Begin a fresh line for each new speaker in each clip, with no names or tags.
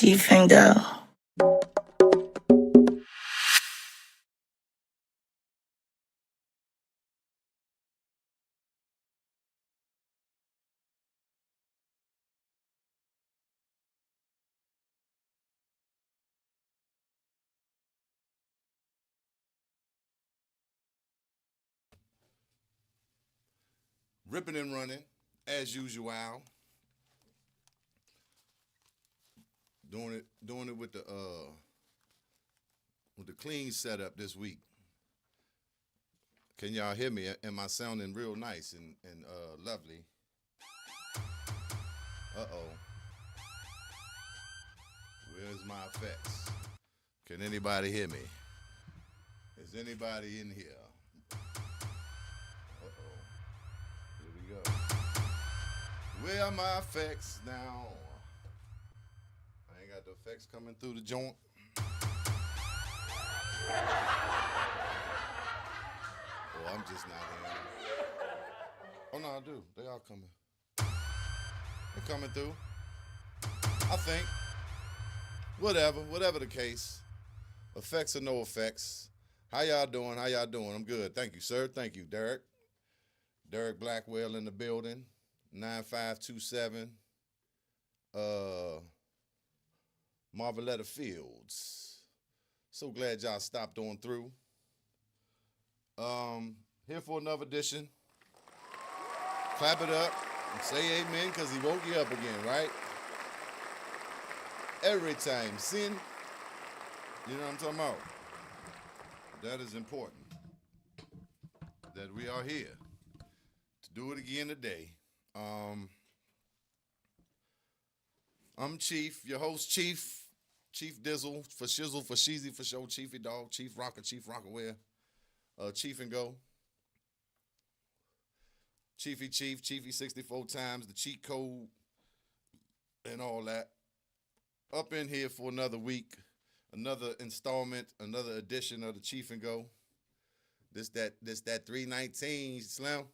Cheef and Go.
Ripping and running, as usual. Doing it with the clean setup this week. Can y'all hear me? Am I sounding real nice and lovely? Uh-oh. Where's my effects? Can anybody hear me? Is anybody in here? Uh-oh. Here we go. Where are my effects now? I ain't got the effects coming through the joint. Oh, I'm just not hearing them. Oh, no, I do. They are coming. They're coming through. I think. Whatever the case. Effects or no effects. How y'all doing? I'm good. Thank you, sir. Thank you, Derek. Derek Blackwell in the building. 9527. Marveletta Fields. So glad y'all stopped on through. Here for another edition. Clap it up and say amen because he woke you up again, right? Every time. Sin, you know what I'm talking about? That is important. That we are here to do it again today. I'm Chief, your host, Chief Dizzle, for Shizzle, for Sheezy, for Show, Chiefy Dog, Chief Rockaware, Cheef and Go, Chiefy 64 times, the cheat code, and all that. Up in here for another week, another installment, another edition of the Cheef and Go. This that 319 Slim.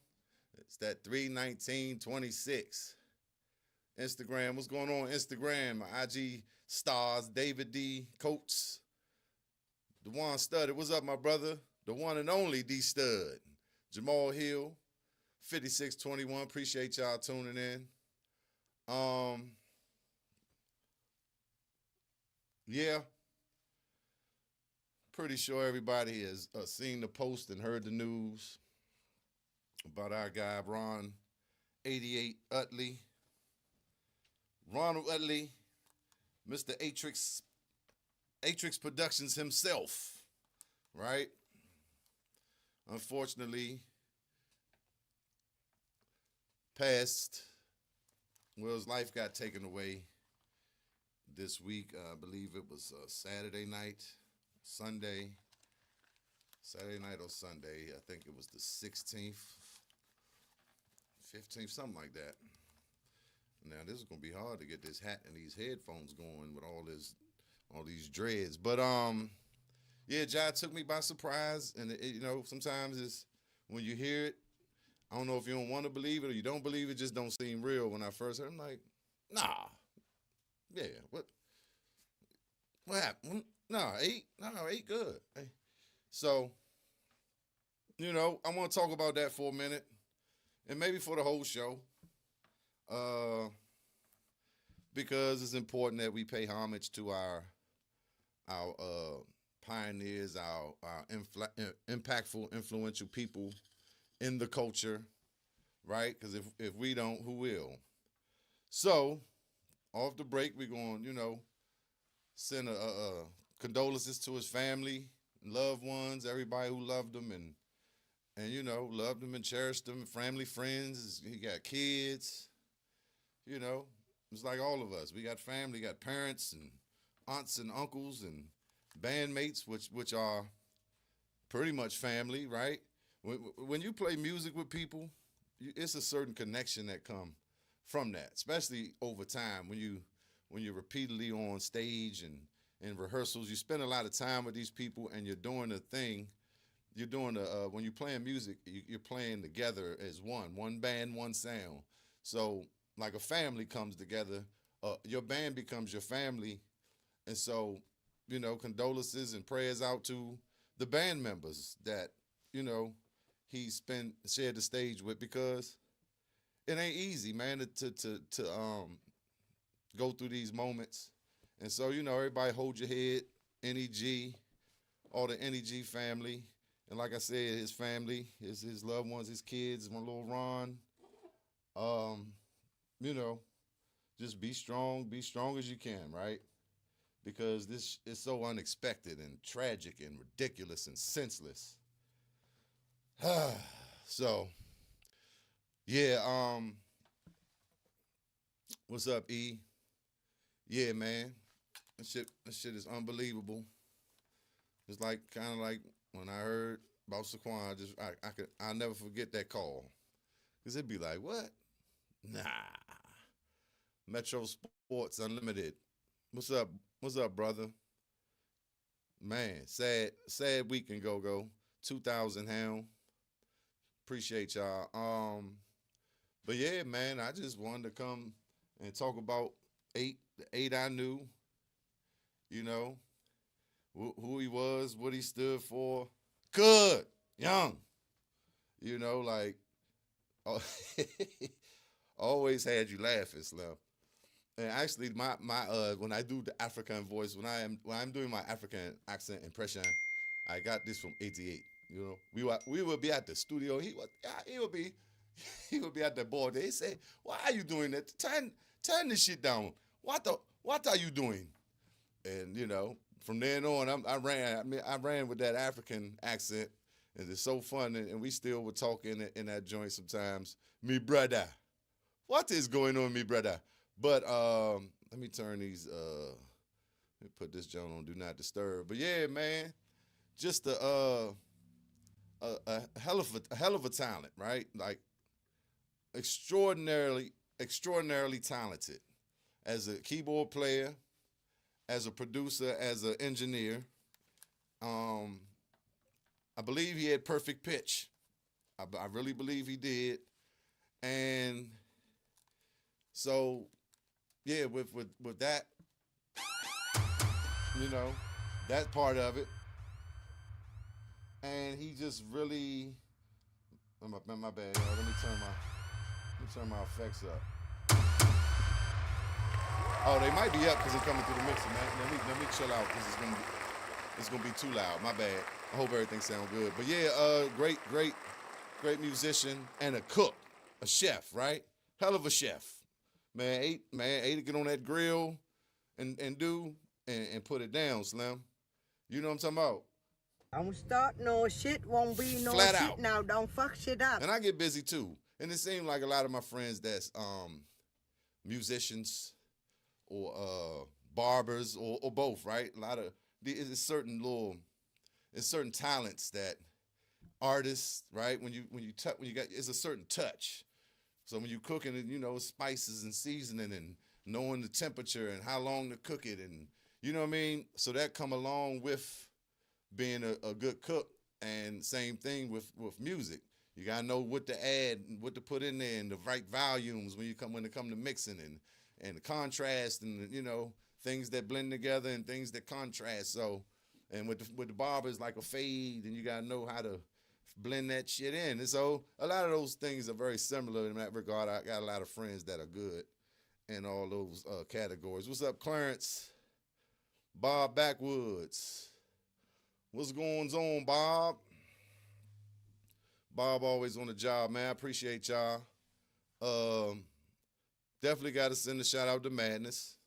It's that 31926. Instagram, what's going on? Instagram, my IG stars, David D. Coates, DeJuan Studdard. What's up, my brother? The one and only D Stud. Jamal Hill, 5621. Appreciate y'all tuning in. Yeah. Pretty sure everybody has seen the post and heard the news about our guy, Ron 88 Utley. Ron Utley, Mr. Atrix Productions himself, right? Unfortunately, passed. Well, his life got taken away this week. I believe it was Saturday night or Sunday. I think it was the 16th, 15th, something like that. Now, this is going to be hard to get this hat and these headphones going with all these dreads. But, yeah, Jai took me by surprise. And, sometimes it's when you hear it, I don't know if you don't want to believe it or you don't believe it, just don't seem real. When I first heard it, I'm like, nah. Yeah, what happened? No, eight good. Hey. So, I want to talk about that for a minute and maybe for the whole show. Because it's important that we pay homage to our pioneers, our impactful, influential people in the culture, right? Because if we don't, who will? So, off the break, we're going, send a condolences to his family, loved ones, everybody who loved him and loved him and cherished him, family, friends. He got kids, It's like all of us. We got family, got parents and aunts and uncles and bandmates, which are pretty much family, right? When you play music with people, it's a certain connection that come from that, especially over time when you're repeatedly on stage and in rehearsals. You spend a lot of time with these people and you're doing a thing. You're doing when you're playing music, you're playing together as one band, one sound. So like a family comes together, your band becomes your family And so, condolences and prayers out to the band members that, you know, he shared the stage with, because it ain't easy, man, to go through these moments. And so, everybody hold your head, NEG, all the NEG family. And like I said, his family, his loved ones, his kids, my little Ron. Um, you know, just be strong as you can, right? Because this is so unexpected and tragic and ridiculous and senseless. So, yeah, what's up, E? Yeah, man. That shit is unbelievable. It's like kind of like when I heard about Saquon, I'll never forget that call. Cause it'd be like, what? Nah. Metro Sports Unlimited. What's up? What's up, brother? Man, sad week in go. 2,000 hound. Appreciate y'all. But yeah, man, I just wanted to come and talk about the eight I knew. You know, who he was, what he stood for. Good, young. Like, always had you laughing, Slim. And actually, my when I do the African voice, when I'm doing my African accent impression, I got this from '88. We would be at the studio. He would be he would be at the board. They say, "Why are you doing that? Turn this shit down. What are you doing?" And from then on, I ran with that African accent, and it's so fun. And we still would talk in that joint sometimes. Me brother, what is going on, me brother? But let me turn these. Let me put this joint on Do Not Disturb. But yeah, man, just a hell of a talent, right? Like extraordinarily talented as a keyboard player, as a producer, as an engineer. I believe he had perfect pitch. I really believe he did. And so, yeah, with that, that part of it. And he just really, my bad, let me turn my effects up. Oh, they might be up because they're coming through the mixer, man. Let me chill out because it's gonna be too loud. My bad. I hope everything sounds good. But yeah, great musician and a cook, a chef, right? Hell of a chef. Man, ate to get on that grill and put it down, Slim. You know what I'm talking about?
Don't start no shit, won't be no
Flat
shit
out.
now. Don't fuck shit up.
And I get busy too. And it seems like a lot of my friends that's musicians or barbers or both, right? A lot of it's certain talents that artists, right? When you got, it's a certain touch. So when you cooking it, spices and seasoning and knowing the temperature and how long to cook it, and you know what I mean. So that come along with being a good cook. And same thing with music. You gotta know what to add and what to put in there and the right volumes when it come to mixing and the contrast and things that blend together and things that contrast. So, and with the barbers, like a fade, and you gotta know how to blend that shit in. And so a lot of those things are very similar in that regard. I got a lot of friends that are good in all those categories. What's up, Clarence? Bob Backwoods. What's going on, Bob? Bob always on the job, man. I appreciate y'all. Definitely got to send a shout out to Madness,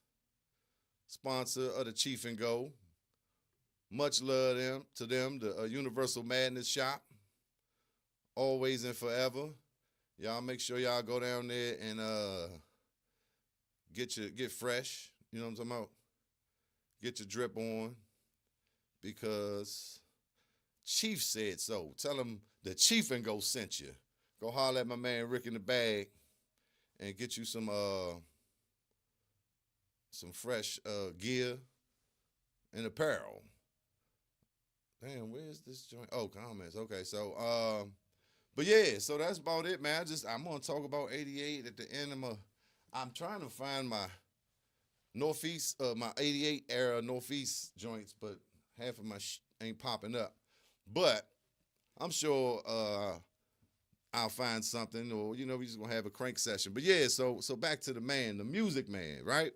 sponsor of the Cheef and Go. Much love to them, the Universal Madness shop. Always and forever. Y'all make sure y'all go down there and get fresh. You know what I'm talking about? Get your drip on, because Chief said so. Tell him the Cheef and Go sent you. Go holler at my man Rick in the bag and get you some fresh gear and apparel. Damn, where's this joint? Oh, comments. Okay, so but yeah, so that's about it, man. I'm gonna talk about '88 at the end. I'm trying to find my Northeast, my 88 era Northeast joints, but half of my ain't popping up. But I'm sure I'll find something, or we just gonna have a crank session. But yeah, so back to the man, the music man, right?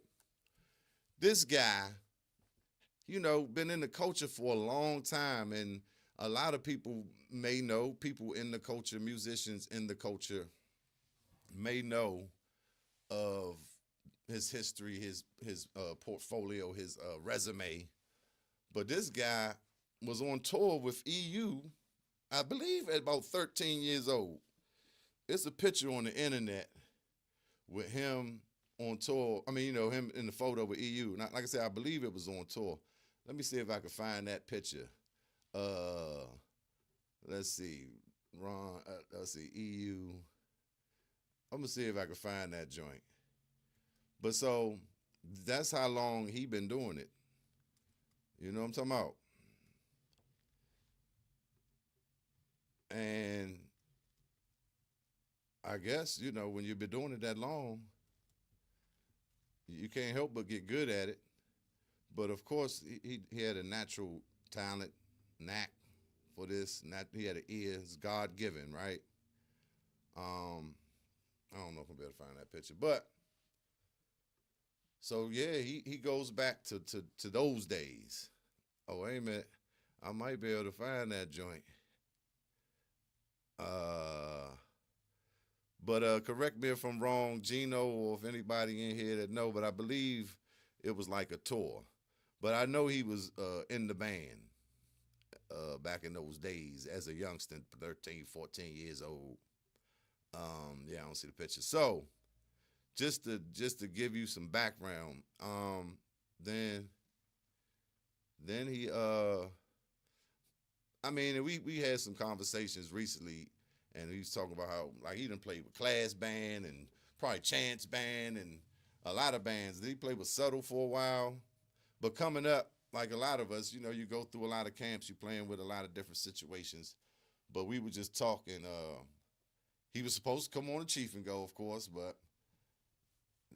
This guy, been in the culture for a long time, and a lot of people may know, people in the culture, musicians in the culture may know of his history, his portfolio, his resume. But this guy was on tour with EU, I believe, at about 13 years old. It's a picture on the internet with him on tour. I mean, him in the photo with EU. Not, like I said, I believe it was on tour. Let me see if I can find that picture. Let's see. Ron, let's see, EU. I'm going to see if I can find that joint. But so that's how long he been doing it. You know what I'm talking about? And I guess, when you've been doing it that long, you can't help but get good at it. But of course, he had a natural talent, knack for this. He had an ear. It's God-given, right? I don't know if I'm able to find that picture. But, so yeah, he goes back to those days. Oh, wait a minute. I might be able to find that joint. But correct me if I'm wrong, Gino, or if anybody in here that know, but I believe it was like a tour. But I know he was in the band back in those days as a youngster, 13, 14 years old. Yeah, I don't see the picture. So just to give you some background, then he I mean, we had some conversations recently, and he was talking about how, like, he done played with Class Band and probably Chance Band and a lot of bands. He played with Subtle for a while. But coming up, like a lot of us, you go through a lot of camps, you're playing with a lot of different situations. But we were just talking. He was supposed to come on to Cheef and Go, of course, but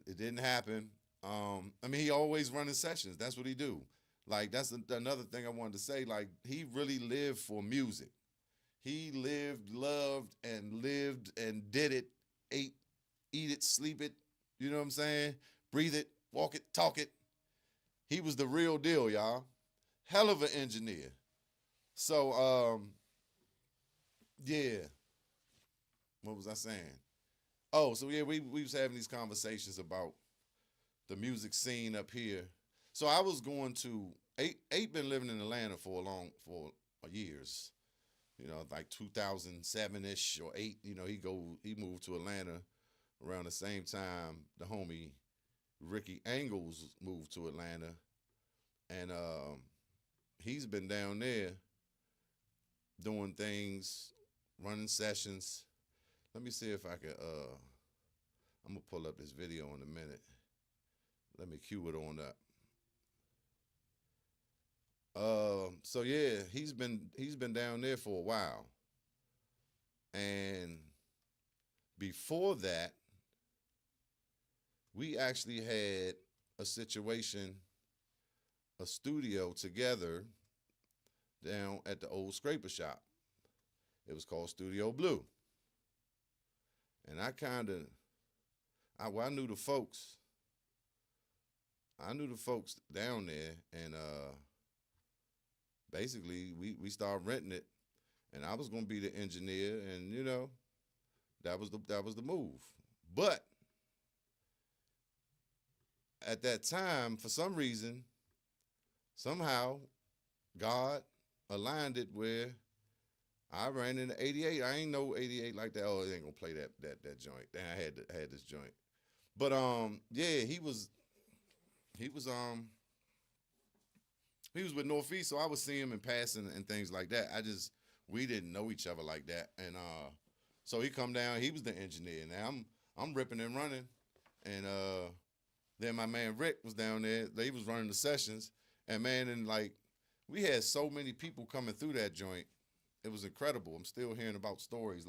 it didn't happen. I mean, he always running sessions. That's what he do. Like, that's another thing I wanted to say. Like, he really lived for music. He loved, and did it, ate, eat it, sleep it, you know what I'm saying? Breathe it, walk it, talk it. He was the real deal, y'all. Hell of an engineer. So, yeah. What was I saying? Oh, so yeah, we was having these conversations about the music scene up here. So I was going to eight been living in Atlanta for years. Like 2007-ish or 8, he moved to Atlanta around the same time the homie Ricky Angles moved to Atlanta. And he's been down there doing things, running sessions. Let me see if I can I'm gonna pull up this video in a minute. Let me cue it on up. So yeah, he's been down there for a while. And before that, we actually had a situation, a studio together down at the old scraper shop. It was called Studio Blue. And I knew the folks. I knew the folks down there, and basically we started renting it, and I was gonna be the engineer, and that was the move. But at that time, for some reason, somehow, God aligned it where I ran into 88. I ain't know 88 like that. Oh, it ain't gonna play that joint. Then I had this joint. But yeah, he was with Northeast, so I would see him in passing and things like that. We didn't know each other like that. And so he come down, he was the engineer. Now I'm ripping and running. And then my man Rick was down there. They was running the sessions. And man, we had so many people coming through that joint. It was incredible. I'm still hearing about stories,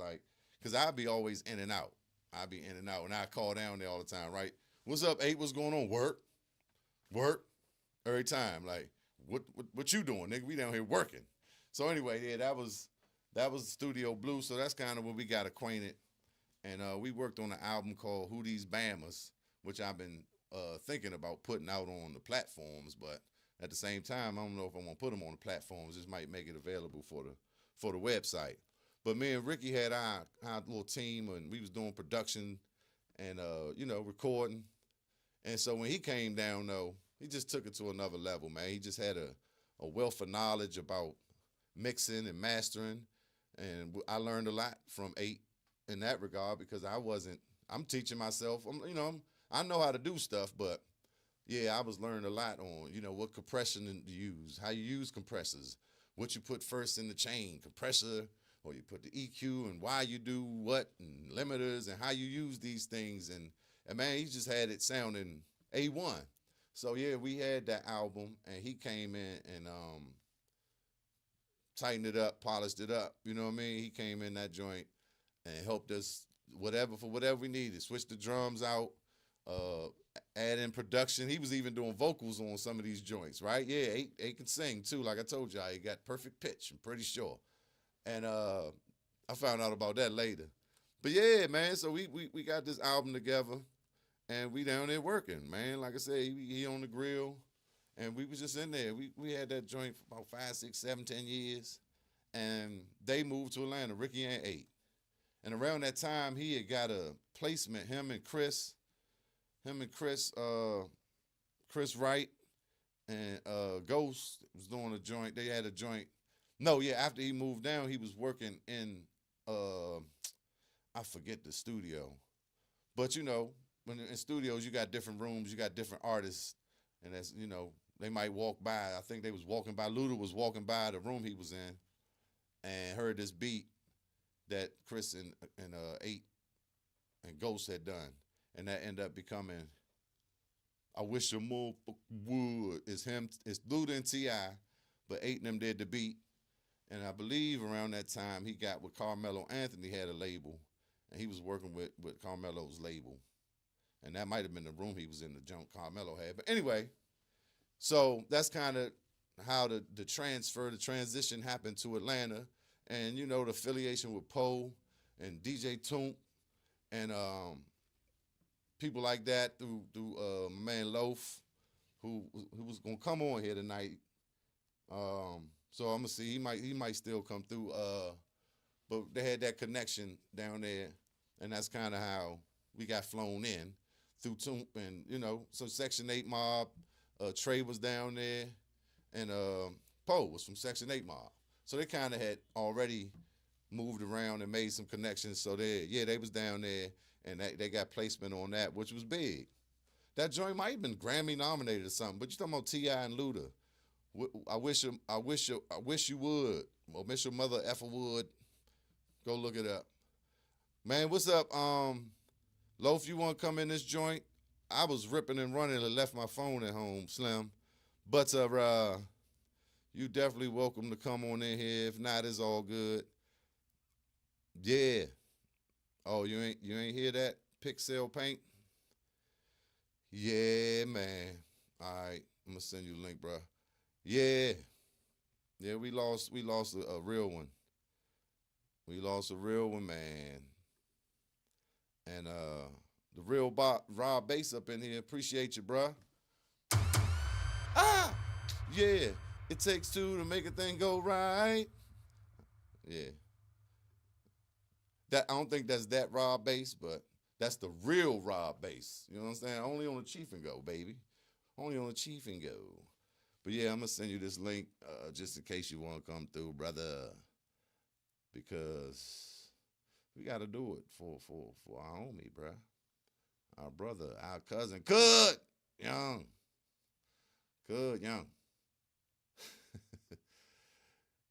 because I'd be always in and out. And I call down there all the time, right? What's up, 8? What's going on? Work. Work every time. Like, what you doing, nigga? We down here working. So anyway, yeah, that was Studio Blue. So that's kind of when we got acquainted, and we worked on an album called Who These Bammers, which I've been thinking about putting out on the platforms, but at the same time, I don't know if I'm gonna put them on the platforms. This might make it available for the website. But me and Ricky had our little team, and we was doing production and recording. And so when he came down, though, he just took it to another level, man. He just had a wealth of knowledge about mixing and mastering, and I learned a lot from 8 in that regard because I'm teaching myself. I know how to do stuff, but yeah, I was learning a lot on, what compression to use, how you use compressors, what you put first in the chain, compressor, or you put the EQ, and why you do what, and limiters, and how you use these things. And man, he just had it sounding A1. So yeah, we had that album, and he came in and tightened it up, polished it up. You know what I mean? He came in that joint and helped us whatever we needed. Switch the drums out, add in production. He was even doing vocals on some of these joints, right? Yeah, 8 can sing too. Like I told y'all, he got perfect pitch, I'm pretty sure. And I found out about that later. But yeah, man, so we got this album together, and we down there working, man. Like I said, he on the grill, and we was just in there. We had that joint for about 5, 6, 7, 10 years, and they moved to Atlanta, Ricky and 8. And around that time, he had got a placement, him and Chris Wright and Ghost was doing a joint. They had a joint. No, yeah, after he moved down, he was working in, I forget the studio. But, when in studios, you got different rooms, you got different artists, and that's, they might walk by. I think they was walking by, Luda was walking by the room he was in and heard this beat that Chris and 8 and Ghost had done. And that ended up becoming I Wish a Motherfucker Would. It's Luda and T.I., but 8 and them did the beat. And I believe around that time he got with Carmelo Anthony had a label, and he was working with Carmelo's label. And that might have been the room he was in, the junk Carmelo had. But anyway, so that's kind of how the transition happened to Atlanta. And, the affiliation with Poe and DJ Toomp and people like that through my man Loaf, who was going to come on here tonight. So I'm gonna see he might still come through. But they had that connection down there, and that's kind of how we got flown in through Toomp, and so Section 8 Mob. Trey was down there, and Poe was from Section 8 Mob. So they kind of had already moved around and made some connections. So they was down there, and they got placement on that, which was big. That joint might have been Grammy nominated or something. But you talking about T.I. and Luda. I wish you would. Or miss your mother effer would. Go look it up. Man, what's up? Loaf, you want to come in this joint? I was ripping and running and left my phone at home, Slim. But you definitely welcome to come on in here. If not, it's all good. Yeah. Oh, you ain't hear that? Pixel paint? Yeah, man. All right, I'm gonna send you a link, bro. Yeah, we lost a real one. We lost a real one, man. And the real Rob Bass up in here. Appreciate you, bro. Yeah. It takes 2 to make a thing go right. Yeah. I don't think that's that Rob Bass, but that's the real Rob Bass. You know what I'm saying? Only on the Cheef and Go, baby. Only on the Cheef and Go. But yeah, I'm going to send you this link just in case you want to come through, brother. Because we got to do it for our homie, bro. Our brother, our cousin, Cud Young. Cud Young.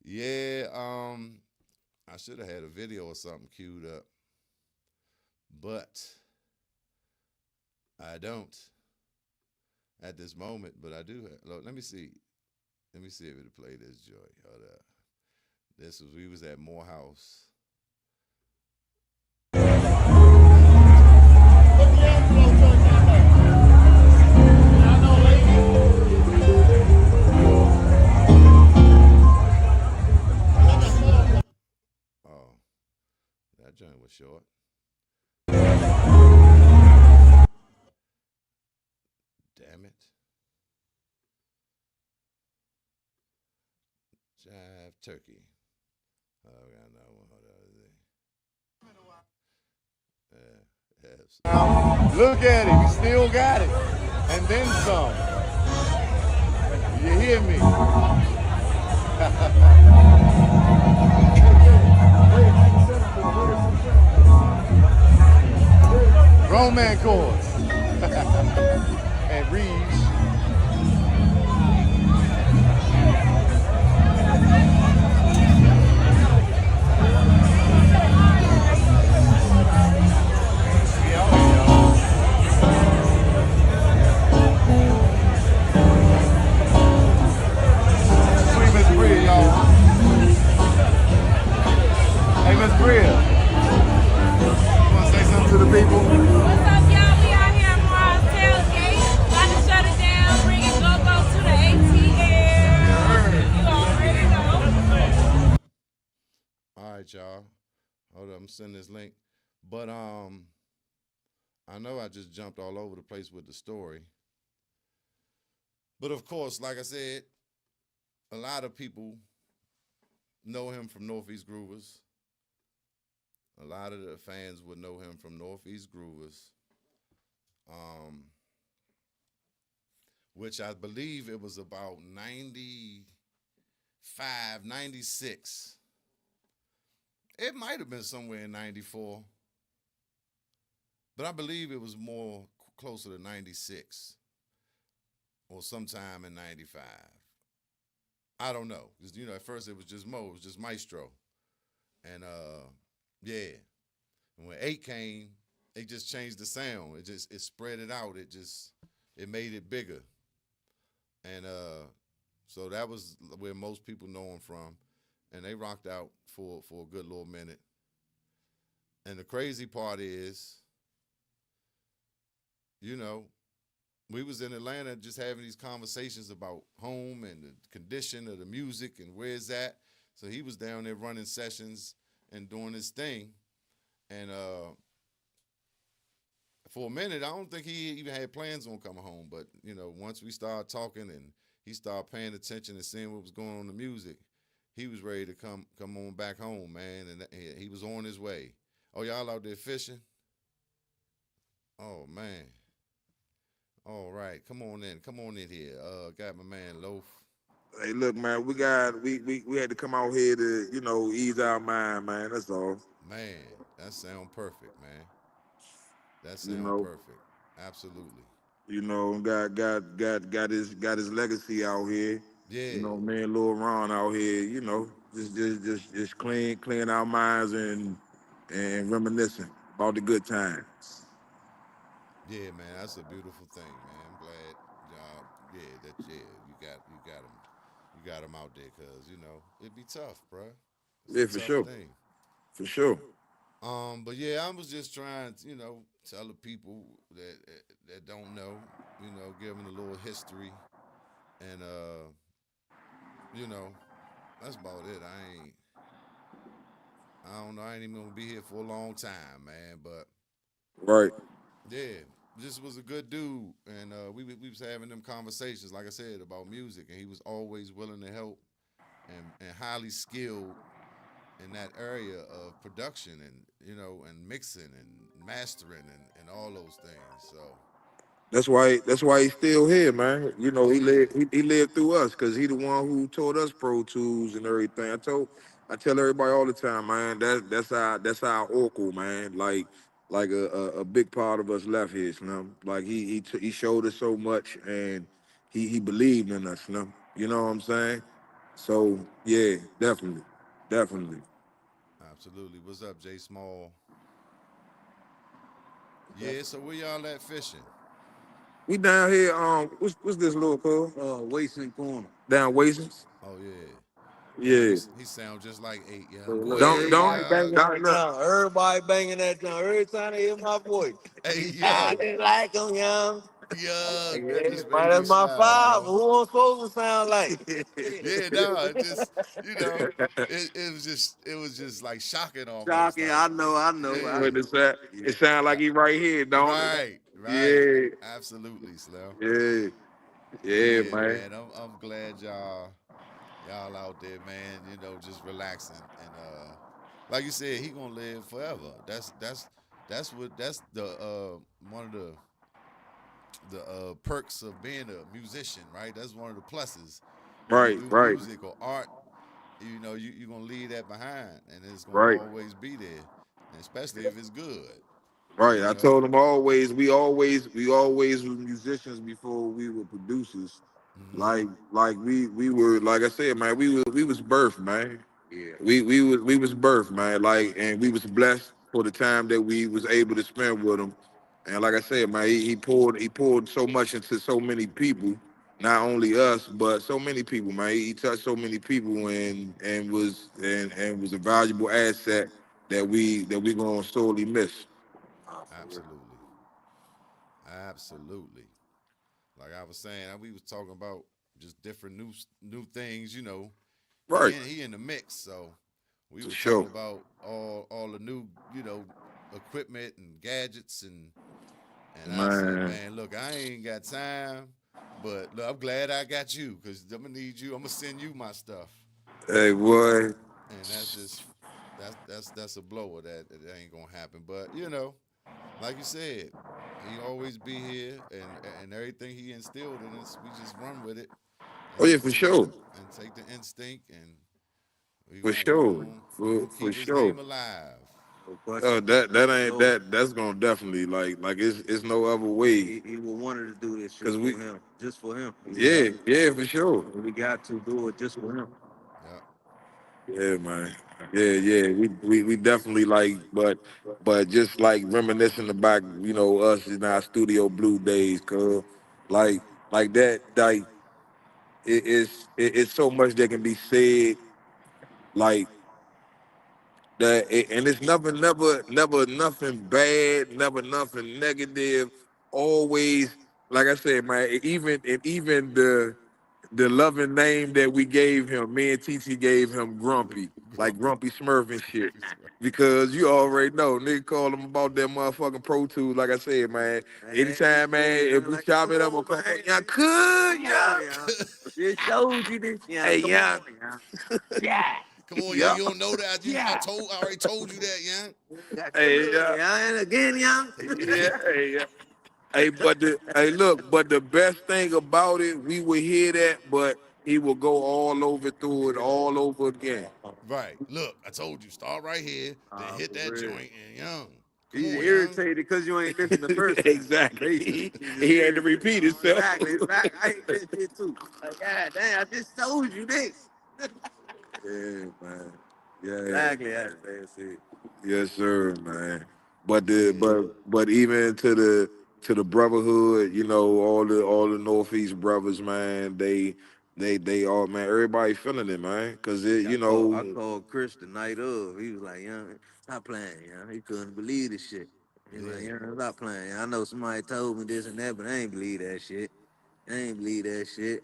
Yeah, I should have had a video or something queued up, but I don't at this moment. But I do have. Let me see if it'll play this joint. Hold up. We was at Morehouse.
Put the envelope on that. I know, lady.
that joint was short. Damn it. Jive turkey. Oh, I got another one. Hold on. Yes. Look at it. He still got it. And then some. You hear me? Roman chords. And Reeves. Hey, Miss Bria, you want to say something to the people?
What's up, y'all? We out here at Mars Tailgate. About to shut it down, bringing go-go to the ATL. You already know.
All right, y'all. Hold up, I'm sending this link. But I know I just jumped all over the place with the story. But of course, like I said, a lot of people know him from Northeast Groovers. A lot of the fans would know him from Northeast Groovers, which I believe it was about 95, 96. It might have been somewhere in 94, but I believe it was more closer to 96 or sometime in 95. I don't know. Because, at first it was just Mo, it was just Maestro. And, yeah. And when 8 came, it just changed the sound. It spread it out. It made it bigger. And so that was where most people know him from. And they rocked out for a good little minute. And the crazy part is, we was in Atlanta just having these conversations about home and the condition of the music and where's that. So he was down there running sessions and doing his thing. And for a minute, I don't think he even had plans on coming home. But, once we started talking and he started paying attention and seeing what was going on in the music, he was ready to come on back home, man. And he was on his way. Oh, y'all out there fishing? Oh, man. All right. Come on in here. Got my man Loaf.
Hey, look, man, we had to come out here to, ease our mind, man. That's all.
Man, that sound perfect, man. That sound perfect. Absolutely.
Got his legacy out here.
Yeah.
Man, Lil Ron out here, just clean our minds and reminiscing about the good times.
Yeah, man, that's a beautiful thing, man. I'm glad, you got him out there, cause it'd be tough, bro.
Yeah, for sure.
Thing.
For sure.
But yeah, I was just trying to, tell the people that don't know, give them a little history, and that's about it. I don't know. I ain't even gonna be here for a long time, man. But
right.
Yeah, this was a good dude, and we was having them conversations, like I said, about music, and he was always willing to help, and highly skilled in that area of production and and mixing and mastering and all those things. So
that's why he's still here, man. He lived through us because he the one who taught us Pro Tools and everything. I tell everybody all the time, man. That's our oracle, man. Like a big part of us left here, Like he showed us so much, and he believed in us, You know what I'm saying? So yeah, definitely.
absolutely. What's up, Jay Small? Yeah. So where y'all at fishing?
We down here. What's this little cuz?
Wasting Corner.
Down Wasings.
Oh yeah.
Yeah.
He sounds just like 8. Yeah.
Everybody banging that down. Every time they hear my voice.
Hey,
I
yo.
just like them young.
Yeah,
Yeah,
just
man,
made me
that's my
smile,
father.
bro.
Who I'm supposed to sound like?
Yeah, no, it just it was just like shocking almost,
Shocking.
like
I know.
yeah,
But it sound like he right here, don't it?
right,
Yeah,
absolutely, Slim.
yeah,
But
yeah,
yeah,
man.
man, I'm glad y'all out there, man. You know, just relaxing and like you said, he gonna live forever. That's the one of the perks of being a musician, right? That's one of the pluses when you
Right,
do
right,
music or art. You know, you're gonna leave that behind, and it's gonna
right.
always be there, and especially if it's good.
Right.
You
I
know.
told him we always were musicians before we were producers.
Hmm.
Like we were, like I said, man, we was birthed, man.
Yeah.
We was birthed, man. Like, and we was blessed for the time that we was able to spend with him. And like I said, man, he poured so much into so many people, not only us, but so many people, man. He touched so many people and was a valuable asset that we gonna sorely miss.
Absolutely, absolutely. Like I was saying, we was talking about just different new things. You know,
Right,
he in the mix, so we
for
was talking
sure.
about all the new equipment and gadgets and I said,
Man,
man, look, I ain't got time, but look, I'm glad I got you because I'm gonna need you. I'm gonna send you my stuff,
hey boy,
and that's just that's a blower that ain't gonna happen. But like you said, he always be here, and everything he instilled in us, we just run with it,
oh yeah,
and
for
you know,
sure,
and take the instinct, and we
for
gon' we
sure,
gon' we
for
gonna
for
keep his
sure.
name alive.
No question.
Oh, that ain't
No,
that's gonna definitely like it's no other way.
he would wanted to do this shit
Cause
for
we,
him, just for him.
Yep,
yeah, for sure.
We got to do it just for him.
yep.
Yeah, man. Yeah. We definitely like, but just like reminiscing about us in our Studio Blue days, cause like like that like it's so much that can be said, like and it's never nothing bad, never nothing negative. Always, like I said, man. Even the loving name that we gave him, me and TT gave him Grumpy, like
Grumpy,
Grumpy Smurf and shit.
grumpy sweat.
Because you already know, nigga call him about that motherfucking Pro Tools. Like I said, man. Anytime, man, if we chop it up, I'm like, hey, y'all could, yeah.
It shows you this. Yeah,
Hey,
come
yeah.
on, yeah. Yeah.
Come on, young.
Yeah.
You don't know that.
Yeah.
I already told you that, young.
Hey, yeah.
Yeah, and again, young.
Yeah, hey, yeah. But the best thing about it, we would hear that, but he would go all over through it all over again.
Right. Look, I told you, start right here, then hit
For
that
real.
joint, and young. Come
He's
on, young.
irritated because you ain't listened the first time.
Exactly.
Basically, he's just
He had to
irritated.
repeat himself.
Exactly. I hate this shit too. Like, God damn, I just told you this.
Yeah, man. Yeah,
Exactly. That's it.
yes, sir, man. But the
Yeah.
but even to the brotherhood, all the Northeast brothers, man, they all, man, everybody feeling it, man, cause it,
I called Chris the night of. He was like, "Young, stop playing, young." He couldn't believe this shit. He was like,
Yeah.
"Young, stop playing. I know somebody told me this and that, but I ain't believe that shit. I ain't believe that shit."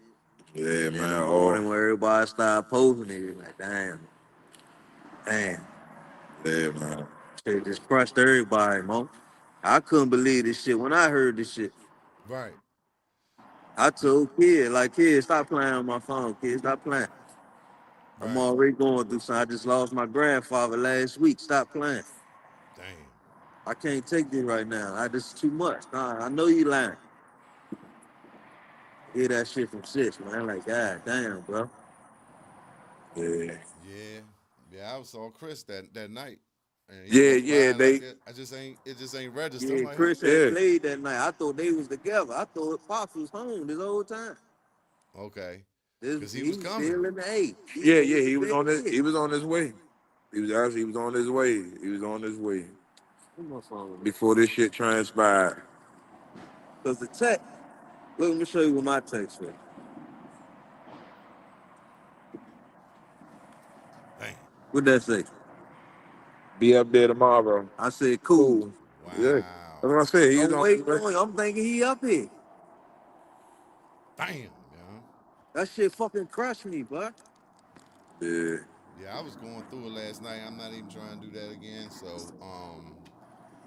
yeah,
And then the
man,
morning where everybody started posting it, he was like, damn.
yeah, man,
Shit just crushed everybody, Mo. I couldn't believe this shit when I heard this shit.
Right.
I told kid, stop playing on my phone, kid, stop playing. I'm
Right.
already going through something. I just lost my grandfather last week. Stop playing.
Damn.
I can't take this right now. This is too much. Nah, I know you lying. Hear that shit from sis, man. Like, God damn, bro.
yeah,
Yeah. Yeah. I saw Chris that night, and he
yeah,
was
yeah.
crying like
They,
that. It just ain't registered. I'm
Yeah,
like, huh?
Chris had
yeah,
played that night. I thought they was together. I thought Pops was home this whole time.
Okay. Because he
He
was
was
coming.
still in the A.
yeah,
He
yeah.
was a
He was
big
on his,
kid.
he was on his way. He was on his way. He was on his way
Where my phone at?
before this shit transpired.
Because the text, let me show you what my text was.
Damn.
What that say?
Be up there tomorrow.
I said, cool.
Cool. Yeah. That's
Wow.
what I said. He was
I'm
on his
waiting
way.
on him. I'm thinking he up here.
Bam, yeah.
That shit fucking crushed me, bro.
Yeah.
Yeah, I was going through it last night. I'm not even trying to do that again. So,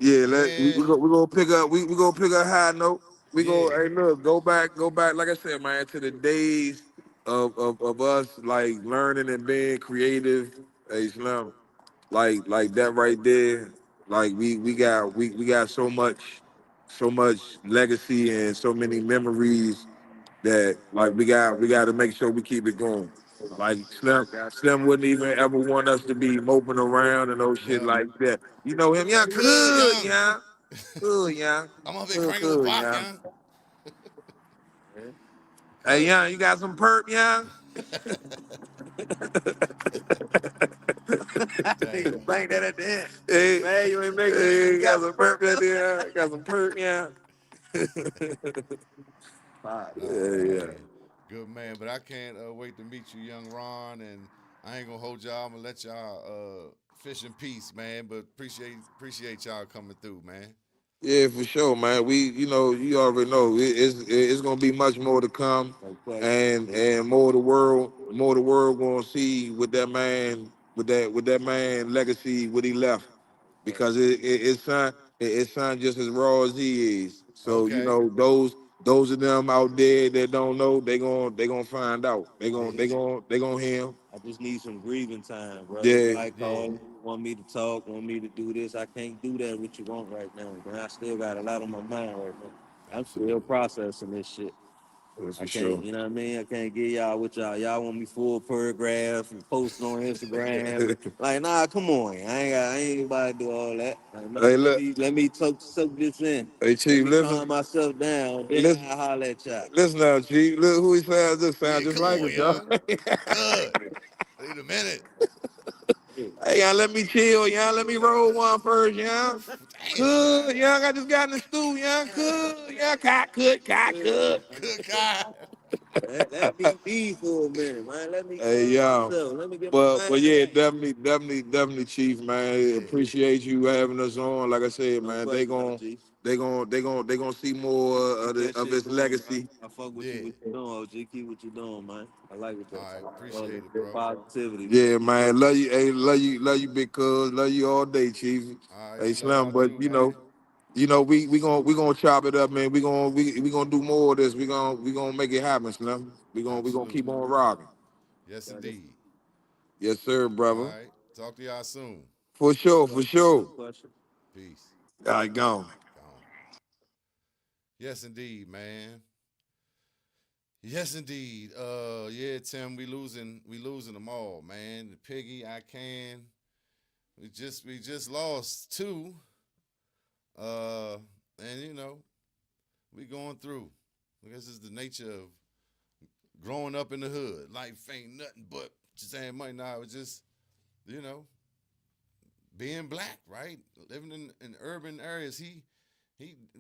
Yeah,
yeah,
we gonna pick up we gonna pick up high note. We go,
yeah,
hey, look, go back, like I said, man, to the days of us like learning and being creative. Hey, Slim, like that right there. Like we got so much legacy and so many memories that like we got to make sure we keep it going. Like Slim wouldn't even ever want us to be moping around and no shit
yep.
like that. You know him, yeah,
Good,
good,
young.
yeah, good, yeah,
I'm up here
good,
cranking the
good,
block,
yeah.
young.
Hey,
Good.
yeah, you got some perp, yeah.
Damn.
Bang that at the end.
Hey,
Man, you ain't making
hey,
it.
you got some perp, yeah. Got some perp, yeah.
Oh
Yeah, yeah.
man, good man. But I can't wait to meet you, young Ron. And I ain't gonna hold y'all. I'm gonna let y'all fish in peace, man. But appreciate y'all coming through, man.
Yeah, for sure, man. You know, you already know it's gonna be much more to come, and more the world gonna see with that man, with that man legacy, what he left, because it's son just as raw as he is. So you
Okay.
know those of them out there that don't know, they gonna find out.
Yeah.
They gonna hear him.
I just need some grieving time, bro.
Yeah,
Like,
Yeah.
want me to talk, want me to do this. I can't do that what you want right now, man. I still got a lot on my mind right now. I'm still
Absolutely.
processing this shit. I
for
can't,
sure.
you know what I mean? I can't get y'all with y'all. Y'all want me full paragraphs and posting on Instagram. Like, nah, come on. I ain't about to do all that. Like,
Hey,
man,
look,
let me soak this in.
hey
Let
Chief,
me
listen,
calm myself down. Then
listen.
I holler at y'all.
Listen now, Chief. Look who he sounds. This sounds
Yeah.
just
Come
like
on,
us, y'all.
young. Good. Wait a minute.
Hey, y'all, let me chill, y'all. Let me roll one first, y'all.
Damn,
Good,
young.
y'all. I just got in the stew, y'all. Good, y'all. Good.
Good guy.
Let me be for a minute, man. Let me
Hey,
calm
y'all.
myself. Let me get my
But
mind
yeah,
right.
definitely, Chief, man.
Yeah.
Appreciate you having us on. Like I said,
No
man,
question, OG.
they gonna see more
Keep that
of
shit
his
going, bro.
legacy.
I fuck with you,
Yeah.
what you doing, OG. Keep what you doing, man. I like it,
All
though.
right.
Love
Appreciate it,
it.
bro.
Positivity, man.
Yeah,
Keep that
man.
shit.
Love you. Hey, love you, big cuz. Love you all day, Chief.
All right.
Hey,
Love
Slim.
y'all
But
too, man.
you know, we gonna chop it up, man. We gonna do more of this. We gonna make it happen, Slim. We gonna keep
Absolutely.
on rocking.
Yes, indeed.
Yes, sir,
All
brother.
right. Talk to y'all soon.
For sure, for
No
sure.
question.
Peace.
All right, gone.
Gone. Yes, indeed, man. Yes, indeed. Yeah, Tim, we losing them all, man. The Piggy, I can. We just lost two. Uh, and you know, we going through. I guess it's the nature of growing up in the hood. Life ain't nothing but just saying money. Now it's just, you know, being black, right? Living in urban areas. He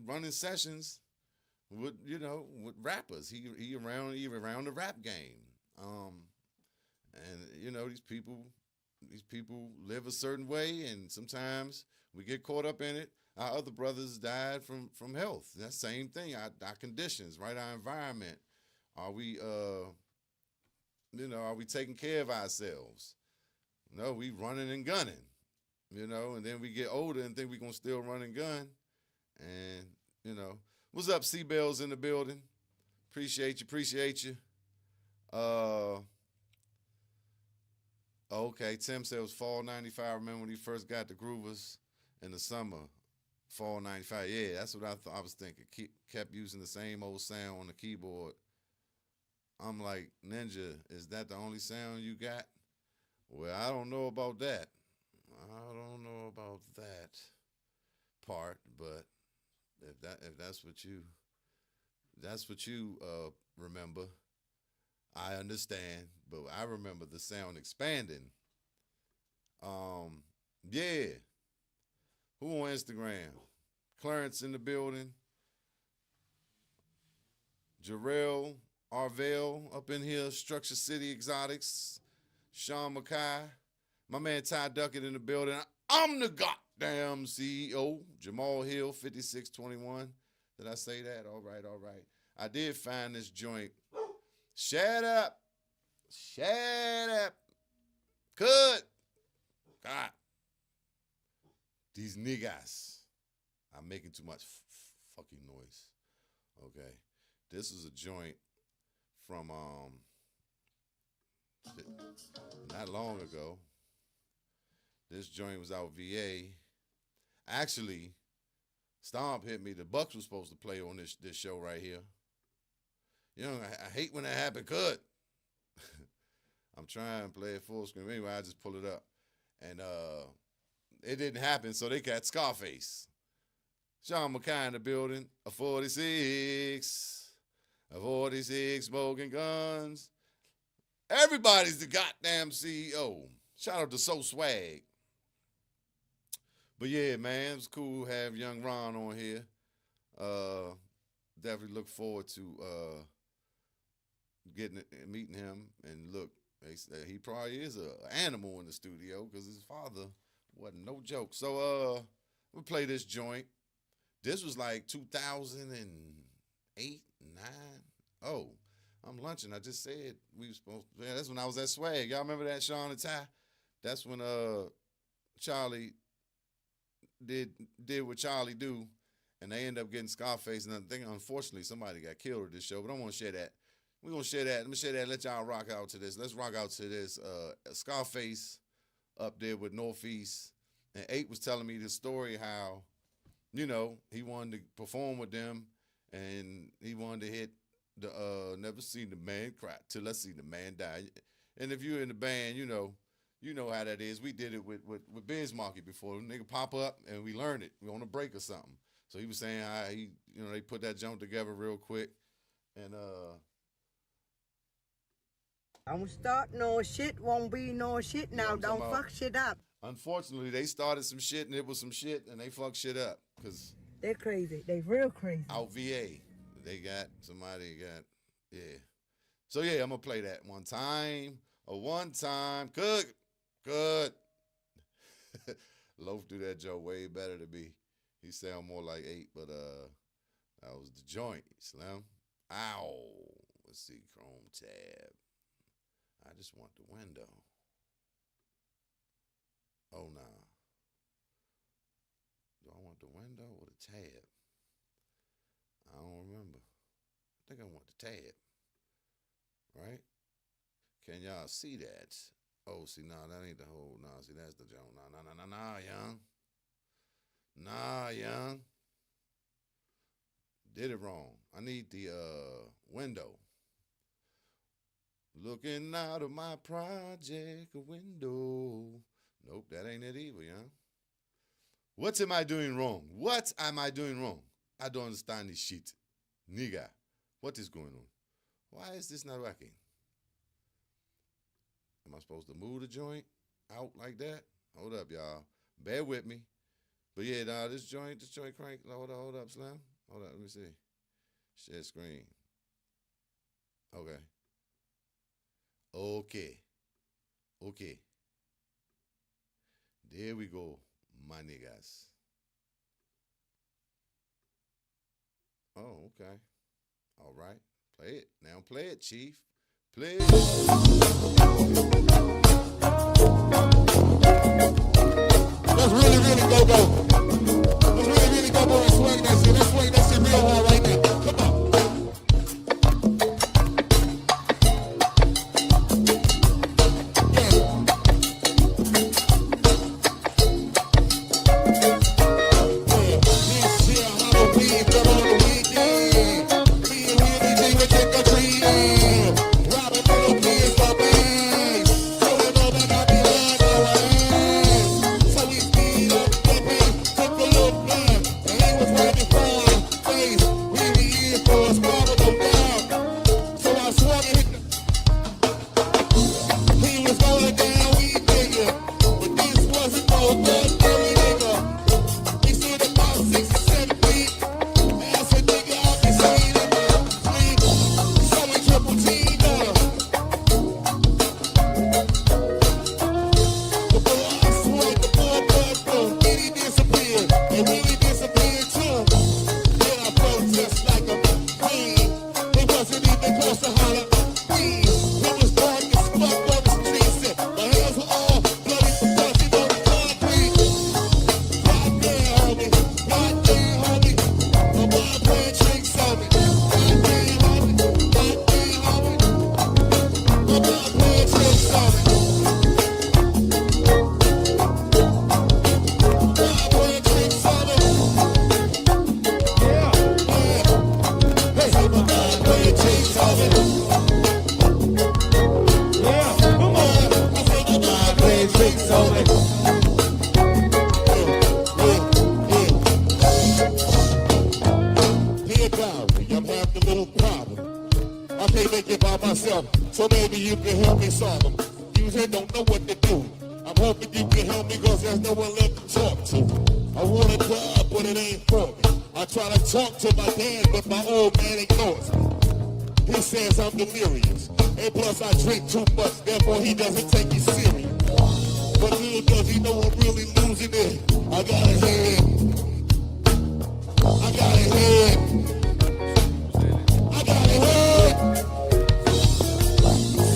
running sessions with with rappers. He around the rap game. And these people live a certain way, and sometimes we get caught up in it. Our other brothers died from health. That same thing. Our conditions, right? Our environment. Are we are we taking care of ourselves? No, we running and gunning. And then we get older and think we gonna still run and gun. And what's up, Seabells in the building? Appreciate you. Uh, okay. Tim said it was fall '95. I remember when he first got the Groovers in the summer, fall '95. Yeah, that's what I thought. I was thinking. Kept using the same old sound on the keyboard. I'm like, Ninja, is that the only sound you got? Well, I don't know about that. I don't know about that part, but if that's what you remember, I understand. But I remember the sound expanding. Yeah. Who on Instagram? Clarence in the building. Jarrell Arvell up in here. Structure City Exotics. Sean Mackay. My man Ty Duckett in the building. I'm the goddamn CEO. Jamal Hill, 5621. Did I say that? All right. I did find this joint. Shut up. Shut up. Good. God. These niggas. I'm making too much fucking noise. Okay. This is a joint from not long ago. This joint was out VA. Actually, Stomp hit me. The Bucks was supposed to play on this show right here. You know, I hate when that happened. Good. I'm trying to play it full screen. Anyway, I just pull it up. And it didn't happen, so they got Scarface. Sean McKay in the building. A 46. A 46 smoking guns. Everybody's the goddamn CEO. Shout out to So Swag. But yeah, man, it's cool to have young Ron on here. Definitely look forward to meeting him. And look, he probably is an animal in the studio because his father wasn't no joke. So we'll play this joint. This was like 2008, 9. Oh, I'm lunching. I just said we were supposed to. Yeah, that's when I was at Swag. Y'all remember that, Sean and Ty? That's when Charlie did what Charlie do, and they end up getting Scarface. And I think, unfortunately, somebody got killed at this show, but I don't want to share that. We're going to share that. Let me share that. Let y'all rock out to this. Let's rock out to this. Scarface up there with Northeast. And 8 was telling me the story how, you know, he wanted to perform with them, and he wanted to hit the never seen the man cry till I see the man die. And if you're in the band, you know how that is. We did it with Biz Markie before. Nigga pop up and we learned it. We on a break or something. So he was saying how they put that jump together real quick. And
Don't start no shit, won't be no shit now. Don't fuck shit up.
Unfortunately, they started some shit and it was some shit and they fucked shit up. Cause
they're crazy. They real crazy.
Out VA. They got somebody yeah. So yeah, I'm gonna play that one time. Good. Loaf do that joke way better than me. He sound more like 8, but that was the joint, Slim. Ow. Let's see, Chrome tab. I just want the window. Oh nah. Do I want the window or the tab? I don't remember. I think I want the tab. Right? Can y'all see that? Oh, see, nah, that ain't the whole. Nah, see, that's the joke. Nah, young. Nah, young. Did it wrong. I need the window. Looking out of my project window. Nope, that ain't it either, young. What am I doing wrong? What am I doing wrong? I don't understand this shit. Nigga, what is going on? Why is this not working? Am I supposed to move the joint out like that? Hold up, y'all. Bear with me. But yeah, nah, this joint crank. Hold up, Slim. Hold up, let me see. Share screen. Okay. There we go, my niggas. Oh, okay. All right. Play it. Now play it, Chief. Play it.
Let's really go. Let's really go and swing that shit. Let's swing that shit real hard right now. Come on. myself, so maybe you can help me solve them. Usually don't know what to do. I'm hoping you can help me cause there's no one left to talk to. I want a job, but it ain't for me. I try to talk to my dad, but my old man ignores me. He says I'm delirious, and plus I drink too much, therefore he doesn't take me serious. But little does he know I'm really losing it. I got a head. I got a head. I got a head.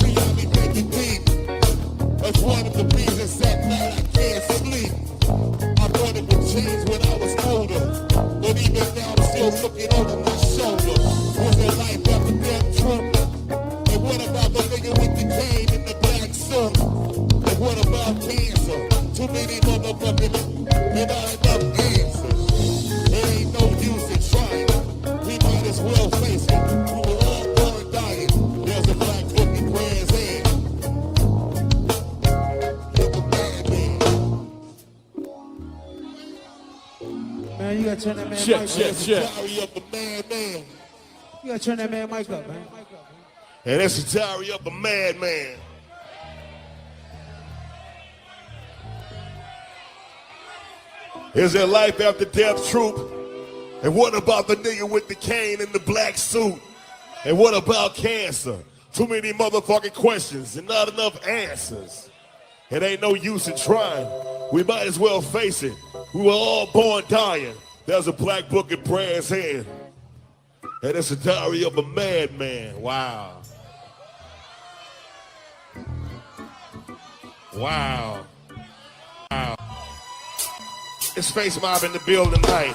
See, I be thinking deep. That's one of the reasons that night I can't sleep. I thought it would change when I was older, but even now I'm still looking over my shoulder. Was there life after death, Trump? And what about the nigga with the cane in the black suit? And what about cancer? Too many motherfucking and not enough answers. There ain't no use in trying. We might as well face it. We were all born dying. There's a black book in Brand's hand.
Man, you gotta turn that man mic up.
Diary of the madman.
You gotta turn that man mic up, man.
And that's the diary of a madman. Is there life after death, troop? And what about the nigga with the cane and the black suit? And what about cancer? Too many motherfucking questions and not enough answers. It ain't no use in trying. We might as well face it. We were all born dying. There's a black book in Brand's hand. And it's a diary of a madman. Wow. Wow. Wow. It's Face Mob in the building tonight.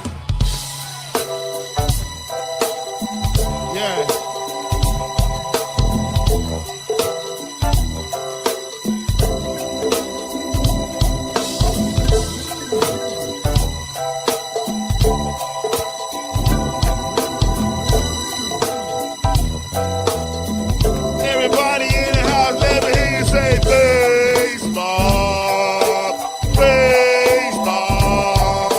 Yeah. Everybody in the house, let me hear you say Face Mob, Face Mob,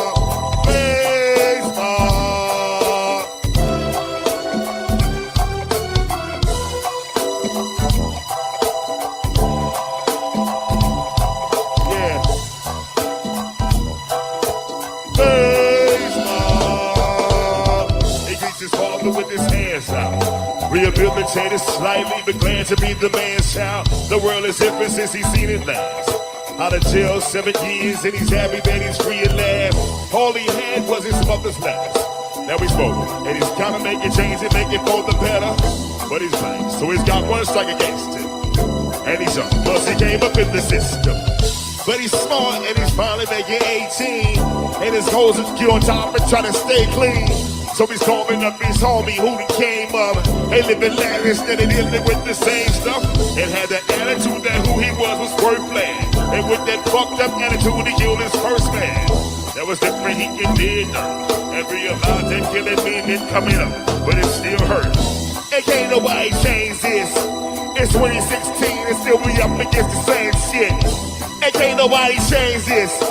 Face Mob. Yeah. Face Mob. He greets his father with his hands out. Rehabilitated slightly, but glad to be the man's child. The world is different since he's seen it last. Out of jail 7 years, and he's happy that he's free at last. All he had was his mother's last. Now he's spoken, and he's kind of making change and making for the better. But he's black, so he's got one strike against him. And he's young, plus he came up in the system. But he's smart, and he's finally making 18. And his goals is to get on top and try to stay clean. So he's calling up his homie who he came up. They living lavish, and they dealing with the same stuff. And had the attitude that who he was worth playing. And with that fucked up attitude, he killed his first man. That was different, he can did and realized that killing men didn't coming up, but it still hurt. And can't nobody change this. It's 2016 and still we up against the same shit. And can't nobody change this.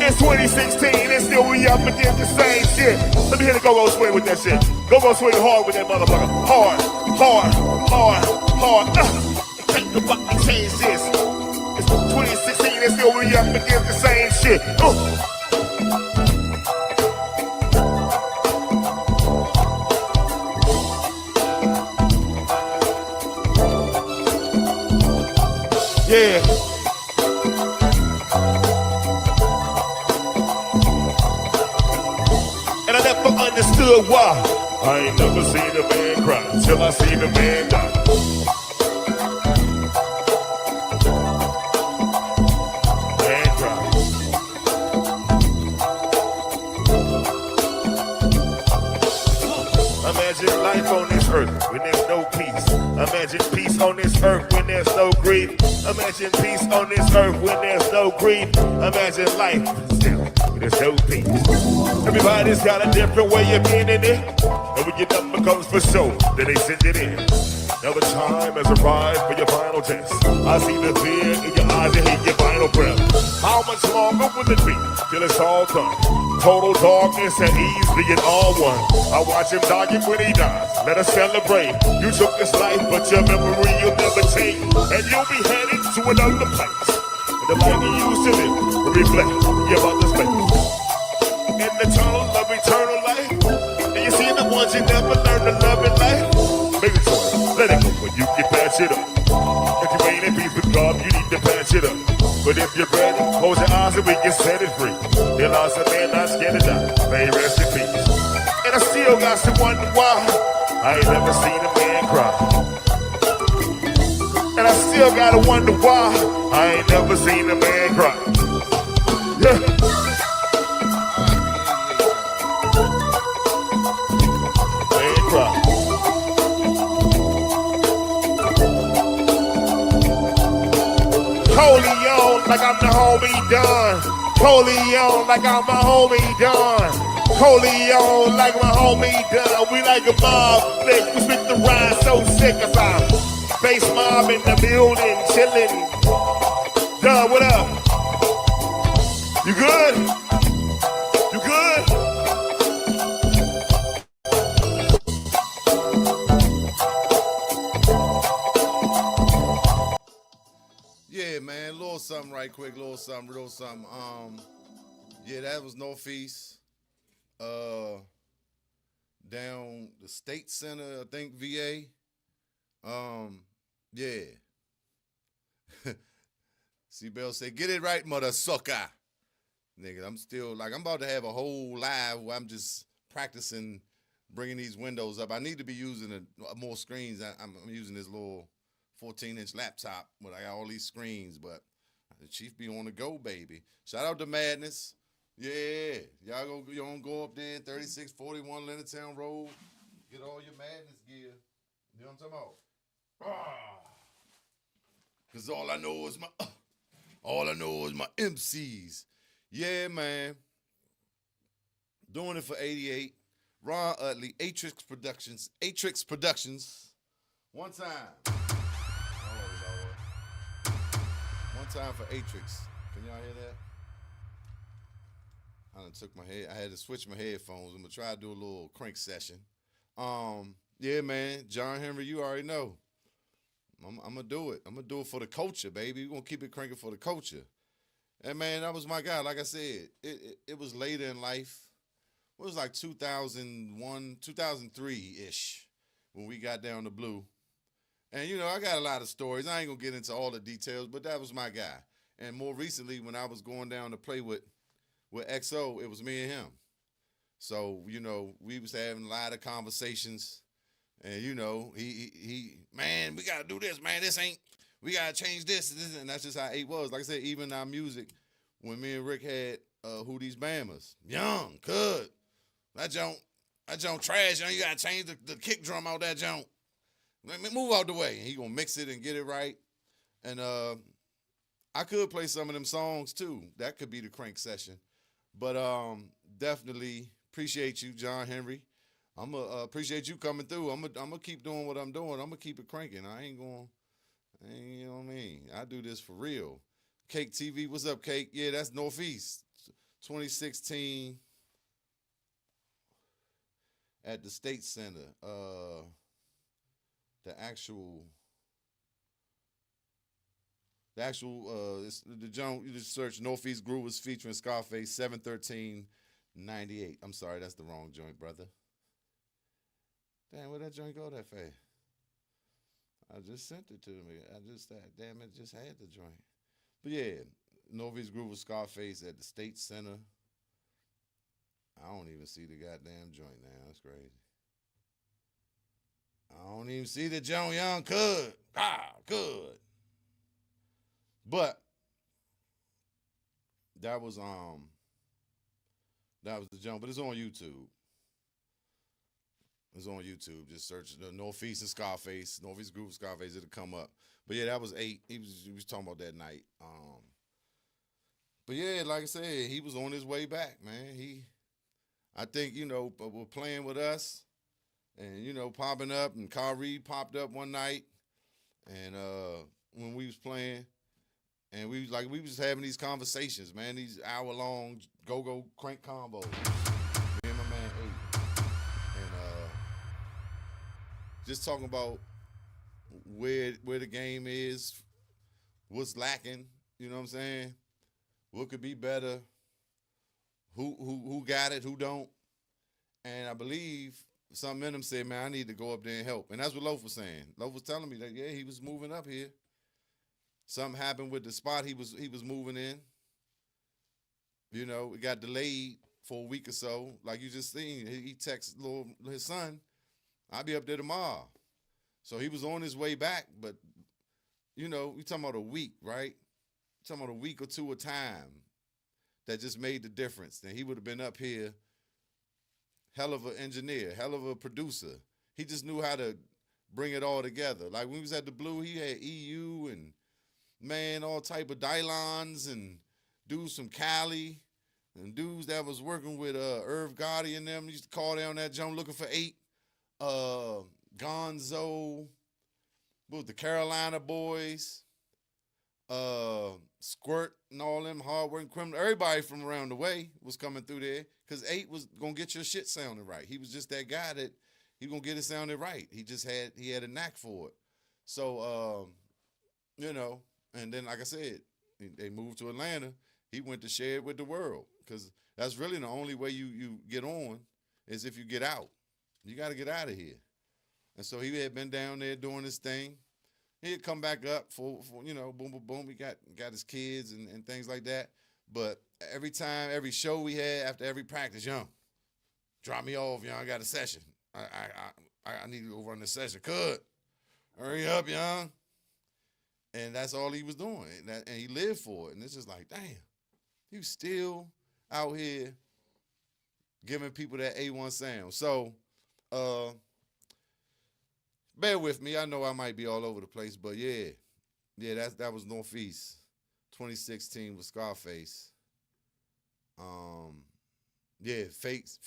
It's 2016 and still we up against the same shit. Let me hear the go-go swing with that shit. Go-go swing hard with that motherfucker. Hard, hard, hard, hard. Can't nobody change this. It's 2016 and still we up against the same shit. Yeah. And I never understood why. I ain't never seen a man cry till I seen a man die. Man cry. Imagine life on this earth when there's no peace. Imagine peace on this earth when there's no grief. Imagine peace on this earth when there's no grief. Imagine life still when there's no peace. Everybody's got a different way of being in it. And when your number comes for show, then they send it in. Now the time has arrived for your final test. I see the fear in your eyes and hear your final breath. How much longer will it be till it's all done? Total darkness and ease being all one. I watch him dying when he dies. Let us celebrate. You took this life, but your memory you'll never take. And you'll be headed to another place. And the life you used to live will reflect your mother's face. In the tunnel of eternal life, and you see the ones you never learned to love in life. Make a choice, let it go when you can patch it up. If you ain't in peace with God, you need to patch it up. But if you're ready, close your eyes and we can set it free. You lost a man, not scared to die. May he rest in peace. And I still got to wonder why I ain't never seen a man cry. And I still gotta wonder why I ain't never seen a man cry. Yeah. Man cry. Coleon like I'm the homie Don. Coleon like I'm my homie Don. Coleon like my homie Don. We like a mob flick. We spit the rhyme so sick as I'm face mob in the building, chillin'. Don, what up? You good? You good?
Yeah, man, little something right quick, little something, real something. Yeah, that was Northeast. Down the State Center, I think, VA. Yeah. C Bell said, get it right, mother sucker. Nigga, I'm still, like, I'm about to have a whole live where I'm just practicing bringing these windows up. I need to be using more screens. I'm using this little 14-inch laptop, but I got all these screens, but the Chief be on the go, baby. Shout out to Madness. Yeah, y'all gonna go up there, 3641 Leonardtown Road, get all your Madness gear. You know what I'm talking about? Cause all I know is my MCs. Yeah, man. Doing it for 88. Ron Utley, Atrix Productions. One time. Oh, Lord. One time for Atrix. Can y'all hear that? I done took my head. I had to switch my headphones. I'm gonna try to do a little crank session. Yeah, man. John Henry, you already know. I'm gonna do it. I'm gonna do it for the culture, baby. We're gonna keep it cranking for the culture. And man, that was my guy. Like I said, it was later in life. It was like 2001, 2003-ish when we got down to Blue. And, you know, I got a lot of stories. I ain't going to get into all the details, but that was my guy. And more recently, when I was going down to play with XO, it was me and him. So, you know, we was having a lot of conversations. And, you know, he man, we got to do this, man. We got to change this. And that's just how it was. Like I said, even our music, when me and Rick had Who These Bammers, young, good. That junk trash. You got to change the kick drum out that junk. Let me move out the way. And he going to mix it and get it right. And I could play some of them songs, too. That could be the crank session. But definitely appreciate you, John Henry. I'm going to appreciate you coming through. I'm going to keep doing what I'm doing. I'm going to keep it cranking. You know what I mean? I do this for real. Cake TV, what's up, Cake? Yeah, that's Northeast. 2016 at the State Center. The actual the joint, you just search Northeast Groovers featuring Scarface 7/13/98. I'm sorry, that's the wrong joint, brother. Damn, where'd that joint go that fast? I just sent it to me. Damn it, just had the joint. But yeah, Northeast Groovers Scarface at the State Center. I don't even see the goddamn joint now. That's crazy. I don't even see the joint, young. Good. Good. But that was the jump, but it's on YouTube. It's on YouTube. Just search the Northeast and Scarface, Northeast Groove Scarface, it'll come up. But yeah, that was 8. He was talking about that night. But yeah, like I said, he was on his way back, man. I think, you know, with playing with us and popping up, and Kyrie popped up one night, and when we was playing, and we was having these conversations, man, these hour-long go crank combos. Me and my man ate, and just talking about where the game is, what's lacking, you know what I'm saying? What could be better? Who got it? Who don't? And I believe something in him said, man, I need to go up there and help. And that's what Loaf was saying. Loaf was telling me that, yeah, he was moving up here. Something happened with the spot he was moving in. It got delayed for a week or so. Like you just seen, he texted his son, I'll be up there tomorrow. So he was on his way back, but, we talking about a week, right? Talking about a week or two of time that just made the difference. Then he would have been up here, hell of an engineer, hell of a producer. He just knew how to bring it all together. Like when he was at the Blue, he had EU and, man, all type of Dylons and dudes from Cali and dudes that was working with Irv Gotti and them. Used to call down that joint looking for 8. Gonzo, what was the Carolina Boys, Squirt and all them hard-working criminals. Everybody from around the way was coming through there because 8 was going to get your shit sounding right. He was just that guy that he going to get it sounding right. He had a knack for it. So, and then, like I said, they moved to Atlanta. He went to share it with the world because that's really the only way you get on is if you get out. You got to get out of here. And so he had been down there doing his thing. He'd come back up for boom, boom, boom. He got his kids and things like that. But every show we had, after every practice, young, drop me off, young. I got a session. I need to go run the session. Could hurry up, young. And that's all he was doing, and he lived for it. And it's just like, damn, he was still out here giving people that A1 sound. So, bear with me. I know I might be all over the place, but yeah, that was Northeast, 2016 with Scarface. Yeah, Face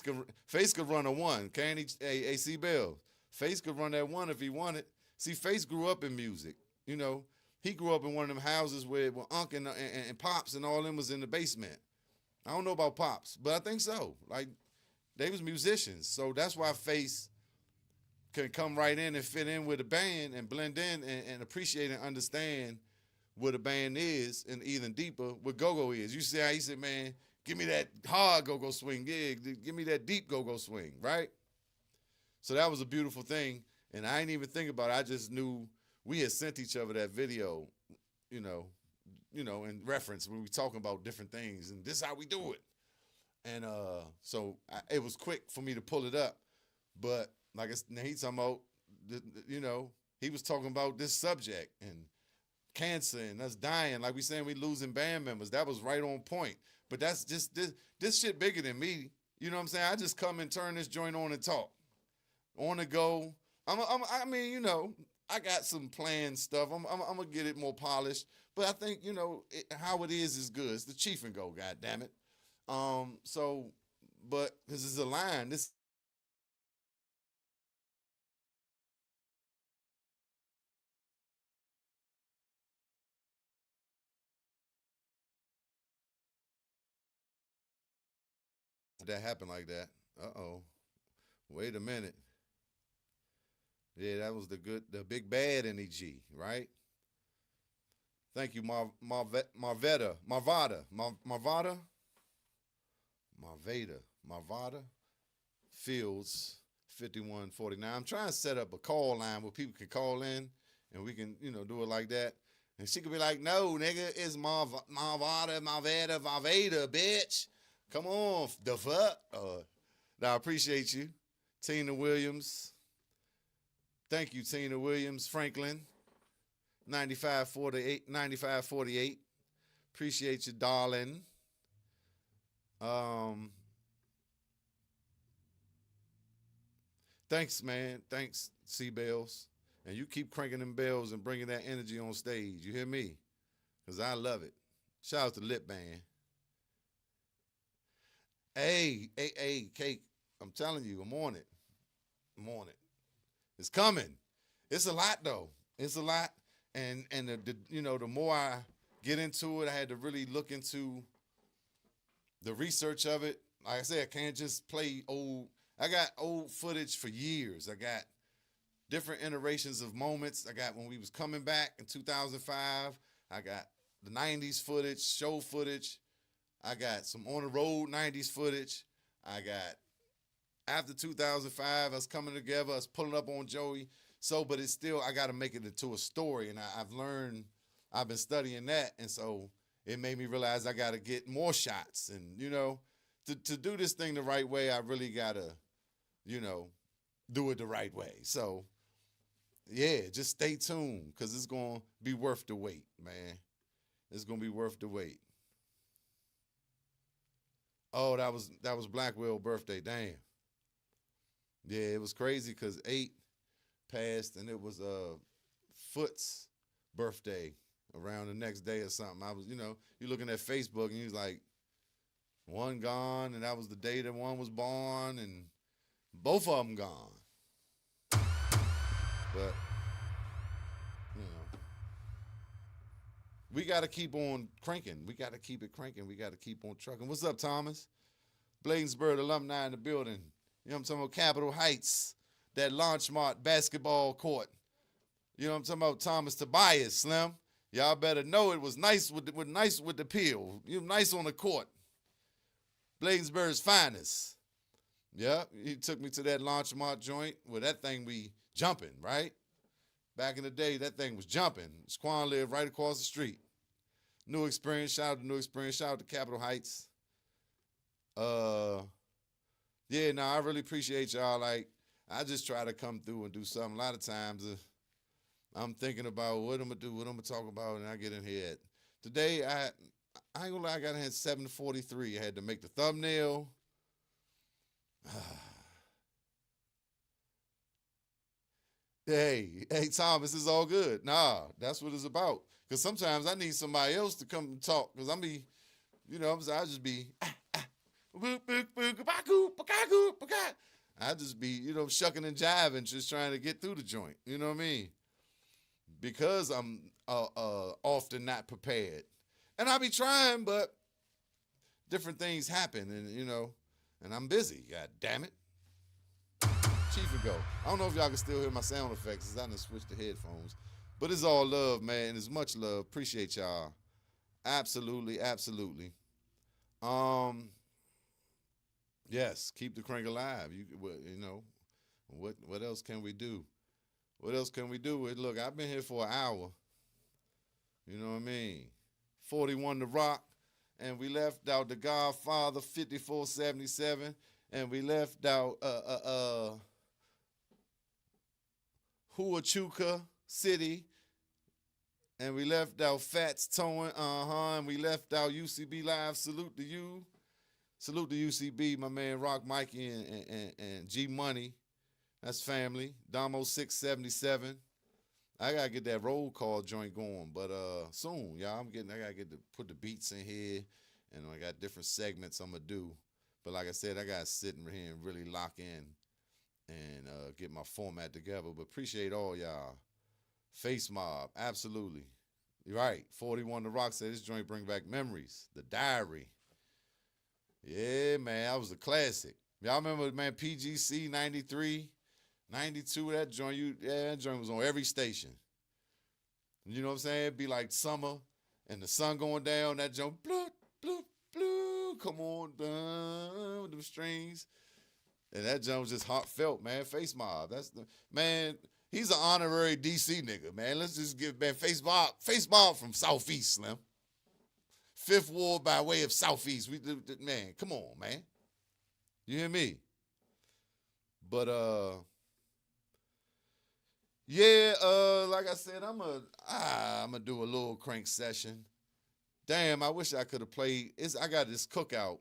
could run a 1. Can't he? AC Bell. Face could run that 1 if he wanted. See, Face grew up in music. He grew up in one of them houses where Unc and Pops and all them was in the basement. I don't know about Pops, but I think so. Like, they was musicians. So that's why Face can come right in and fit in with the band and blend in and appreciate and understand what a band is and even deeper what go-go is. You see how he said, man, give me that hard go-go swing. Yeah, give me that deep go-go swing, right? So that was a beautiful thing. And I didn't even think about it. I just knew we had sent each other that video, in reference when we talking about different things. And this is how we do it. And so it was quick for me to pull it up. But like he's talking about, he was talking about this subject and cancer and us dying. Like we saying we losing band members. That was right on point. But that's just this shit bigger than me. You know what I'm saying? I just come and turn this joint on and talk. On the go. I got some planned stuff. I'm gonna get it more polished, but I think how it is good. It's the Cheef and Go, God damn it. But this is a line. This that happened like that. Wait a minute. Yeah, that was the big bad NEG, right? Thank you, Marvada Fields 5149. I'm trying to set up a call line where people can call in and we can, do it like that. And she could be like, no, nigga, it's Marvada, bitch. Come on, the fuck? Now, I appreciate you. Tina Williams. Thank you, Tina Williams. Franklin, 9548. Appreciate you, darling. Thanks, man. Thanks, C-Bells. And you keep cranking them bells and bringing that energy on stage. You hear me? Because I love it. Shout out to Lip Band. Hey, Cake. I'm telling you, I'm on it. I'm on it. It's coming. It's a lot though. It's a lot, and the more I get into it, I had to really look into the research of it. Like I said, I can't just play old. I got old footage for years. I got different iterations of moments. I got when we was coming back in 2005. I got the 90s footage, show footage. I got some on the road 90s footage. I got after 2005, us coming together, us pulling up on Joey. So, but it's still, I got to make it into a story. And I've learned, I've been studying that. And so it made me realize I got to get more shots. And, to do this thing the right way, I really got to, do it the right way. So, yeah, just stay tuned because it's going to be worth the wait, man. It's going to be worth the wait. Oh, that was Blackwell's birthday. Damn. Yeah, it was crazy because 8 passed and it was Foot's birthday around the next day or something. I was, you're looking at Facebook and he was like, one gone, and that was the day that one was born, and both of them gone. But, we got to keep on cranking. We got to keep it cranking. We got to keep on trucking. What's up, Thomas? Bladensburg alumni in the building. You know what I'm talking about? Capitol Heights, that Launchmart basketball court. You know what I'm talking about? Thomas Tobias, Slim. Y'all better know it was nice with the peel. You nice on the court. Bladensburg's finest. Yeah, he took me to that Launchmart joint where that thing be jumping, right? Back in the day, that thing was jumping. Squan lived right across the street. New experience. Shout out to New Experience. Shout out to Capitol Heights. Yeah, no, I really appreciate y'all. Like, I just try to come through and do something. A lot of times, I'm thinking about what I'm going to do, what I'm going to talk about, and I get in here. Today, I ain't going to lie, I got in here at 7:43. I had to make the thumbnail. Hey, Thomas, it's all good. Nah, that's what it's about. Because sometimes I need somebody else to come and talk. Because I just be, I just be, shucking and jiving, just trying to get through the joint. You know what I mean? Because I'm often not prepared. And I be trying, but different things happen. And, and I'm busy. God damn it. Cheef and Go. I don't know if y'all can still hear my sound effects since I done switched the headphones. But it's all love, man. It's much love. Appreciate y'all. Absolutely, absolutely. Yes, keep the crank alive. What else can we do? What else can we do? Look, I've been here for an hour. You know what I mean? 41 to rock. And we left out The Godfather 5477. And we left out Huachuca City, and we left out Fats Towing, and we left out UCB Live. Salute to you. Salute to UCB, my man Rock Mikey and G Money. That's family. Damo 677. I gotta get that roll call joint going, but soon, y'all. I gotta get to put the beats in here, and I got different segments I'm gonna do. But like I said, I gotta sit in here and really lock in and get my format together. But appreciate all y'all. Face Mob, absolutely. You're right. 41 The Rock said this joint bring back memories. The Diary. Yeah, man, that was a classic. Y'all remember, man, PGC 93, 92, that joint, that joint was on every station. You know what I'm saying? It'd be like summer and the sun going down, that joint, bloop, bloop, bloop, come on down with them strings. And that joint was just heartfelt, man. Face Mob. Man, he's an honorary DC nigga, man. Let's just give, man, Face Mob from Southeast, Slim. Fifth Ward by way of Southeast. Man, come on, man. You hear me? But, yeah, like I said, I'm gonna do a little crank session. Damn, I wish I could have played. I got this cookout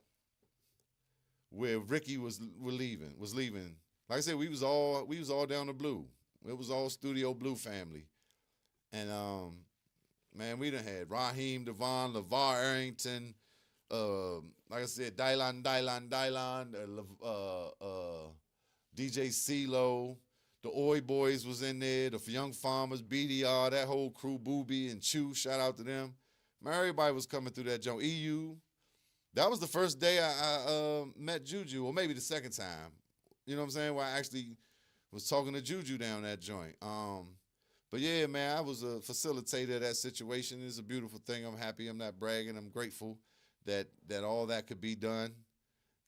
where Ricky was leaving. Like I said, we was all down the Blue. It was all Studio Blue family. And man, we done had Raheem Devon, LeVar Arrington, DJ CeeLo, the Oi Boys was in there, the Young Farmers, BDR, that whole crew, Booby and Chew, shout out to them. Man, everybody was coming through that joint. EU. That was the first day I met Juju, or maybe the second time. You know what I'm saying? Where I actually was talking to Juju down that joint. But yeah, man, I was a facilitator of that situation. It's a beautiful thing. I'm happy. I'm not bragging. I'm grateful that all that could be done.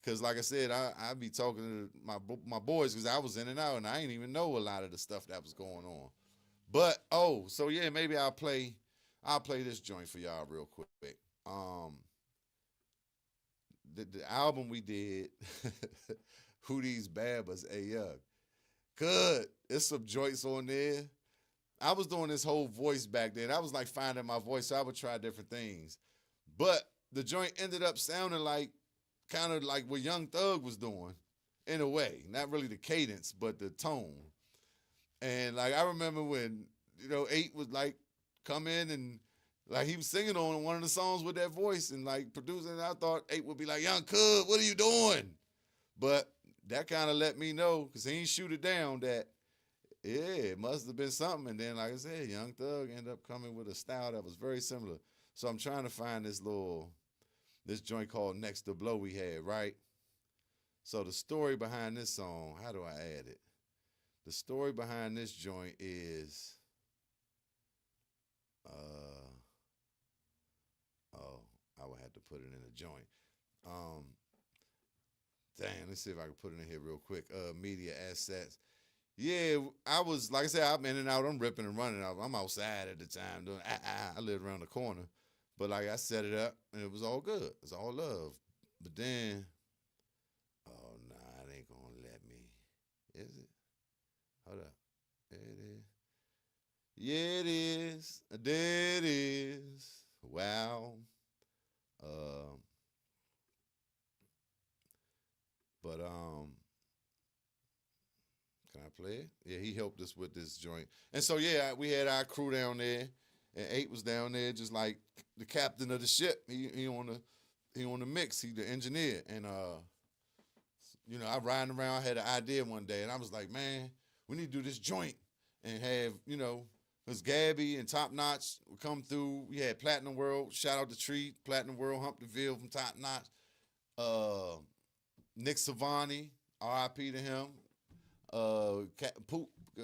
Because like I said, I be talking to my boys because I was in and out, and I didn't even know a lot of the stuff that was going on. But, so yeah, maybe I'll play this joint for y'all real quick. The album we did, Who These Babbas, good. There's some joints on there. I was doing this whole voice back then. I was like finding my voice, so I would try different things. But the joint ended up sounding like kind of like what Young Thug was doing in a way. Not really the cadence, but the tone. And like I remember when, 8 was like come in and like he was singing on one of the songs with that voice and like producing, and I thought 8 would be like, Young Cub, what are you doing? But that kind of let me know, because he ain't shoot it down, that it must have been something. And then, like I said, Young Thug ended up coming with a style that was very similar. So I'm trying to find this joint called Next to Blow we had, right? So the story behind this song, how do I add it? The story behind this joint is, I would have to put it in a joint. Let's see if I can put it in here real quick. Media assets. Yeah, I was, like I said, I'm in and out. I'm ripping and running. I'm outside at the time doing, I lived around the corner. But like I set it up and it was all good. It's all love. But then, it ain't gonna let me. Is it? Hold up. There it is. Yeah, it is. There it is. Wow. Can I play it? Yeah, he helped us with this joint. And so, yeah, we had our crew down there, and 8 was down there just like the captain of the ship. He on the mix. He the engineer. And, I riding around, I had an idea one day, and I was like, man, we need to do this joint and have, because Gabby and Top Notch would come through. We had Platinum World, shout out to Tree, Platinum World, Hump DeVille from Top Notch. Nick Savani, R.I.P. to him.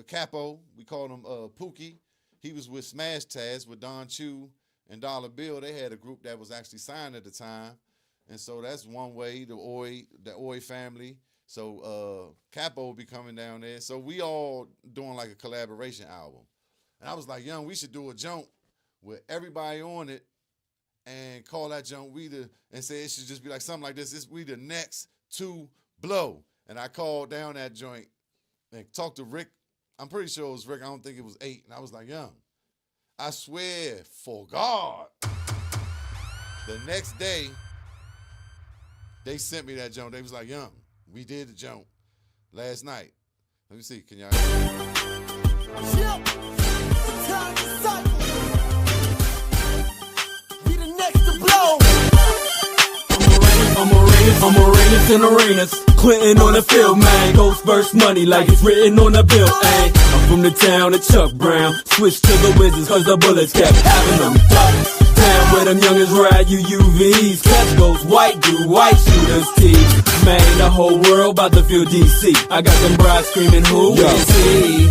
Capo, we called him Pookie. He was with Smash Taz with Don Chew and Dollar Bill. They had a group that was actually signed at the time. And so that's one way, the Oi family. So Capo will be coming down there. So we all doing like a collaboration album. And I was like, Young, we should do a joint with everybody on it and call that joint and say it should just be like something like this. We the next to blow. And I called down that joint and talked to Rick. I'm pretty sure it was Rick. I don't think it was 8. And I was like, Young, I swear for God. The next day, they sent me that joint. They was like, Young, we did the joint last night. Let me see. Can y'all hear me?
I'm Uranus and Uranus, Clinton on the field, man. Ghost verse money like it's written on the bill, ayy. I'm from the town of Chuck Brown, switched to the Wizards cause the bullets kept having them ducks. Down where them youngins ride UUVs, catch those white shooters teeth. Man, the whole world about to feel DC. I got them brides screaming, who is he?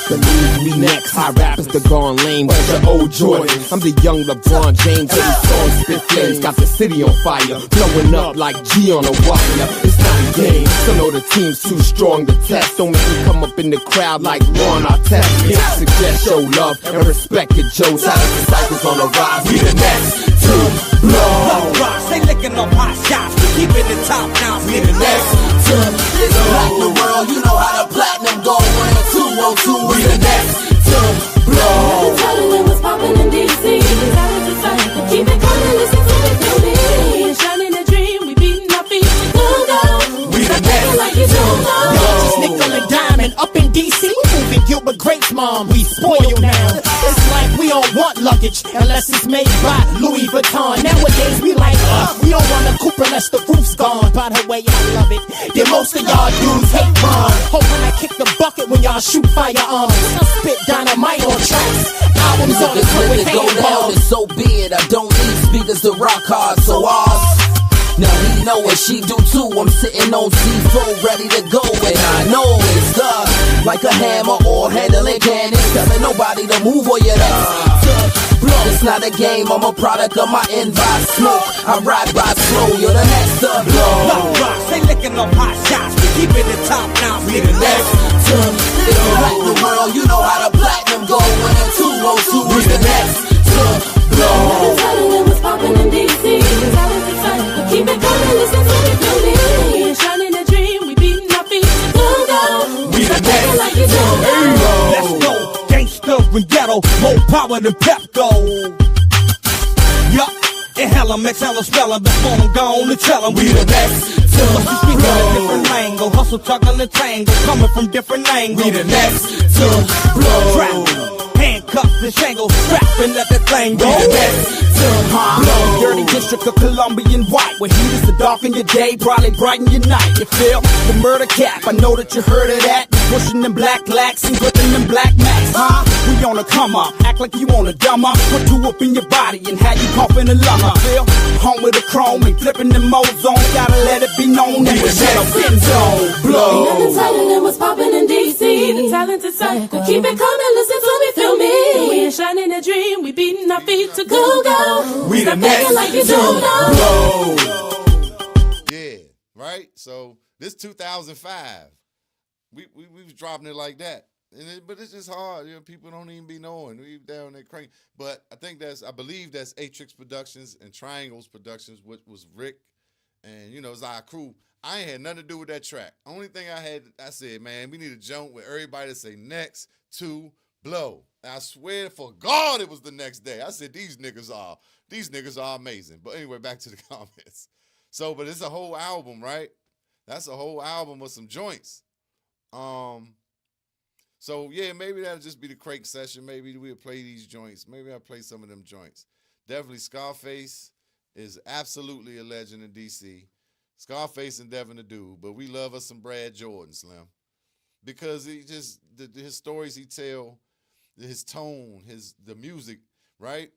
Believe me next, high rap is the gone lame, but the old Jordan. I'm the young LeBron James, every song spit flames, got the city on fire, blowing up like G on a wire. It's not a game, so know the team's too strong to test. Don't make me come up in the crowd like Ron Utley. I suggest show love and respect your Joe's. How the disciples on the rise, we the next to blow.
Rocks, they licking up hot shots, we keeping the top notch.
We the next to this black the world, you know how the platinum go. 102, we the next to blow.
Telling them what's poppin' in DC. Keep it coming, listen to it, baby. Shining a dream, we beating our feet. Go.
We the next
like you don't know.
Just nickel and diamond up in DC. Moving Gilbert Grapes, mom, we spoil now. It's like we don't want luggage unless it's made by Louis Vuitton. Nowadays we like we don't want a coupe unless unless the roof's gone. By the way, I love it. Then most of y'all dudes hate Ron. Hoping I kick the bucket when y'all shoot firearms. I spit dynamite on tracks. Albums on the tour with
go down, and so be it. I don't need speakers to rock hard, so ours. Now he know what she do too. I'm sitting on C4 ready to go, and I know it's like a hammer or handling cannons, telling nobody to move or you're blow. It's not a game, I'm a product of my envy smoke. I ride slow, you're the next to blow.
Rocks, they licking up hot shots. We keeping it top now. We the next
to. If you like the world, you know how the platinum go. When the 202, we the next to blow.
Telling them what's poppin' in DC. Keep it coming, listen to me, feel me. We ain't shining a dream, we beating our feet. Go.
We the next
like you do.
Let's go. Gangsta and ghetto, more power than Pepco. Yup, inhale 'em, exhale 'em, spell 'em before I'm gone to tell 'em we the next. So we speak on a different language, hustle, juggle, and tangle, coming from different angles.
We the next to blow.
Trap, handcuffed and shangled, strap and let that thing go.
We the next to blow.
Dirty district of Colombian white, where heat is to darken your day, probably brighten your night. You feel the murder cap? I know that you heard of that. Pushing them black lacs and gripping them black max, huh? We on a come up, act like you on a dumb up. Put two up in your body and have you coughing a lung up. Feel home with a chrome and flipping them modes on. Gotta let it be known that we're in zone. Blow.
Nothing telling them what's poppin' in DC. The talented cycle. Keep it coming, listen to me, feel me. We ain't shining a dream, we beating our feet to go.
We the next
like you
to blow.
Yeah, right? So this 2005. We was dropping it like that. But it's just hard. You know, people don't even be knowing. We down there cranking. But I believe that's Atrix Productions and Triangles Productions, which was Rick and, it's our crew. I ain't had nothing to do with that track. Only thing I said, man, we need a joint where everybody say next to blow. I swear for God it was the next day. I said, these niggas are amazing. But anyway, back to the comments. So, but it's a whole album, right? That's a whole album with some joints. So yeah, maybe that'll just be the Crake session. Maybe we'll play these joints. Maybe I'll play some of them joints. Definitely Scarface is absolutely a legend in DC. Scarface and Devin the dude, but we love us some Brad Jordan, Slim. Because he just his stories he tell, his tone, the music, right?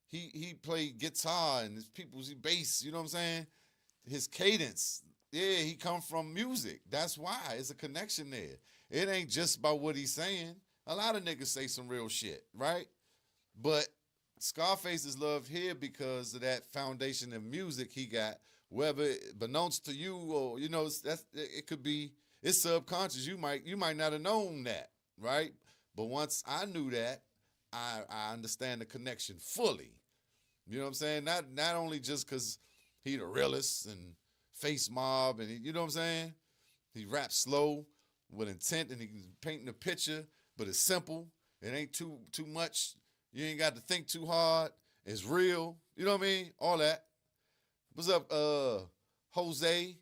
He played guitar and his people's bass, you know what I'm saying? His cadence. Yeah, he come from music. That's why. It's a connection there. It ain't just about what he's saying. A lot of niggas say some real shit, right? But Scarface is loved here because of that foundation of music he got. Whether beknownst to you or, it could be, it's subconscious. You might not have known that, right? But once I knew that, I understand the connection fully. You know what I'm saying? Not only just because he the realest and Face Mob, and you know what I'm saying? He raps slow with intent, and he's painting a picture, but it's simple. It ain't too much. You ain't got to think too hard. It's real. You know what I mean? All that. What's up, Jose?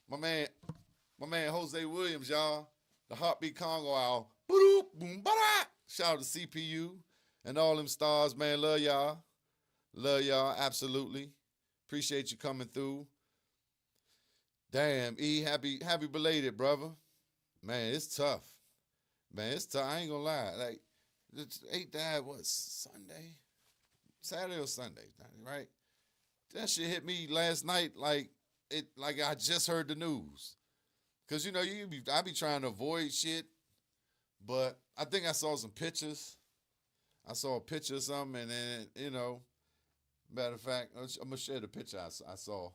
My man Jose Williams, y'all. The Heartbeat Congo Owl. Boom, ba-da. Shout out to CPU and all them stars, man. Love y'all. Love y'all, absolutely. Appreciate you coming through. Damn, E, happy belated, brother. Man, it's tough. Man, it's tough. I ain't gonna lie. Like, 8 died, Sunday? Saturday or Sunday, right? That shit hit me last night like I just heard the news. Cause I be trying to avoid shit, but I think I saw some pictures. I saw a picture of something, and then, matter of fact, I'm gonna share the picture I saw.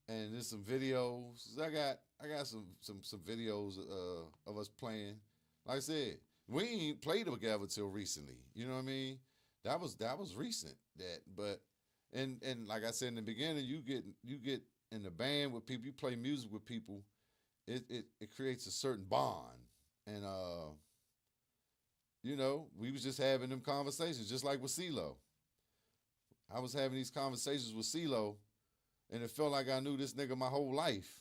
And there's some videos. I got some videos of us playing. Like I said, we ain't played together till recently. You know what I mean? That was recent. But like I said in the beginning, you get in the band with people, you play music with people, it creates a certain bond. And we was just having them conversations, just like with CeeLo. I was having these conversations with CeeLo, and it felt like I knew this nigga my whole life.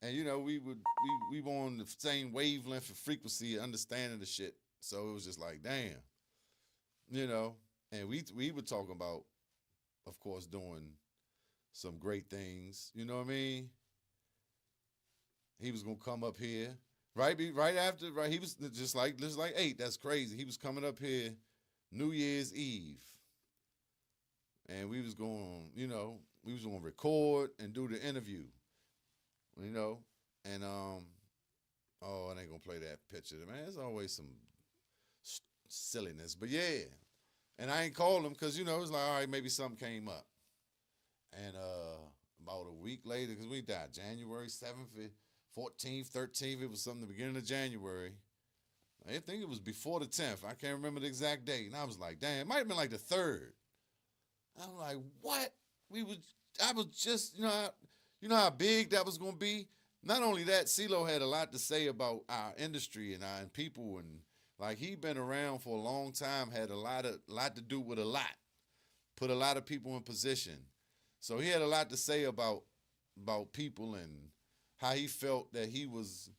And we were on the same wavelength of frequency, understanding the shit. So it was just like, damn, and we were talking about, of course, doing some great things. You know what I mean? He was gonna come up here, right? Right after, right? He was just like 8. That's crazy. He was coming up here New Year's Eve, and we was going, we was gonna record and do the interview, and oh, I ain't gonna play that picture, man. There's always some silliness, but yeah. And I ain't called him because, it was like, all right, maybe something came up. And about a week later, because we died January 7th, 14th, 13th. It was something the beginning of January. I think it was before the 10th. I can't remember the exact date. And I was like, damn, it might have been like the 3rd. I'm like, what? I was just, you know how big that was going to be? Not only that, CeeLo had a lot to say about our industry and our people, and like he been around for a long time, had a lot to do with a lot, put a lot of people in position. So he had a lot to say about people and how he felt that he was,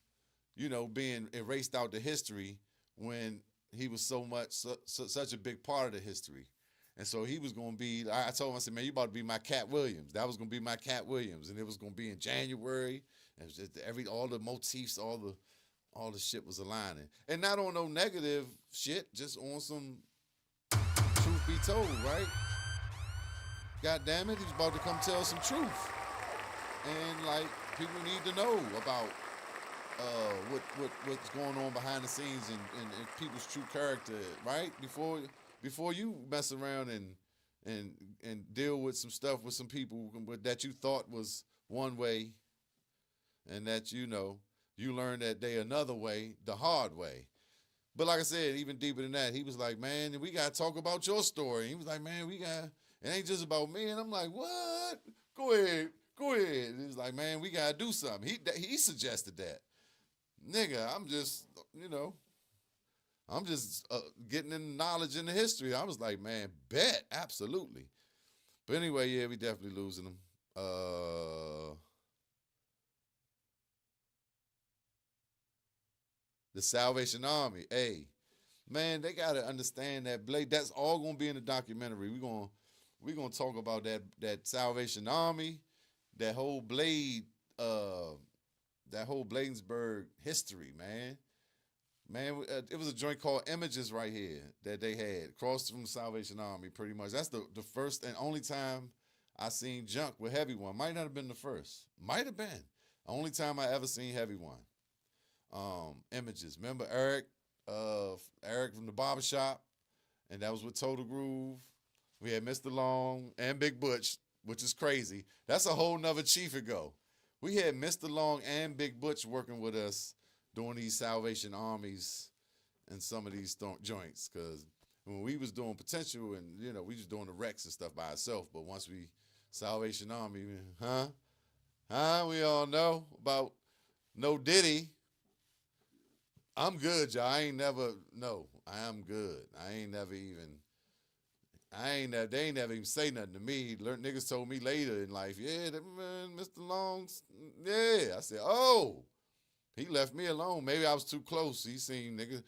being erased out the history when he was such a big part of the history. And so he was going to be, I told him, I said, man, you about to be my Cat Williams. That was going to be my Cat Williams. And it was going to be in January. It was just all the motifs, all the shit was aligning. And not on no negative shit, just on some truth be told, right? God damn it, he's about to come tell some truth. And like, people need to know about what's going on behind the scenes and people's true character, right? Before you mess around and deal with some stuff with some people that you thought was one way, and that you learn that they another way, the hard way. But like I said, even deeper than that, he was like, man, we got to talk about your story. He was like, man, it ain't just about me. And I'm like, what? Go ahead. He was like, man, we got to do something. He suggested that. Nigga, I'm just getting in knowledge in the history. I was like, man, bet, absolutely. But anyway, yeah, we definitely losing them. The Salvation Army, hey, man, they gotta understand that Blade. That's all gonna be in the documentary. We're gonna talk about that Salvation Army, that whole Bladensburg history, man. Man, it was a joint called Images right here that they had across from the Salvation Army, pretty much. That's the first and only time I seen junk with Heavy One. Might not have been the first. Might have been. Only time I ever seen Heavy One. Images. Remember Eric from the barbershop, and that was with Total Groove. We had Mr. Long and Big Butch, which is crazy. That's a whole nother Cheef and Go. We had Mr. Long and Big Butch working with us doing these Salvation Armies and some of these joints, because when we was doing Potential and we just doing the Rex and stuff by ourselves, but once we Salvation Army, we all know about No Diddy. I'm good, y'all. I am good. They ain't never even say nothing to me. Niggas told me later in life, yeah, that man, Mr. Long's, yeah. I said, oh, he left me alone. Maybe I was too close. He seen his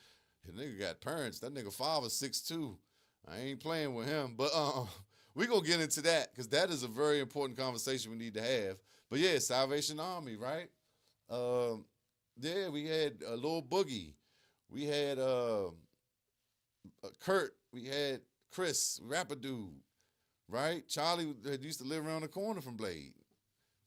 nigga got parents. That nigga father's 6'2". I ain't playing with him. But we gonna get into that, because that is a very important conversation we need to have. But yeah, Salvation Army, right? Yeah, we had Lil Boogie. We had Kurt. We had Chris, rapper dude, right? Charlie used to live around the corner from Blade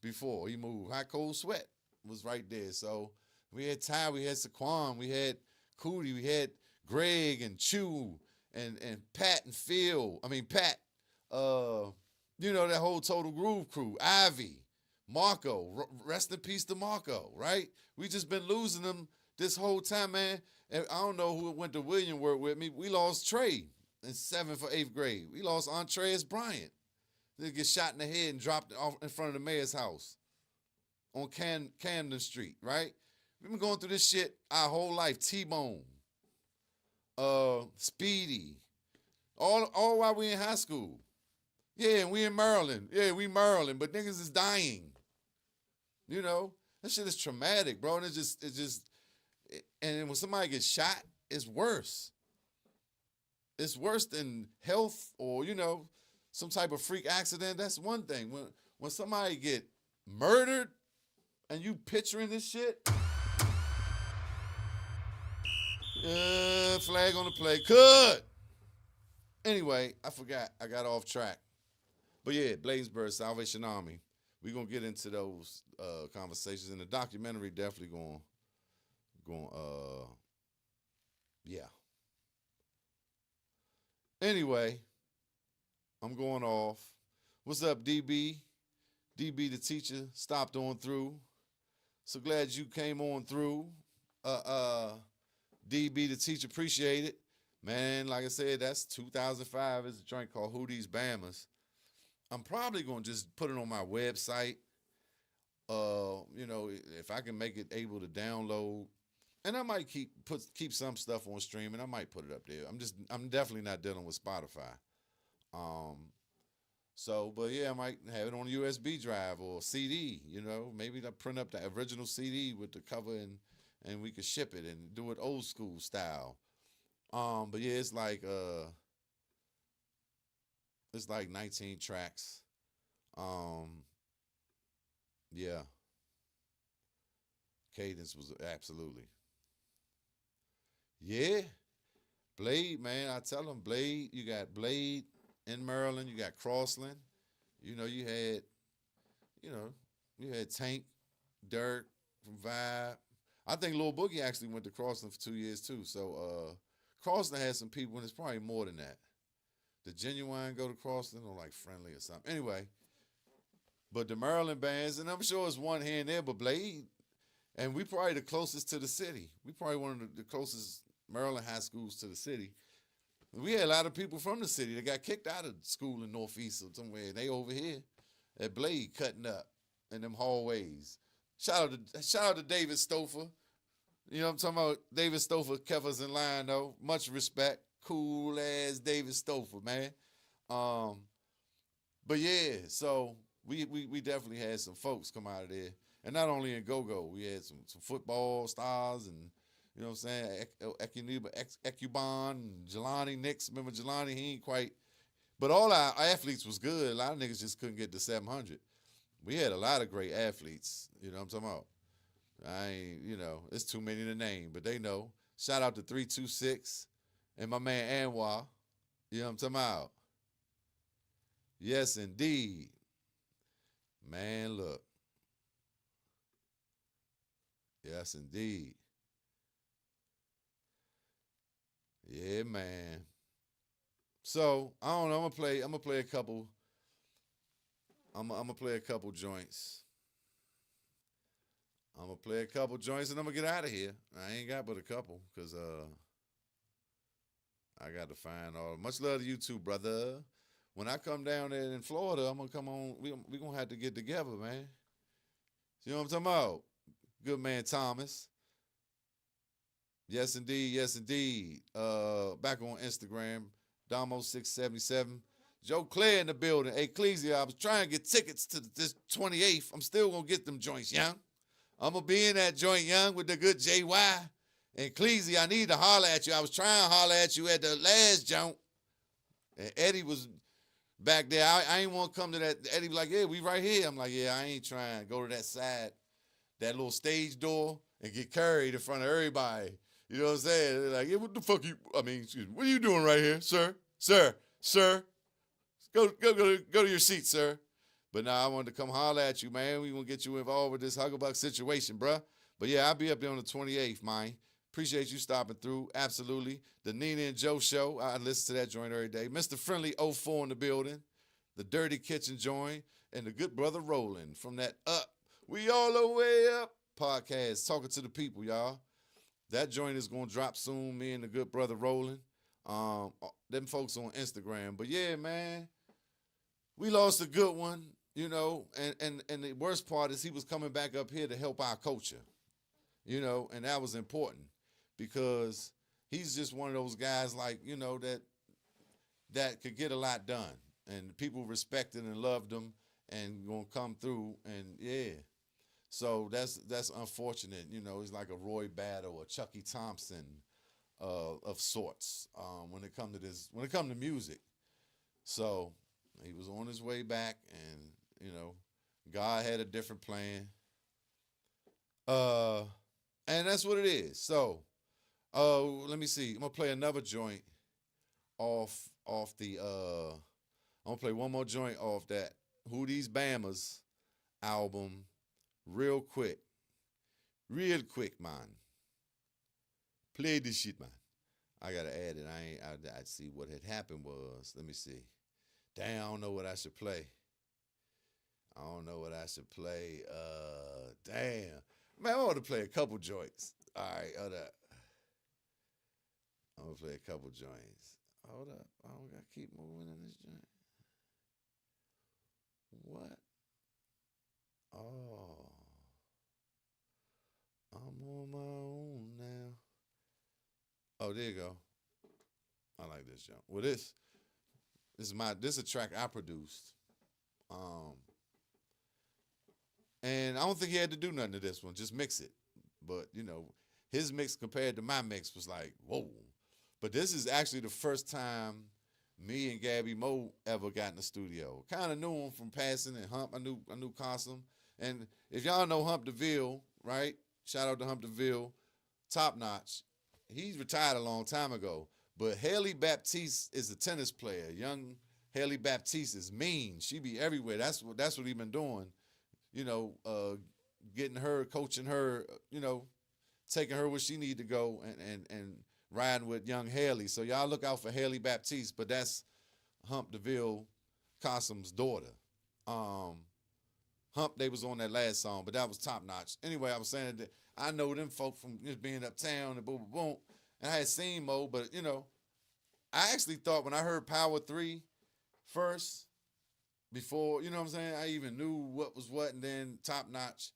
before he moved. Hot Cold Sweat was right there. So we had Ty, we had Saquon, we had Cootie, we had Greg and Chew and Pat and Phil. I mean, Pat, that whole Total Groove crew. Ivy, Marco, rest in peace to Marco, right? We just been losing them this whole time, man. And I don't know who went to William work with me. We lost Trey in 7th or 8th grade. We lost Andreas Bryant. They get shot in the head and dropped off in front of the mayor's house on Camden Street, right? We've been going through this shit our whole life. T-Bone, Speedy, all while we in high school. Yeah, and we in Maryland. Yeah, we Maryland, but niggas is dying. That shit is traumatic, bro. And and then when somebody gets shot, it's worse. It's worse than health or, some type of freak accident, that's one thing. When somebody get murdered and you picturing this shit, flag on the play. Good. Anyway, I forgot. I got off track. But yeah, Bladensburg, Salvation Army. We're going to get into those conversations. And the documentary definitely yeah. Anyway, I'm going off. What's up, DB? DB the teacher stopped on through. So glad you came on through. DB the teacher, appreciate it. Man, like I said, that's 2005. It's a joint called Hootie's Bammers. I'm probably going to just put it on my website. If I can make it able to download. And I might keep some stuff on streaming. I might put it up there. I'm definitely not dealing with Spotify. But yeah, I might have it on a USB drive or CD, maybe I print up the original CD with the cover and we could ship it and do it old school style. But yeah, it's like 19 tracks. Yeah. Cadence was absolutely. Yeah. Blade, man, I tell them Blade, you got Blade in Maryland, you got Crossland. You had Tank, Dirk from Vibe. I think Lil Boogie actually went to Crossland for 2 years too. So Crossland had some people, and it's probably more than that. The Genuine go to Crossland or like Friendly or something. Anyway, but the Maryland bands, and I'm sure it's one here and there, but Blade, and we probably the closest to the city. We probably one of the closest Maryland high schools to the city. We had a lot of people from the city that got kicked out of school in Northeast or somewhere, and they over here at Blade cutting up in them hallways. Shout out to David Stouffer. You know what I'm talking about? David Stouffer kept us in line, though. Much respect. Cool ass David Stouffer, man. But yeah, so we definitely had some folks come out of there. And not only in Go-Go, we had some football stars and, you know what I'm saying, Ecubon and Jelani Nix. Remember Jelani, he ain't quite. But all our athletes was good. A lot of niggas just couldn't get to 700. We had a lot of great athletes. You know what I'm talking about? It's too many to name, but they know. Shout out to 326 and my man Anwar. You know what I'm talking about? Yes, indeed. Man, look. Yes, indeed. Yeah, man. So, I don't know. I'm gonna play a couple. I'm gonna play a couple joints. I'm gonna play a couple joints and I'm gonna get out of here. I ain't got but a couple because I got to find all. Much love to you too, brother. When I come down there in Florida, I'm gonna come on. We gonna have to get together, man. You know what I'm talking about? Good man, Thomas. Yes, indeed. Yes, indeed. Back on Instagram, Damo677. Joe Claire in the building. Ecclesia, I was trying to get tickets to this 28th. I'm still going to get them joints, young. I'm going to be in that joint, young, with the good JY. And Ecclesia, I need to holler at you. I was trying to holler at you at the last joint. And Eddie was back there. I ain't want to come to that. Eddie was like, yeah, we right here. I'm like, yeah, I ain't trying to go to that side, that little stage door, and get carried in front of everybody. You know what I'm saying? They're like, yeah, what the fuck what are you doing right here, sir? Sir. Go to your seat, sir. But now I wanted to come holler at you, man. We gonna get you involved with this Hugglebuck situation, bruh. But yeah, I'll be up there on the 28th, man. Appreciate you stopping through. Absolutely. The Nina and Joe show. I listen to that joint every day. Mr. Friendly 04 in the building. The Dirty Kitchen joint. And the good brother Roland from that Up. We all the way up podcast. Talking to the people, y'all. That joint is going to drop soon, me and the good brother Roland. Them folks on Instagram. But yeah, man, we lost a good one, and the worst part is he was coming back up here to help our culture, and that was important because he's just one of those guys like, that could get a lot done and people respected and loved him and going to come through and yeah. So that's unfortunate. He's like a Roy Battle or Chucky Thompson of sorts when it comes to music. So He was on his way back, and you know, God had a different plan. And that's what it is. So, let me see. I'm gonna play another joint off the. I'm gonna play one more joint off that Who These Bammers album, real quick, man. Play this shit, man. I gotta add it. I see what had happened was. Let me see. Damn, I don't know what I should play. Damn. Man, I want to play a couple joints. All right, hold up. I'm going to play a couple joints. Hold up. I don't got to keep moving in this joint. What? Oh. I'm on my own now. Oh, there you go. I like this joint. Well, this is a track I produced. And I don't think he had to do nothing to this one, just mix it. But, you know, his mix compared to my mix was like, whoa. But this is actually the first time me and Gabby Mo ever got in the studio. Kind of knew him from passing and Hump. I knew Cossum. And if y'all know Hump DeVille, right? Shout out to Hump DeVille, top notch. He's retired a long time ago. But Haley Baptiste is a tennis player. Young Haley Baptiste is mean. She be everywhere. That's what he been doing. You know, getting her, coaching her, you know, taking her where she need to go and riding with young Haley. So y'all look out for Haley Baptiste, but that's Hump DeVille, Cossum's daughter. Hump, they was on that last song, but that was top notch. Anyway, I was saying that I know them folk from just being uptown and boom, boom, boom. And I had seen Mo, but, you know, I actually thought when I heard Power 3 first, before, you know what I'm saying, I even knew what was what, and then Top Notch,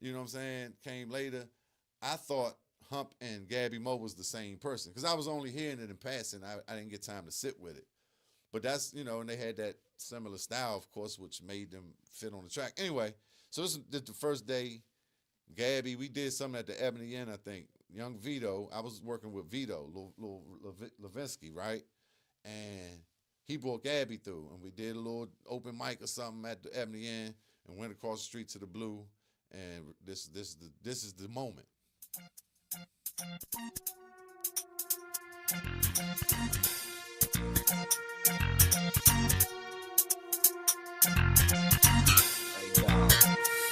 you know what I'm saying, came later. I thought Hump and Gabby Mo was the same person because I was only hearing it in passing. I didn't get time to sit with it. But that's, you know, and they had that similar style, of course, which made them fit on the track. Anyway, so this is the first day, Gabby, we did something at the Ebony Inn, I think. Young Vito, I was working with Vito, Levinsky, right? And he brought Gabby through, and we did a little open mic or something at the Ebony Inn, and went across the street to the Blue, and this is the moment.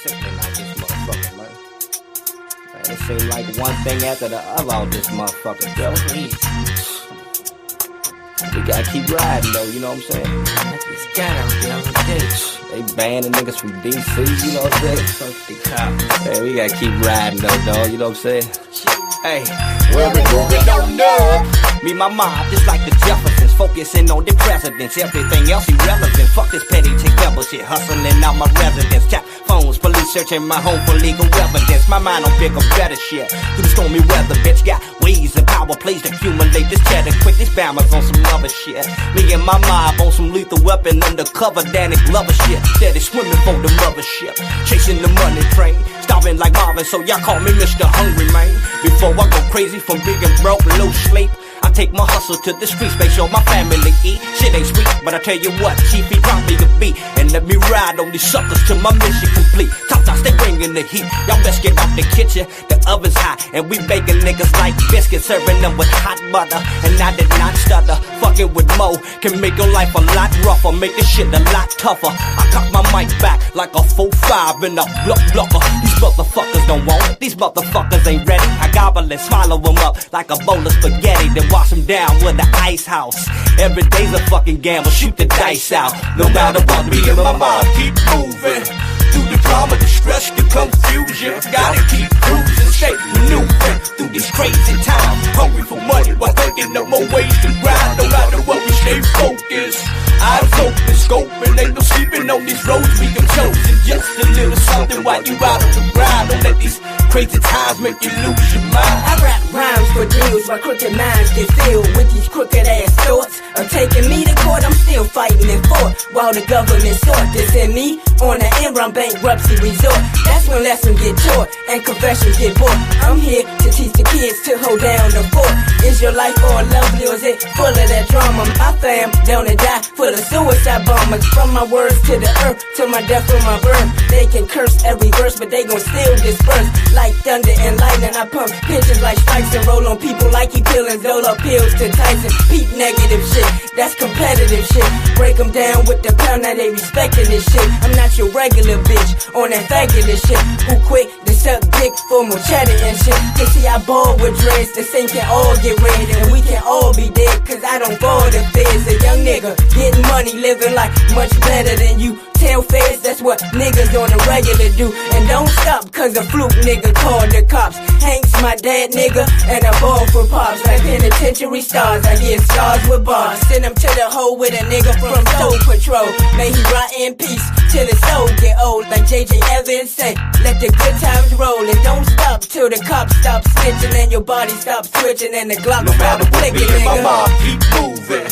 Sickening out this motherfucker, man. Man, it seems like one thing after the other on this motherfucker, Joe. We gotta keep riding though, you know what I'm saying? It's they banning niggas from DC, you know what I'm saying? Fuck the cops. Hey, we gotta keep riding though, dog, you know what I'm saying? Hey, well, we moving on up. Me, my mob, just like the Jeffersons, focusing on the presidents. Everything else irrelevant. Fuck this petty together shit, hustling out my residence. Tap phones, police searching my home for legal evidence. My mind on bigger, better shit. Through the stormy weather, bitch, got ways and power plays to accumulate this cheddar quick. These Bammers on some other shit. Me and my mob on some lethal weapon undercover, Danny Glover shit. Steady swimming for the mothership, chasing the money train. Starving like Marvin, so y'all call me Mr. Hungry Man. Before I go crazy from big and broke, low sleep, I take my hustle to the streets, make sure my family eat. Shit ain't sweet, but I tell you what, Cheef, he brought me the beat. And let me ride on these suckers till my mission complete. Top tops, they bringing the heat. Y'all best get out the kitchen, the oven's hot. And we baking niggas like biscuits, serving them with hot butter. And I did not stutter, fucking with Mo can make your life a lot rougher, make this shit a lot tougher. I cock my mic back like a 4-5 in a blocker. These motherfuckers don't want it, these motherfuckers ain't ready. I gobble and swallow them up like a bowl of spaghetti, then wash them down with the ice house. Every day's a fucking gamble, shoot the dice out. No matter what, me and my mom keep moving. Through the drama, the stress, the confusion. Gotta keep cruising, stay maneuvering through these crazy times. Hungry for money while thinking of more ways to grind. No matter what, we stay focused. Eyes open, scoping, ain't no sleeping on these roads we have chosen. Just a little something while you out on the grind. Don't let these crazy times make you lose your mind. I rap
rhymes for deals while crooked minds get filled with these crooked ass thoughts of taking me to court. I'm still fighting in court while the government sought to send me on an Enron bankruptcy resort. That's when lessons get taught and confessions get bought. I'm here to teach the kids to hold down the fort. Is your life all lovely or is it full of that drama? My fam down and die for the suicide bombers. From my words to the earth, to my death from my birth. They can curse every verse, but they gon' still disperse like thunder and lightning. I pump pitches like spikes and roll on people like he peeling Zola pills to Tyson. Peep negative shit, that's competitive shit. Break them down with the pound, now they respecting this shit. I'm not your regular bitch on that fabulous shit who quit to suck dick for more cheddar and shit. Cause see I ball with dreads, the same can all get red and we can all be dead. Cause I don't fall to fears. A young nigga getting money, living like much better than you. Tell feds that's what niggas on the regular do. And don't stop cause a fluke nigga called the cops. Hank's my dad nigga and a ball for pops. Like penitentiary stars, I get stars with bars. Send him to the hole with a nigga from Soul Patrol. May he rot in peace till his soul get old. Like JJ Evans say, let the good times roll. And don't stop till the cops stop snitching and your body stop switching and the Glock stop clicking, nigga.
My mind keep moving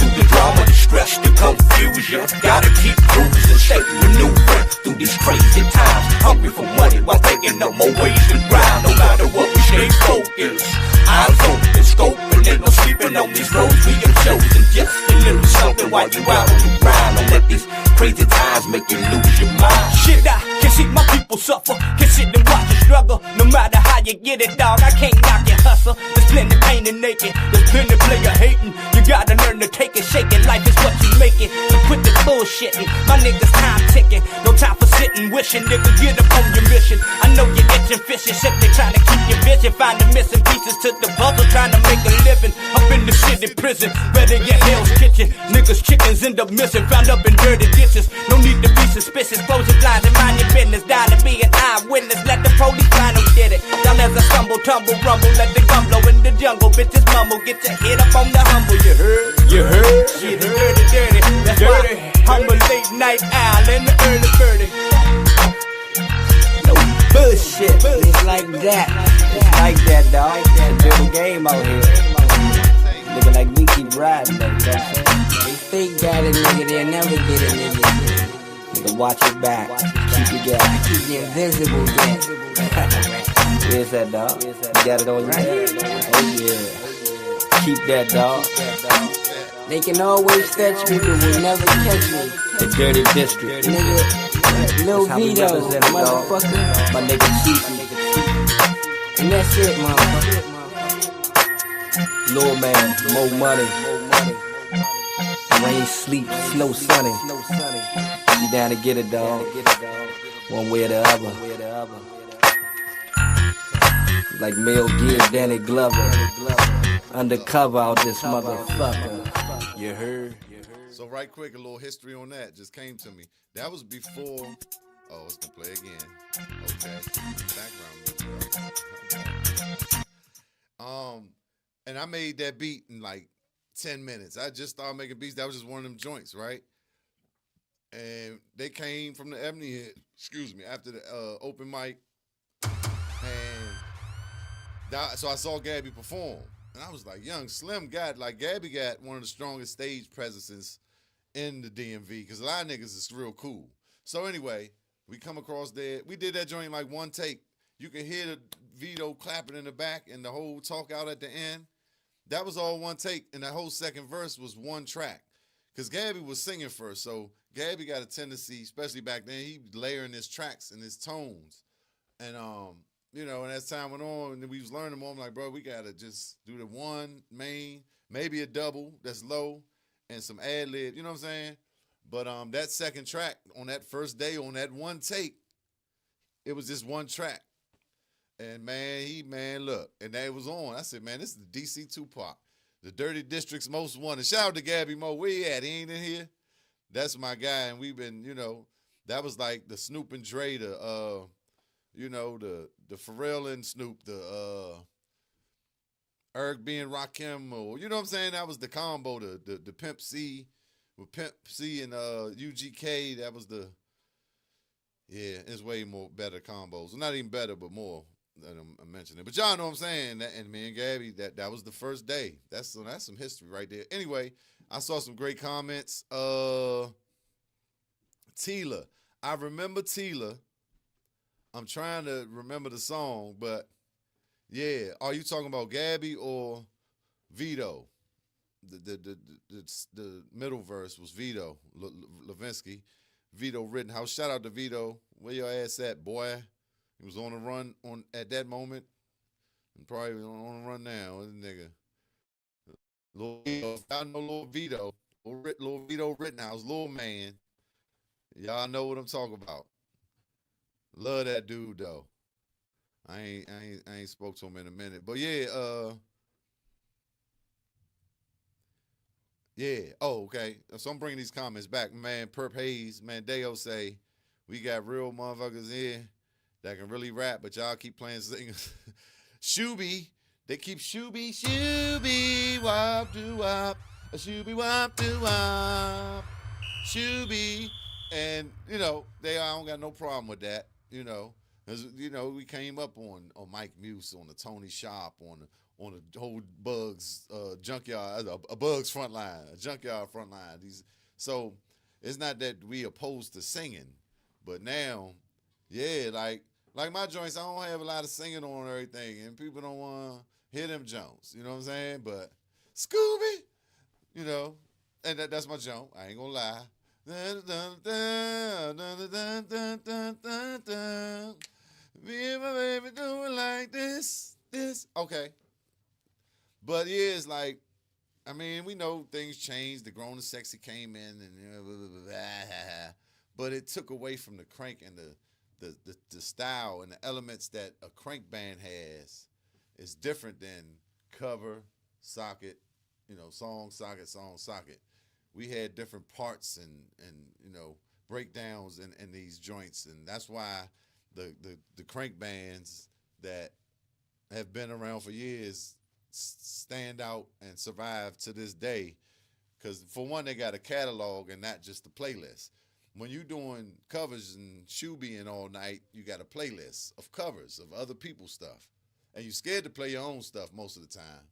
through the drama, the stress, the confusion. Gotta keep cruising, stay maneuvering through these crazy times. Hungry for money while thinking no more ways to grind. No matter what, we stay focused. Eyes open, scoping, ain't no sleeping on these roads we have chosen. Just a little something while you out on the grind. Don't let these crazy times make you lose your mind.
Shit, I can see my people suffer. Can sit and watch you struggle. No matter how you get it, dog, I can't knock your hustle. There's plenty pain and naked. There's plenty player hating. You gotta learn to take it, shake it. Life is what you make it. So quit the bullshitting. My niggas time ticking. No time for sitting, wishing. Nigga, get up on your mission. I know you're itching, fishing, simply trying to keep your vision. Finding missing pieces to the puzzle, trying to make a living. Up in the city prison, better get Hell's Kitchen. Niggas, chickens end up missing, found up in dirty ditches. No need to be suspicious. Close your blinds and mind your business. Down to be an eyewitness. Let the police find who did it. Now there's a stumble, tumble, rumble. Let the gum blow in the jungle. Bitches mumble, get your head up on the humble. You heard? You heard? Shit is dirty, dirty. That's dirty. Why I'm a late night owl in the early birdie.
No bullshit. It's like that. It's like that, dog. It's a dirty game out here. Nigga like me keep riding, though. You know what I'm saying? They think got a nigga, they'll never get a nigga. Nigga, watch your back. Keep your gap. Keep the invisible gap. Where's that, dog? You got it on your head? Oh, yeah. Keep that, dog. They can always fetch me, but will never catch me. The dirty district. Nigga, Lil Vito, motherfucker. My nigga Cheef. And that's it, motherfucker. Lord man, more money. Rain, sleep, snow, sunny. You down to get it, dog. One way or the other. Like Mel Gear, Danny Glover. Undercover out this motherfucker. You heard?
So right quick, a little history on that just came to me. That was before. Oh, it's gonna play again. Okay, background music. And I made that beat in like 10 minutes. I just started making beats. That was just one of them joints, right? And they came from the Ebony hit, after the open mic. And so I saw Gabby perform. And I was like, young, Slim Gabby got one of the strongest stage presences in the DMV because a lot of niggas is real cool. So anyway, we come across there. We did that joint like one take. You can hear the Vito clapping in the back and the whole talk out at the end. That was all one take, and that whole second verse was one track. Because Gabby was singing first, so Gabby got a tendency, especially back then, he layering his tracks and his tones. And, and as time went on, and we was learning more, I'm like, bro, we got to just do the one main, maybe a double that's low, and some ad-lib, you know what I'm saying? But that second track, on that first day, on that one take, it was just one track. And, look, and that was on. I said, man, this is the DC Tupac, the Dirty District's most wanted. Shout out to Gabby Mo. Where he at? He ain't in here? That's my guy, and we've been, that was like the Snoop and Dre, the Pharrell and Snoop, the Eric B and Rakim, or you know what I'm saying? That was the combo, the Pimp C with Pimp C and UGK. That was it's way more better combos. Not even better, but more. that I'm mentioning. But y'all know what I'm saying. And me and Gabby, that was the first day. That's some history right there. Anyway, I saw some great comments. Tila. I remember Tila. I'm trying to remember the song, but yeah. Are you talking about Gabby or Vito? The middle verse was Vito Levinsky. Vito Rittenhouse. Shout out to Vito. Where your ass at, boy? He was on the run at that moment, and probably on the run now. This nigga, Lil Vito. Y'all know Lil Vito, Lil Vito Rittenhouse, Lil man. Y'all know what I'm talking about. Love that dude though. I ain't spoke to him in a minute, but yeah. Yeah. Oh, okay. So I'm bringing these comments back, man. Perp Hayes, man. Deo say we got real motherfuckers here that can really rap, but y'all keep playing singers. Shooby, they keep shooby, wop doo wop, a shooby wop doo wop, shooby, and I don't got no problem with that, As, we came up on Mike Muse, on the Tony Sharp, on the whole Bugs junkyard, a Bugs front line, a junkyard front line. So it's not that we opposed to singing, but now, yeah, like my joints, I don't have a lot of singing on everything, and people don't want to hear them Jones. You know what I'm saying? But Scooby, and that's my jump. I ain't gonna lie. Me and my baby doing like this. Okay. But yeah, it's like, we know things changed. The Grown and Sexy came in, and blah, blah, blah, but it took away from the crank and the style and the elements that a crank band has. Is different than cover, socket, song, socket. We had different parts and breakdowns in these joints, and that's why the crank bands that have been around for years stand out and survive to this day, because for one, they got a catalog and not just a playlist. When you doing covers and shoebeing all night, you got a playlist of covers of other people's stuff, and you're scared to play your own stuff most of the time.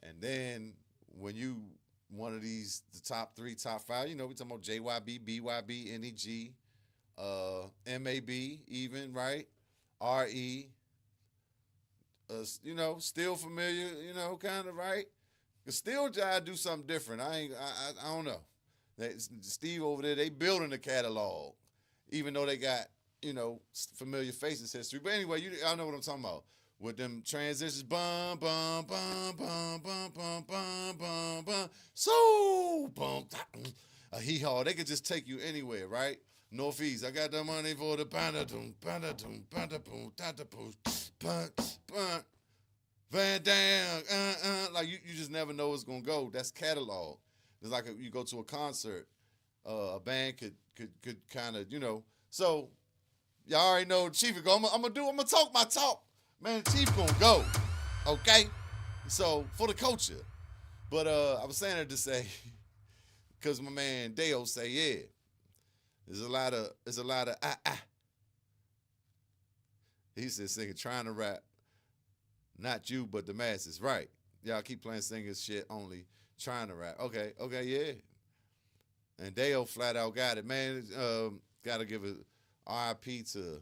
And then when you one of these, the top 3, top 5, we talking about JYB, BYB, NEG, MAB, even, right? RE, still familiar, kind of, right? Cause still try to do something different. I don't know. Steve over there, they building a catalog, even though they got, familiar faces history. But anyway, I know what I'm talking about. With them transitions, bum, bum, bum, bum, bum, bum, bum, bum, bum, so bum, a hee-haw. They could just take you anywhere, right? Northeast, I got the money for the panda-doom, panda-doom, panda-boom, tata-boom, punt, punt, Van Dam, like you just never know what's gonna go. That's catalog. It's like you go to a concert, a band could kind of, So y'all already know Cheef and Go. I'm gonna talk my talk. Man, Cheef gonna go, okay? So for the culture, but I was saying it to say, cause my man Deo say yeah, there's a lot of He said singing, trying to rap, not you but the masses, right? Y'all keep playing singers shit only, trying to rap. Okay, yeah. And Deo flat out got it, man. Gotta give a RIP to,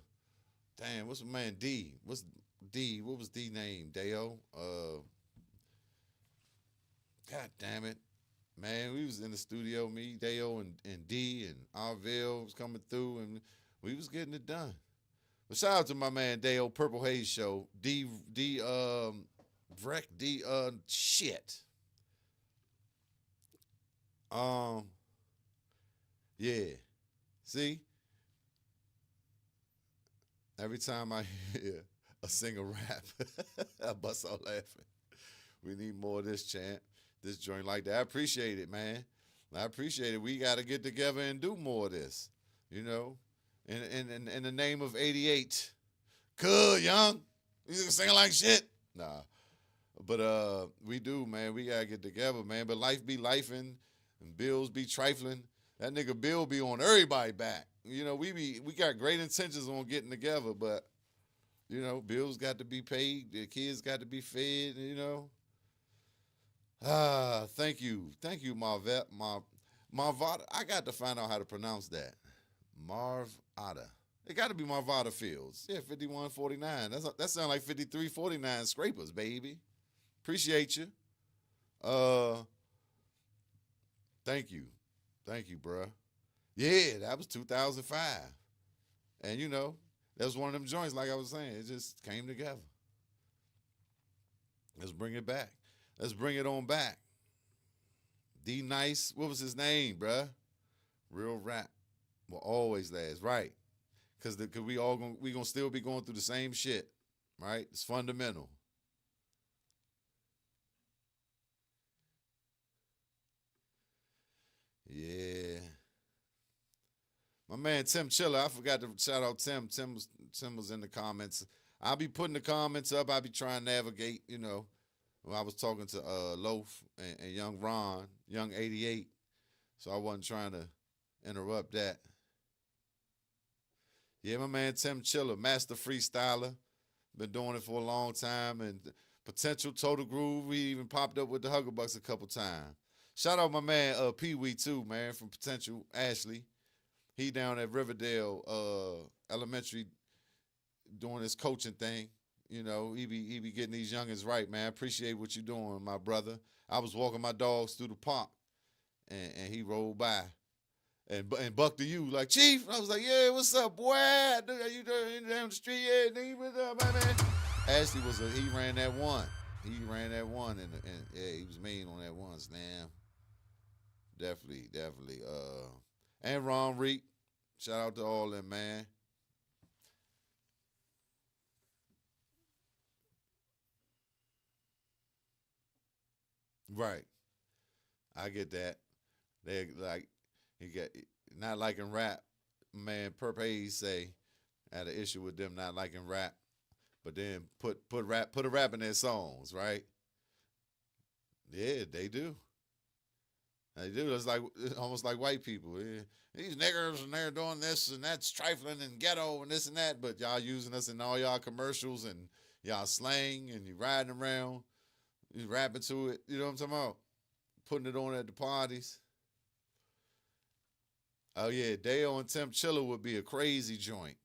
damn, what's my man D? What's D? What was D name? Deo? God damn it. Man, we was in the studio, me, Deo, and D, and Arville was coming through, and we was getting it done. But shout out to my man Deo, Purple Haze Show. Shit. Yeah. See? Every time I hear a singer rap, I bust out laughing. We need more of this, champ. This joint like that. I appreciate it, man. I appreciate it. We got to get together and do more of this, In the name of 88. Good, young. You singing like shit? Nah. But we do, man. We got to get together, man. But life be lifing and bills be trifling. That nigga Bill be on everybody back. We got great intentions on getting together, but You know, bills got to be paid. The kids got to be fed, you know. Thank you. Thank you, Marvada. I got to find out how to pronounce that. Marvada. It got to be Marvada Fields. Yeah, 5149. That sounds like 5349 scrapers, baby. Appreciate you. Thank you. Thank you, bruh. Yeah, that was 2005. And, you know, that was one of them joints, like I was saying. It just came together. Let's bring it back. Let's bring it on back. D Nice, what was his name, bruh? Real rap will always last, right? Because we gonna still be going through the same shit, right? It's fundamental. Yeah. My man Tim Chiller, I forgot to shout out Tim. Tim was in the comments. I'll be putting the comments up. I'll be trying to navigate, you know. When I was talking to Loaf and young Ron, young 88. So I wasn't trying to interrupt that. Yeah, my man Tim Chiller, master freestyler. Been doing it for a long time. And potential Total Groove, we even popped up with the Huggerbucks a couple times. Shout out my man Pee Wee too, man, from Potential Ashley. He down at Riverdale Elementary doing his coaching thing. You know, he be getting these youngins right, man. I appreciate what you doing, my brother. I was walking my dogs through the park, and he rolled by, and bucked to you like, Chief. I was like, yeah, what's up, boy? You down the street? Yeah, nigga, what's up, my man? Ashley he ran that one. He ran that one, and yeah, he was mean on that one, Snam. Definitely. And Ron Reek. Shout out to all them, man. Right. I get that. They like he got not liking rap. Man, Perp Hayes say had an issue with them not liking rap, but then put a rap in their songs, right? Yeah, they do. They do. It's almost like white people. Yeah. These niggers and they're doing this and that's trifling and ghetto and this and that, but y'all using us in all y'all commercials and y'all slang and you riding around. You rapping to it, you know what I'm talking about? Putting it on at the parties. Oh, yeah, Dale and Tim Chiller would be a crazy joint.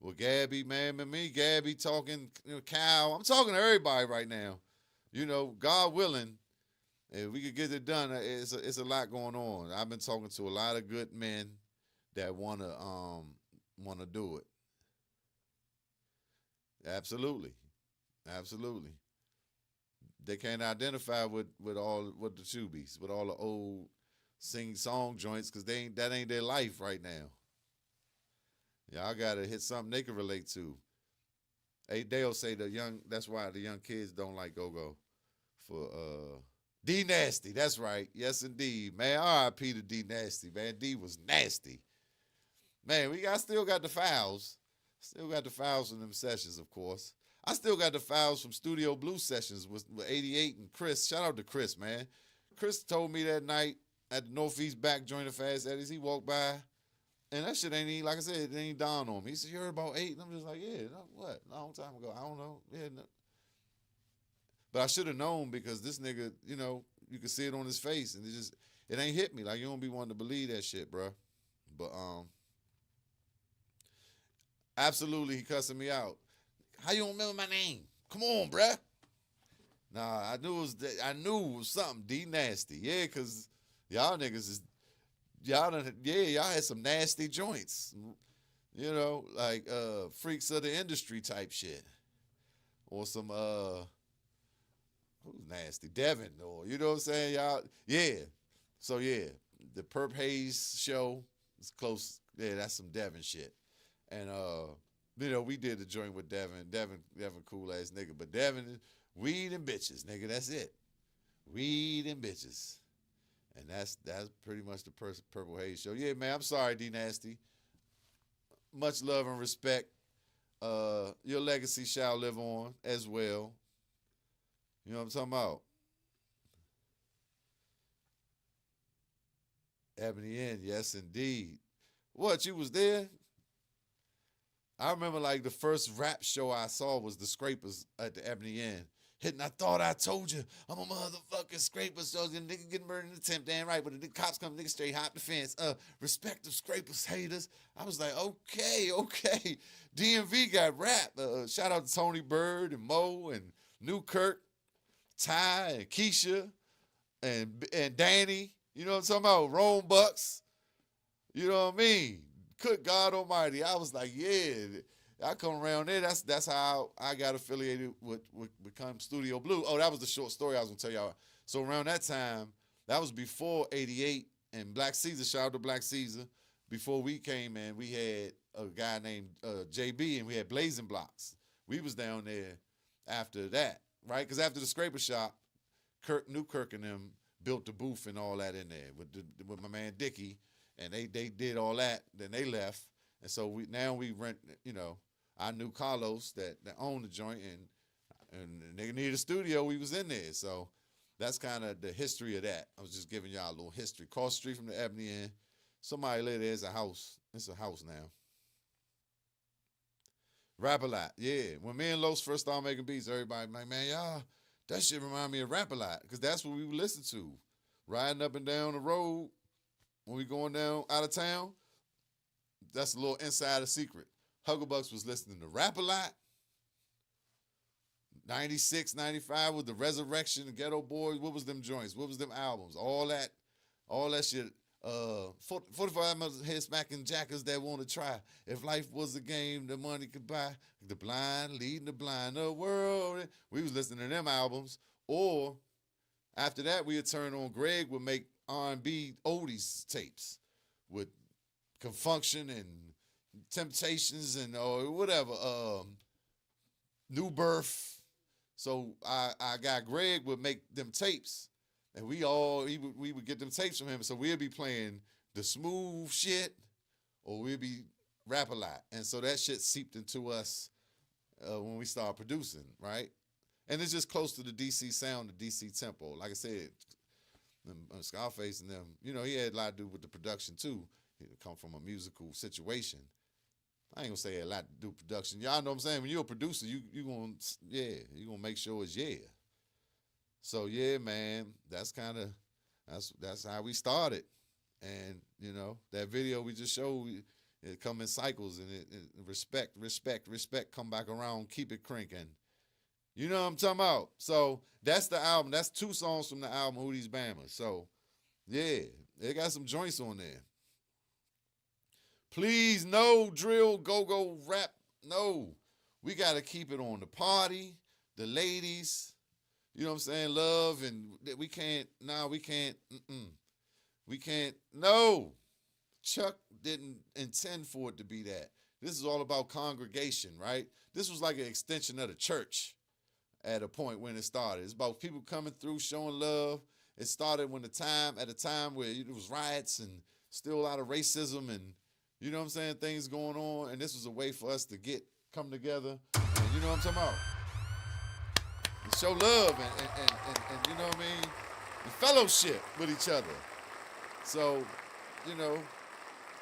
Well, Gabby, man, Gabby talking, Cal. I'm talking to everybody right now. You know, God willing, if we could get it done, it's a lot going on. I've been talking to a lot of good men that wanna do it. Absolutely. They can't identify with the Tubies, with all the old sing song joints, because that ain't their life right now. Y'all gotta hit something they can relate to. Hey, they'll say that's why the young kids don't like go-go. For D Nasty, that's right. Yes indeed. Man, R.I.P. to D Nasty, man. D was nasty. Man, still got the files. Still got the files from them sessions, of course. I still got the files from Studio Blue sessions with 88 and Chris. Shout out to Chris, man. Chris told me that night at the Northeast Back joint of Fast Eddie's, he walked by, and that shit ain't even, like I said, it ain't dawned on me. He said, you heard about 8? And I'm just like, yeah, what? A long time ago. I don't know. Yeah, no. But I should have known, because this nigga, you know, you can see it on his face, and it ain't hit me. Like, you don't be wanting to believe that shit, bro. But absolutely, he cussing me out. How you don't remember my name? Come on, bruh. Nah, I knew it was something D Nasty. Yeah, cause y'all niggas y'all had some nasty joints. You know, like freaks of the industry type shit. Or some who's nasty? Devin, or you know what I'm saying? Y'all, yeah. So yeah, the Perp Hayes show is close. Yeah, that's some Devin shit. And you know, we did the joint with Devin. Devin, cool ass nigga. But Devin, weed and bitches, nigga. That's it. Weed and bitches. And that's pretty much the Purple Haze show. Yeah, man, I'm sorry, D Nasty. Much love and respect. Your legacy shall live on as well. You know what I'm talking about? Ebony N, yes indeed. What, you was there? I remember like the first rap show I saw was the Scrapers at the Ebony Inn. Hitting, I thought I told you, I'm a motherfucking scraper. So the nigga getting murdered in the attempt, damn right. But the cops come, nigga straight hop the fence. Respect the scrapers, haters. I was like, okay. DMV got rap. Shout out to Tony Bird and Mo and Newkirk, Ty and Keisha and Danny. You know what I'm talking about? Rome Bucks. You know what I mean? Good God Almighty. I was like, yeah. I come around there. That's how I got affiliated with become Studio Blue. Oh, that was the short story I was gonna tell y'all. So around that time, that was before '88 and Black Caesar. Shout out to Black Caesar. Before we came in, we had a guy named JB, and we had Blazing Blocks. We was down there after that, right? Because after the Scraper Shop, Newkirk and them built the booth and all that in there with my man Dickie, and they did all that. Then they left, and so we rent. You know, I knew Carlos that owned the joint, and the nigga needed a studio. We was in there, so that's kind of the history of that. I was just giving y'all a little history. Cross the street from the Ebony Inn. Somebody live there. It's a house. It's a house now. Rap a Lot, yeah. When me and Los first started making beats, everybody like, man, y'all, that shit remind me of Rap a Lot, because that's what we would listen to. Riding up and down the road when we going down out of town. That's a little insider secret. Hugglebucks was listening to Rap a Lot. 96, 95 with the Resurrection, the Ghetto Boys. What was them joints? What was them albums? All that shit. 45 head smacking jackers that want to try. If life was a game, the money could buy. The blind leading the blind, the world. We was listening to them albums. Or after that, we would turn on. Greg would make R&B oldies tapes with Confunction and Temptations and or whatever. New Birth. So I got Greg would make them tapes. And we would get them tapes from him. So we'd be playing the smooth shit or we'd be Rap a Lot. And so that shit seeped into us when we started producing, right? And it's just close to the DC sound, the DC tempo. Like I said, Scarface and them, you know, he had a lot to do with the production too. He come from a musical situation. I ain't gonna say a lot to do with production. Y'all know what I'm saying? When you're a producer, you gonna make sure it's yeah. So yeah, man, that's how we started, and you know that video we just showed, it come in cycles, and it respect, come back around, keep it cranking. You know what I'm talking about? So that's the album. That's 2 songs from the album Who These Bammers. So yeah, they got some joints on there. Please, no drill, go rap, no. We gotta keep it on the party, the ladies. You know what I'm saying? Love, and we can't, no. Chuck didn't intend for it to be that. This is all about congregation, right? This was like an extension of the church at a point when it started. It's about people coming through, showing love. It started at a time where it was riots and still a lot of racism and, you know what I'm saying, things going on. And this was a way for us to come together. And you know what I'm talking about? And show love and you know what I mean? And fellowship with each other. So, you know,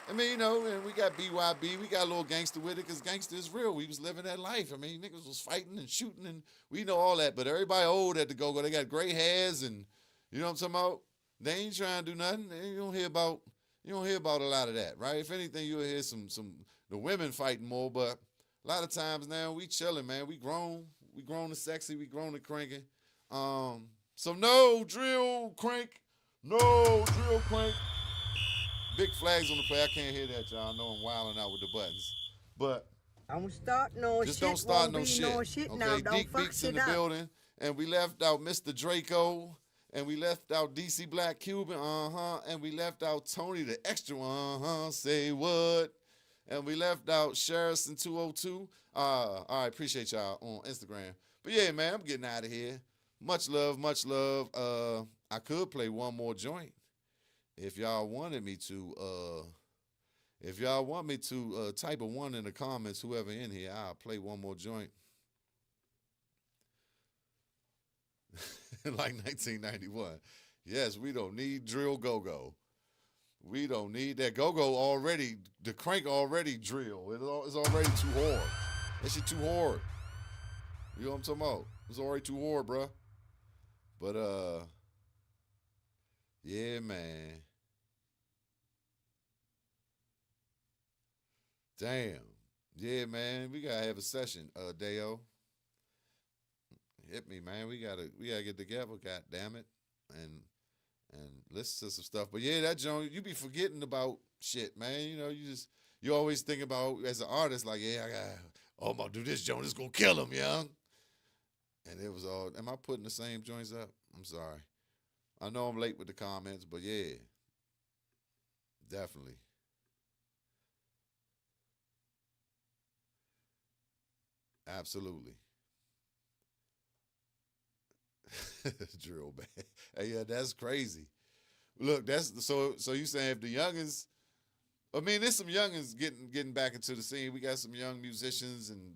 I mean, you know, and we got BYB, we got a little gangster with it, because gangster is real. We was living that life. I mean, niggas was fighting and shooting, and we know all that. But everybody old at the go-go, they got gray hairs, and you know what I'm talking about? They ain't trying to do nothing. You don't hear about a lot of that, right? If anything, you'll hear some the women fighting more, but a lot of times now we chilling, man. We grown and sexy, we grown and cranking. So no drill crank. Big flags on the play. I can't hear that, y'all. I know I'm wilding out with the buttons. But
don't start no
just
shit.
don't start no
be
shit.
No shit
okay,
now. Don't
Deke
fuck
Beats in
shit
the
up.
building. And we left out Mr. Draco. And we left out DC Black Cuban. And we left out Tony the Extra. Say what? And we left out Sherrison 202. All right, appreciate y'all on Instagram. But yeah, man, I'm getting out of here. Much love. I could play one more joint if y'all wanted me to. If y'all want me to, type a 1 in the comments, whoever in here, I'll play one more joint. Like 1991. Yes, we don't need drill go-go. We don't need that. Go-go already, the crank already drill. It's already too hard. That shit too hard. You know what I'm talking about? It's already too hard, bro. But, yeah, man. Damn. Yeah, man. We gotta have a session, Deo. Hit me, man. We gotta get together, god damn it. And listen to some stuff. But yeah, that joint, you be forgetting about shit, man. You know, you always think about as an artist, like, yeah, I'm gonna do this joint, it's gonna kill him, young. And it was all, am I putting the same joints up? I'm sorry. I know I'm late with the comments, but yeah. Definitely. Absolutely. Drill band. Hey, yeah, that's crazy. Look, that's so you saying if the youngins, I mean, there's some youngins getting back into the scene. We got some young musicians and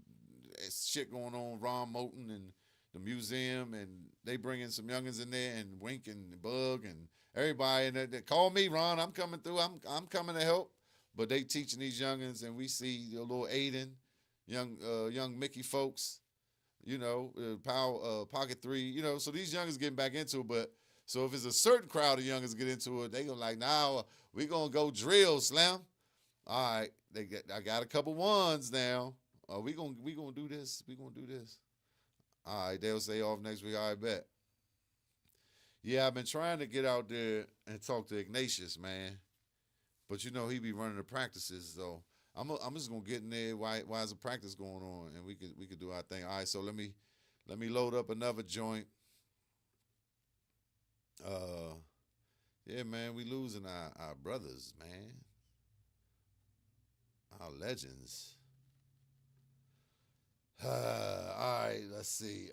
shit going on, Ron Moulton and the museum, and they bringing some youngins in there, and Wink and Bug and everybody, and they call me, Ron, I'm coming through, I'm coming to help. But they teaching these youngins, and we see the little Aiden, young Mickey folks, you know, Pocket 3, you know, so these youngins getting back into it. But so if it's a certain crowd of youngins get into it, they gonna like, nah, we gonna go drill, Slim. All right, I got a couple ones now. We gonna do this. We gonna do this. All right, they'll say off next week. All right, bet. Yeah, I've been trying to get out there and talk to Ignatius, man, but you know he be running the practices, so. I'm just gonna get in there. Why is the practice going on? And we could do our thing. All right, so let me load up another joint. Yeah, man, we losing our brothers, man. Our legends. All right, let's see.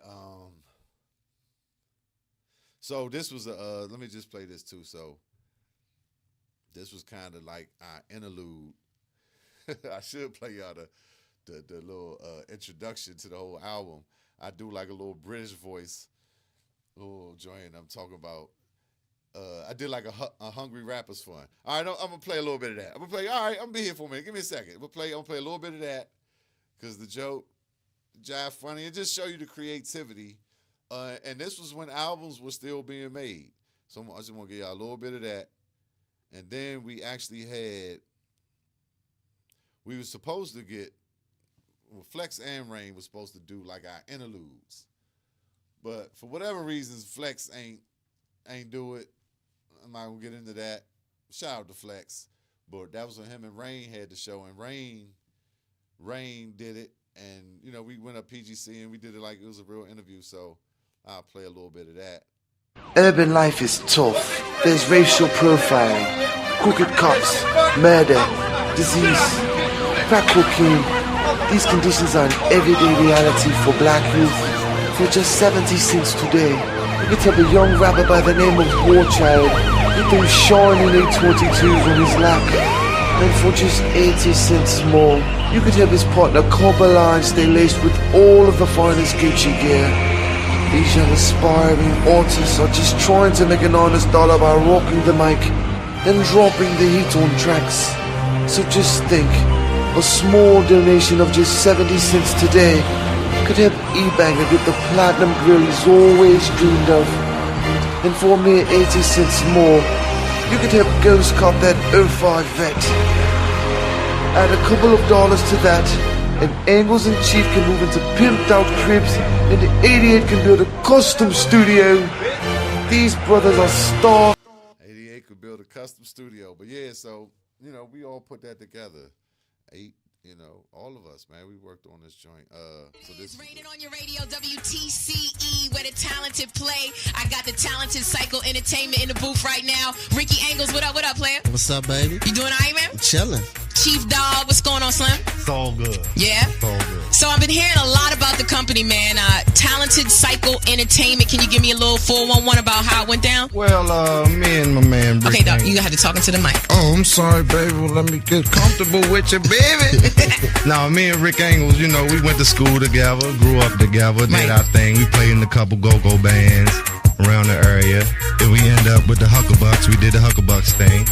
So this was let me just play this too. So this was kind of like our interlude. I should play y'all the little introduction to the whole album. I do like a little British voice, little joint. I'm talking about. I did like a Hungry Rapper's Fun. All right, I'm gonna play a little bit of that. I'm gonna be here for a minute. Give me a second. I'm gonna play a little bit of that because the joke, jive funny, and just show you the creativity. And this was when albums were still being made. So I just want to give y'all a little bit of that, and then we actually had. We were supposed to get, Flex and Rain was supposed to do like our interludes. But for whatever reasons, Flex ain't do it. I'm not going to get into that. Shout out to Flex. But that was when him and Rain had the show. And Rain did it. And, you know, we went up PGC and we did it like it was a real interview. So I'll play a little bit of that.
Urban life is tough. There's racial profiling, crooked cops, murder, disease, crack cocaine. These conditions are an everyday reality for black youth. For just 70 cents today, you could have a young rapper by the name of Warchild with those shiny 822s on his lap. And for just 80 cents more, you could have his partner Cobaline stay laced with all of the finest Gucci gear. These young aspiring artists are just trying to make an honest dollar by rocking the mic and dropping the heat on tracks. So just think, a small donation of just 70 cents today could help E-Banger get the platinum grill he's always dreamed of. And for a mere 80 cents more, you could help Ghost cop that 05 vet. Add a couple of dollars to that, and Angles and Cheef can move into pimped out cribs, and the 88 can build a custom studio. These brothers are stars.
88 could build a custom studio. But yeah, so, you know, we all put that together. 8, you know, all of us, man, we worked on this joint. So this is
rated on your radio, WTCE, where the talented play. I got the talented Cycle Entertainment in the booth right now. Ricky Angles, what up, player?
What's up, baby?
You doing all right, man?
I'm chilling.
Chief Dog, what's going on, Slim?
It's all good.
Yeah?
It's all good.
So I've been hearing a lot about the company, man. Talented Cycle Entertainment. Can you give me a little 411 about how it went down?
Well, me and my man Rick.
Okay, Dog, you have to talk into the mic.
Oh, I'm sorry, baby. Well, let me get comfortable with you, baby. Now, me and Rick Angles, you know, we went to school together, grew up together, did our thing. We played in a couple go-go bands. around the area. Then we end up with the Huckabucks. We did the Huckabucks thing.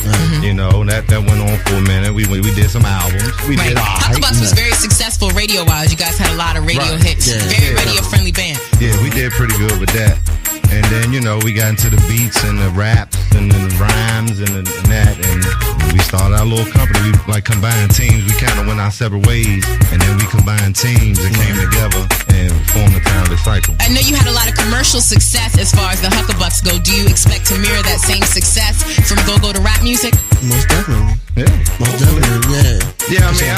You know, that went on for a minute. We did some albums. We did
Huckabucks was very successful radio-wise. You guys had a lot of radio hits. Very radio-friendly band.
Yeah, we did pretty good with that. And then, you know, we got into the beats and the raps and the rhymes and that. And we started our little company. We like combined teams. We kind of went our separate ways. And then we combined teams and came together and formed the Talented Cycle.
I know you had a lot of commercial success as far as the Huckabucks go. Do you expect to mirror that same success from go-go to rap music?
Most definitely.
Yeah.
Most definitely, yeah.
Yeah, I mean,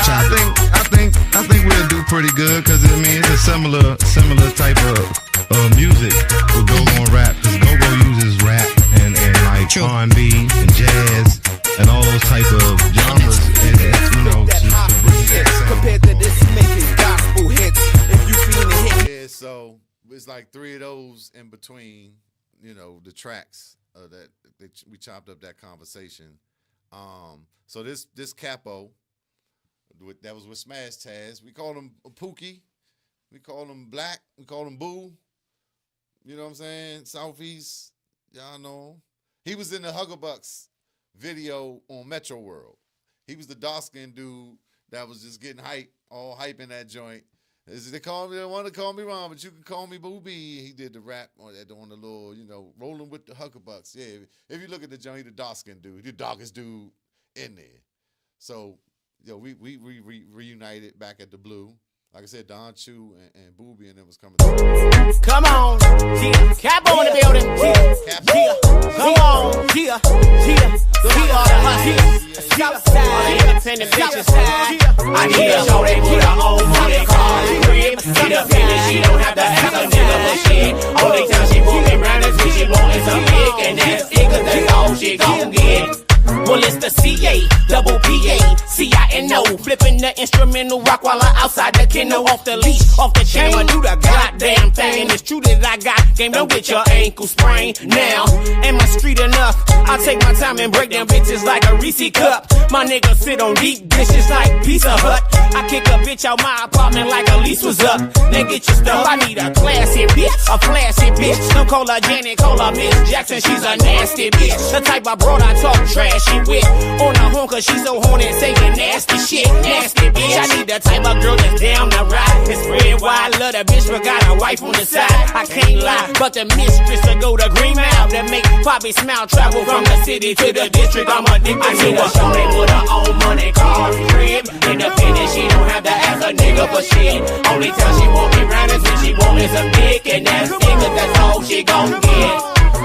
I think we'll do pretty good because I mean it's a similar type of music with go-go and rap because go-go uses rap and like R&B and jazz and all those type of genres and you know to bring that sound.
Compared to this making gospel hits, if you feeling hit.
Yeah, so it's like 3 of those in between, you know, the tracks that we chopped up that conversation. So this capo that was with Smash Taz, we called him Pookie, we called him Black, we called him Boo. You know what I'm saying? Southeast, y'all know him. He was in the Huckabucks video on Metro World. He was the dark-skinned dude that was just getting all hype in that joint. They want to call me Ron, but you can call me Boo B. He did the rap on the little, you know, rolling with the Huckabucks. Yeah, if you look at the joint, he the dark-skinned dude, the darkest dude in there. So, yo, we reunited back at the Blue. Like I said, Don Chu and Booby and them was coming through.
Come on, yeah. Capo in the building. Yeah. Come on, yeah. We are the hustlers. Southside, independent bitches.
I need a shorty with her own money car crib. Need a feeling she don't have to ask a nigga for shit. Only time she move me round is when she wantin' some dick, and that's it, 'cause that's all she gon' get.
Well, it's the C-A-double-P-A-C-I-N-O. Flipping the instrumental rock while I'm outside the kennel. Off the leash, off the chain, I do the goddamn thing. And it's true that I got game, don't get your ankle sprained. Now, am I street enough? I take my time and break them bitches like a Reese cup. My niggas sit on deep dishes like Pizza Hut. I kick a bitch out my apartment like a lease was up. Then get your stuff, I need a classy bitch, a flashy bitch. Don't call her Janet, call her Miss Jackson, she's a nasty bitch. The type of broad I talk trashy with. On her home cause she's so horny saying nasty shit. Nasty bitch, I need the type of girl that's down the ride. It's red wide, love the bitch but got a wife on the side. I can't lie, but the mistress to go to Green Mile that make Poppy smile. Travel from the city to the district, I'm addicted to her.
I need a shorty with her own money car crib. Independent, she don't have to ask a nigga for shit. Only time she want me round is when she wantin' some dick, and that's it, 'cause that's all she gon' get.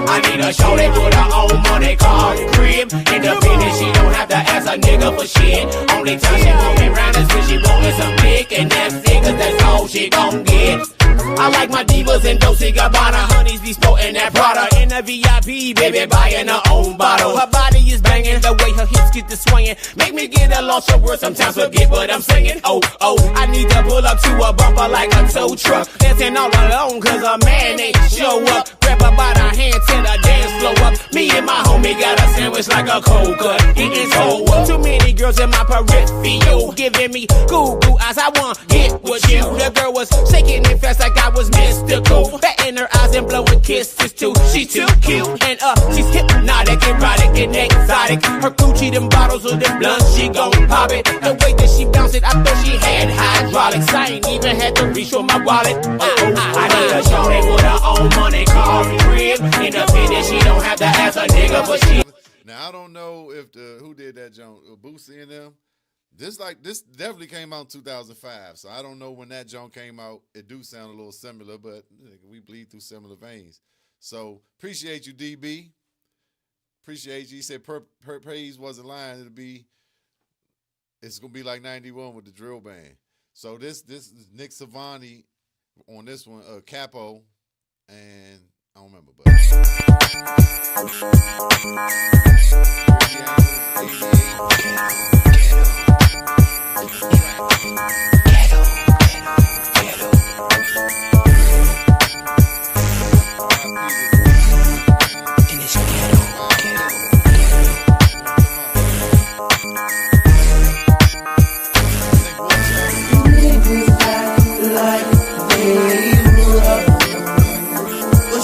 I need a shorty with her own money car crib. Independent, she don't have to ask a nigga for shit. Only time she want me round is when she wantin' some dick, and that's it, 'cause that's all she gon' get.
I like my divas and Dolce Gabbana. Honeys be sporting that Prada. In a VIP, baby, buying her own bottle. Her body is banging, the way her hips get to swinging. Make me get a lost of words, sometimes forget what I'm singing. Oh, I need to pull up to a bumper like a tow truck. Dancing all alone, 'cause a man ain't show up. Grab her by the hand, till the dance flow up. Me and my homie got a sandwich like a cold cut. Getting so up. Too many girls in my peripheral, giving me goo eyes. I want get with you. The girl was shaking it fast like I was mystical. Fat in her eyes and blowing kisses too. She too cute and she's hypnotic, erotic and exotic. Her Gucci, them bottles of them blunts, she gon' pop it. The way that she bounce it, I thought she had hydraulics. I ain't even had to reach for my wallet.
I need a shorty with her own money car crib. Independent, she don't have to ask a nigga for shit.
Now I don't know if who did that joint, Boosie and them. This definitely came out in 2005, so I don't know when that joint came out. It do sound a little similar, but we bleed through similar veins. So appreciate you, DB. Appreciate you. He said praise wasn't lying. It's gonna be like 91 with the drill band. So this is Nick Savani on this one, Capo, and I don't remember, but.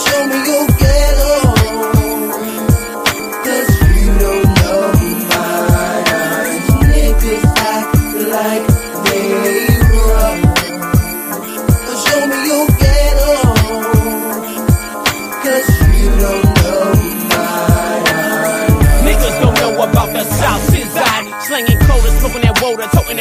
Show me your ghetto.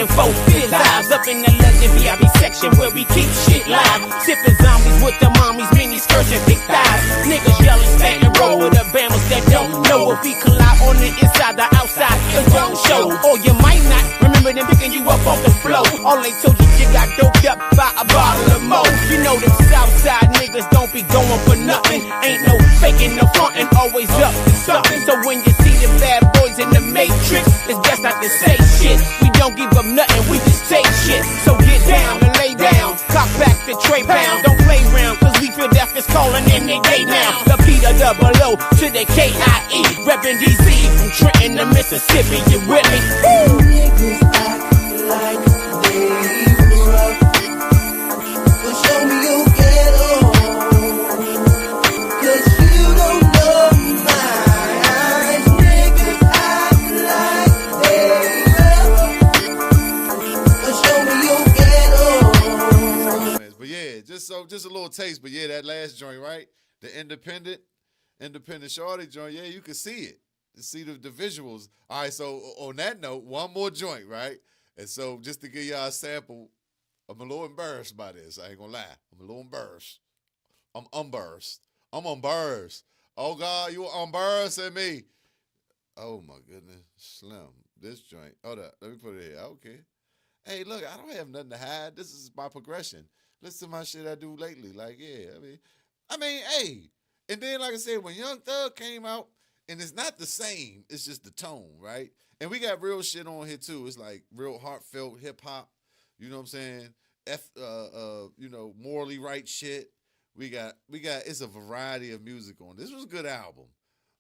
in 4-5 lives up in the legend VIP section where we keep shit live. Sipping zombies with the mommies, mini skirts and big thighs. Niggas yelling, stand and roll with the bammers that don't know if we collide on the inside, the outside, it won't show. Or you might not remember them picking you up off the floor. All they told you got doped up by a bottle of mo. You know them Southside niggas don't be going for nothing. Ain't no faking, no frontin', always up to something. So when you see the bad boys in the Matrix, it's best not to say shit. We don't give up nothing, we just take shit. So get down and lay down, cock back the tray pound. Don't play round, cause we feel death is calling in their day now. The P to double O to the K-I-E. Reppin' DC from Trenton to Mississippi, you with me?
Niggas act like they rough, but show me your ghetto, cause you don't know my eyes. Niggas act like they rough, but show me your ghetto.
But yeah, just a little taste. But yeah, that last joint, right? The independent shorty joint. Yeah, you can see it. You see the visuals. All right, so on that note, one more joint, right? And so just to give y'all a sample, I'm a little embarrassed by this. I ain't gonna lie. I'm a little embarrassed. I'm embarrassed. Oh God, you embarrassed at me. Oh my goodness. Slim. This joint. Hold up. Let me put it here. Okay. Hey, look, I don't have nothing to hide. This is my progression. Listen to my shit I do lately. Like, yeah, I mean, hey. And then, like I said, when Young Thug came out, and it's not the same, it's just the tone, right? And we got real shit on here too. It's like real heartfelt hip hop. You know what I'm saying? Morally right shit. We got it's a variety of music on. This was a good album.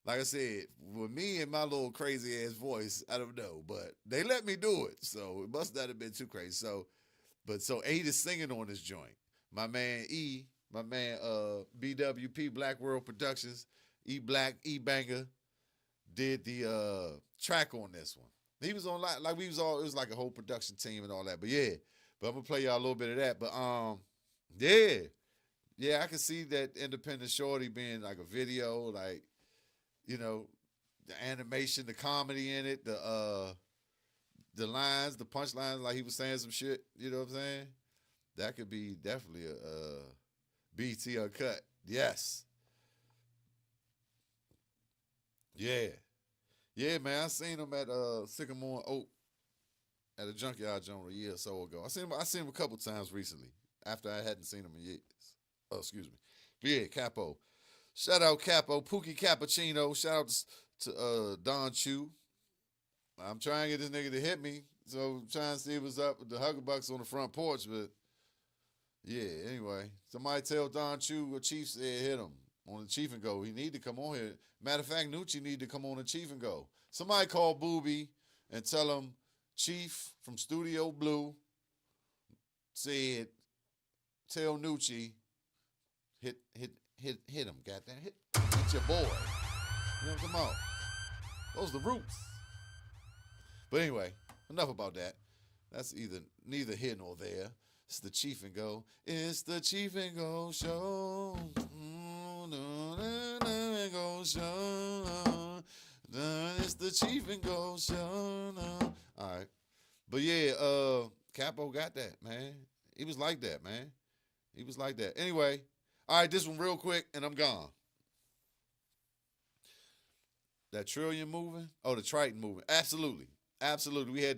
Like I said, with me and my little crazy ass voice, I don't know, but they let me do it. So it must not have been too crazy. So 8 is singing on this joint. My man E, my man BWP Black World Productions, E Banger did the track on this one. He was on it was like a whole production team and all that. But yeah, I'm gonna play y'all a little bit of that. But yeah, I can see that Independent Shorty being like a video, like, you know, the animation, the comedy in it, the lines, the punchlines, like he was saying some shit, you know what I'm saying? That could be definitely a BT Uncut. Yes. Yeah, man. I seen him at Sycamore and Oak at a junkyard joint a year or so ago. I seen him a couple times recently after I hadn't seen him in years. Oh, excuse me. But yeah, Capo. Shout out Capo, Pookie Cappuccino. Shout out to Don Chu. I'm trying to get this nigga to hit me, so I'm trying to see what's up with the Huggerbucks on the front porch. But yeah, anyway, somebody tell Don Chu what Chief said hit him on the Cheef and Go. He need to come on here. Matter of fact, Nucci need to come on the Cheef and Go. Somebody call Booby and tell him Chief from Studio Blue said, tell Nucci, hit him, goddamn, hit your boy. You know what I'm talking about? Those are the roots. But anyway, enough about that. That's neither here nor there. It's the Cheef and Go. It's the Cheef and Go show. Show. It's the Cheef and Go show. All right. But yeah, Capo got that, man. He was like that, man. He was like that. Anyway, all right, this one real quick, and I'm gone. That Trillion moving? Oh, the Triton moving. Absolutely. We had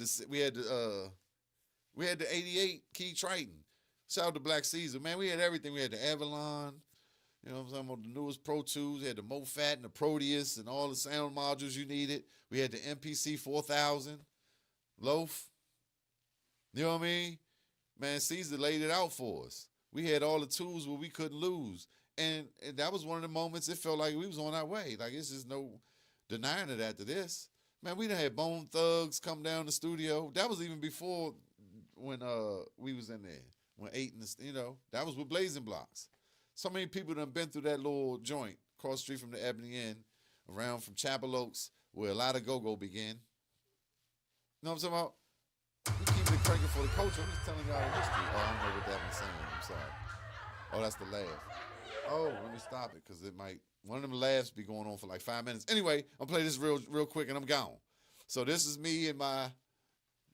the 88 key Triton. Shout out to Black Caesar. Man, we had everything. We had the Avalon. You know what I'm saying? The newest Pro Tools. We had the MoFat and the Proteus and all the sound modules you needed. We had the MPC 4000. Loaf. You know what I mean? Man, Caesar laid it out for us. We had all the tools where we couldn't lose. And that was one of the moments it felt like we was on our way. Like, it's just no denying it after this. Man, we done had Bone Thugs come down the studio. That was even before when we was in there. When 8 and you know, that was with Blazing Blocks. So many people done been through that little joint across the street from the Ebony Inn, around from Chapel Oaks, where a lot of go-go began. You know what I'm talking about? We keep it cranking for the culture. I'm just telling y'all the history. Oh, I don't know what that one's saying. I'm sorry. Oh, that's the laugh. Oh, let me stop it, because it might, one of them laughs be going on for like 5 minutes. Anyway, I'll play this real quick and I'm gone. So this is me and my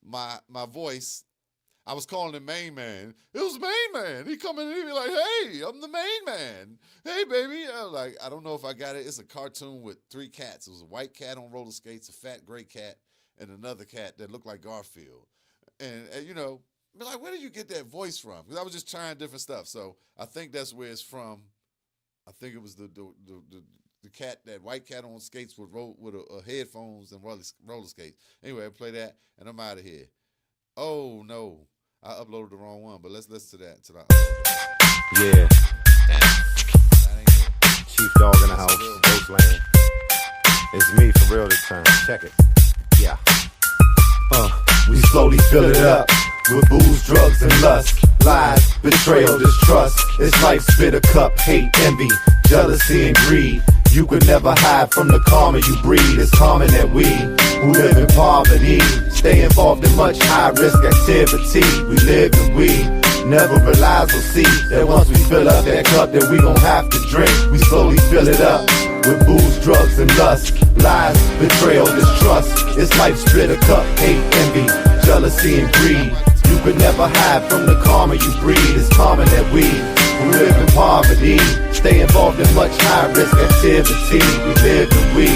my voice. I was calling him Main Man. It was Main Man. He come in and he be like, hey, I'm the Main Man. Hey, baby. I was like, I don't know if I got it. It's a cartoon with 3 cats. It was a white cat on roller skates, a fat gray cat, and another cat that looked like Garfield. And you know, be like, where did you get that voice from? Because I was just trying different stuff. So I think that's where it's from. I think it was the cat, that white cat on skates with headphones and roller skates. Anyway, I play that, and I'm out of here. Oh, no. I uploaded the wrong one, but let's listen to that.
Yeah. Chief Dog in the house, Ghostland. It's me for real this time. Check it. Yeah.
We slowly fill it up with booze, drugs, and lust. Lies, betrayal, distrust. It's life's bitter cup, hate, envy, jealousy, and greed. You could never hide from the karma you breed. It's common that we who live in poverty stay involved in much high-risk activity. We live and we never realize or see that once we fill up that cup, that we gon' have to drink. We slowly fill it up with booze, drugs, and lust. Lies, betrayal, distrust. It's life's bitter cup, hate, envy, jealousy, and greed. You could never hide from the karma you breed. It's common that we who live in poverty stay involved in much high-risk activity. We live and we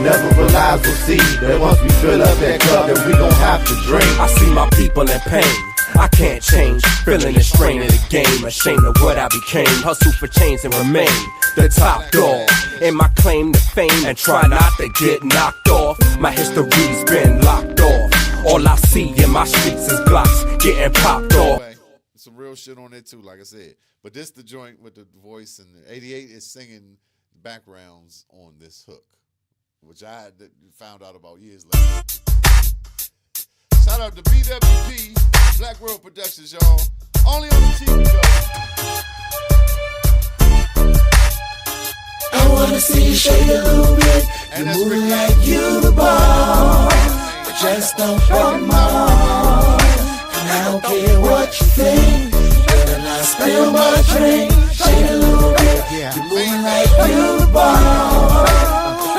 never realize or see that once we fill up that cup, that we gon' have to drink.
I see my people in pain. I can't change, feeling the strain of the game. Ashamed of what I became. Hustle for change and remain the top dog in my claim to fame, and try not to get knocked off. My history's been locked off. All I see in my streets is blocks getting popped off.
Some real shit on it too, like I said. But this the joint with the voice, and 88 is singing backgrounds on this hook, which I found out about years later. Shout out to BWP, Black World Productions, y'all. Only on the TV show.
I wanna see you shake a little bit. You move like you the ball, but just don't come on. And I don't care what you think. Better not spill my drink. Shake a little bit. You move like you the ball,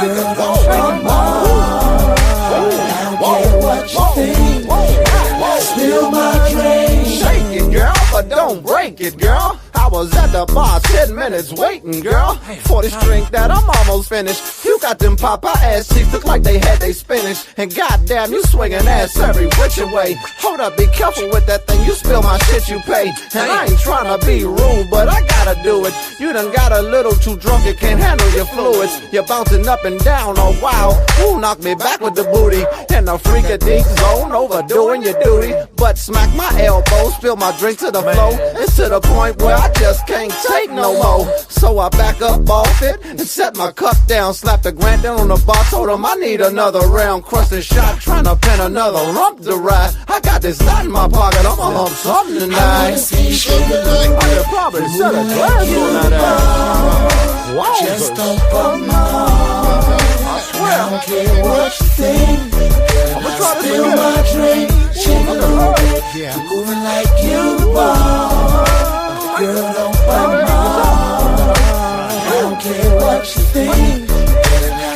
girl, don't come on. I don't care what you think. Better not spill my drink.
Shake it, girl, but don't break it, girl. I was at the bar 10 minutes waiting, girl, for this drink that I'm almost finished. You got them Popeye ass cheeks, look like they had they spinach. And goddamn, you swinging ass every which way. Hold up, be careful with that thing, you spill my shit, you pay. And I ain't trying to be rude, but I gotta do it. You done got a little too drunk, you can't handle your fluids. You're bouncing up and down, oh wow. Ooh, knock me back with the booty. In the freak-a-deek zone, overdoing your duty. But smack my elbow, spill my drink to the floor. It's to the point where I just can't take no more. So I back up off it and set my cup down. Slap the Grant down on the bar, told him I need another round. Crusted shot, trying to pen another rump to ride. I got this knot in my pocket, I'ma hump something tonight. I could probably set a glass on that ass. Wow, just don't come on. I swear, I don't care what you think. I'ma try to spill my drink. Shake a little bit, you're moving like you the ball. Girl, don't come on. I don't care what you think.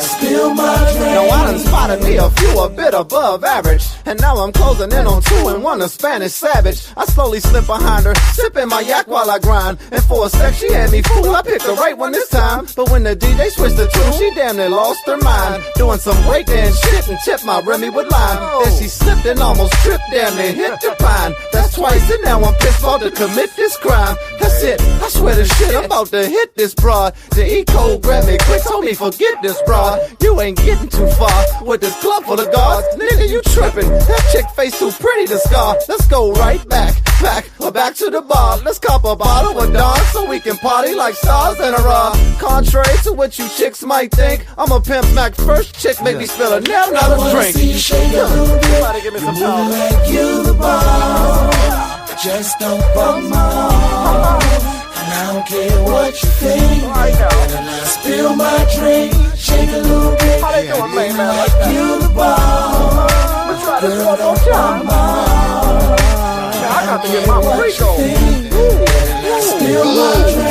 Spill my drink. Now I done spotted me a few a bit above average, and now I'm closing in on 2 and 1, a Spanish savage. I slowly slip behind her, sipping my yak while I grind. And for a sec she had me fooled, I picked the right one this time. But when the DJ switched the tune, she damn near lost her mind. Doing some breakdance shit and tipped my Remy with lime. Then she slipped and almost tripped, damn near hit the pine. That's twice, and now I'm pissed off to commit this crime. That's it, I swear to shit, I'm about to hit this broad. The E-code grabbed me quick, told me forget this broad. You ain't getting too far with this club full of guards. Nigga, you tripping. That chick face too pretty to scar. Let's go right back to the bar. Let's cop a bottle of Dawn so we can party like stars in a raw. Contrary to what you chicks might think, I'm a pimp smack first chick, make me spill a nail, not a drink. See you shake a little bit. Somebody give me some power. Like you the ball, just don't come on. And I don't care what you think. And I spill my drink. Shake a little bit. How they doing, man? Like you the ball. Girl, don't come on. I got to get my freak on.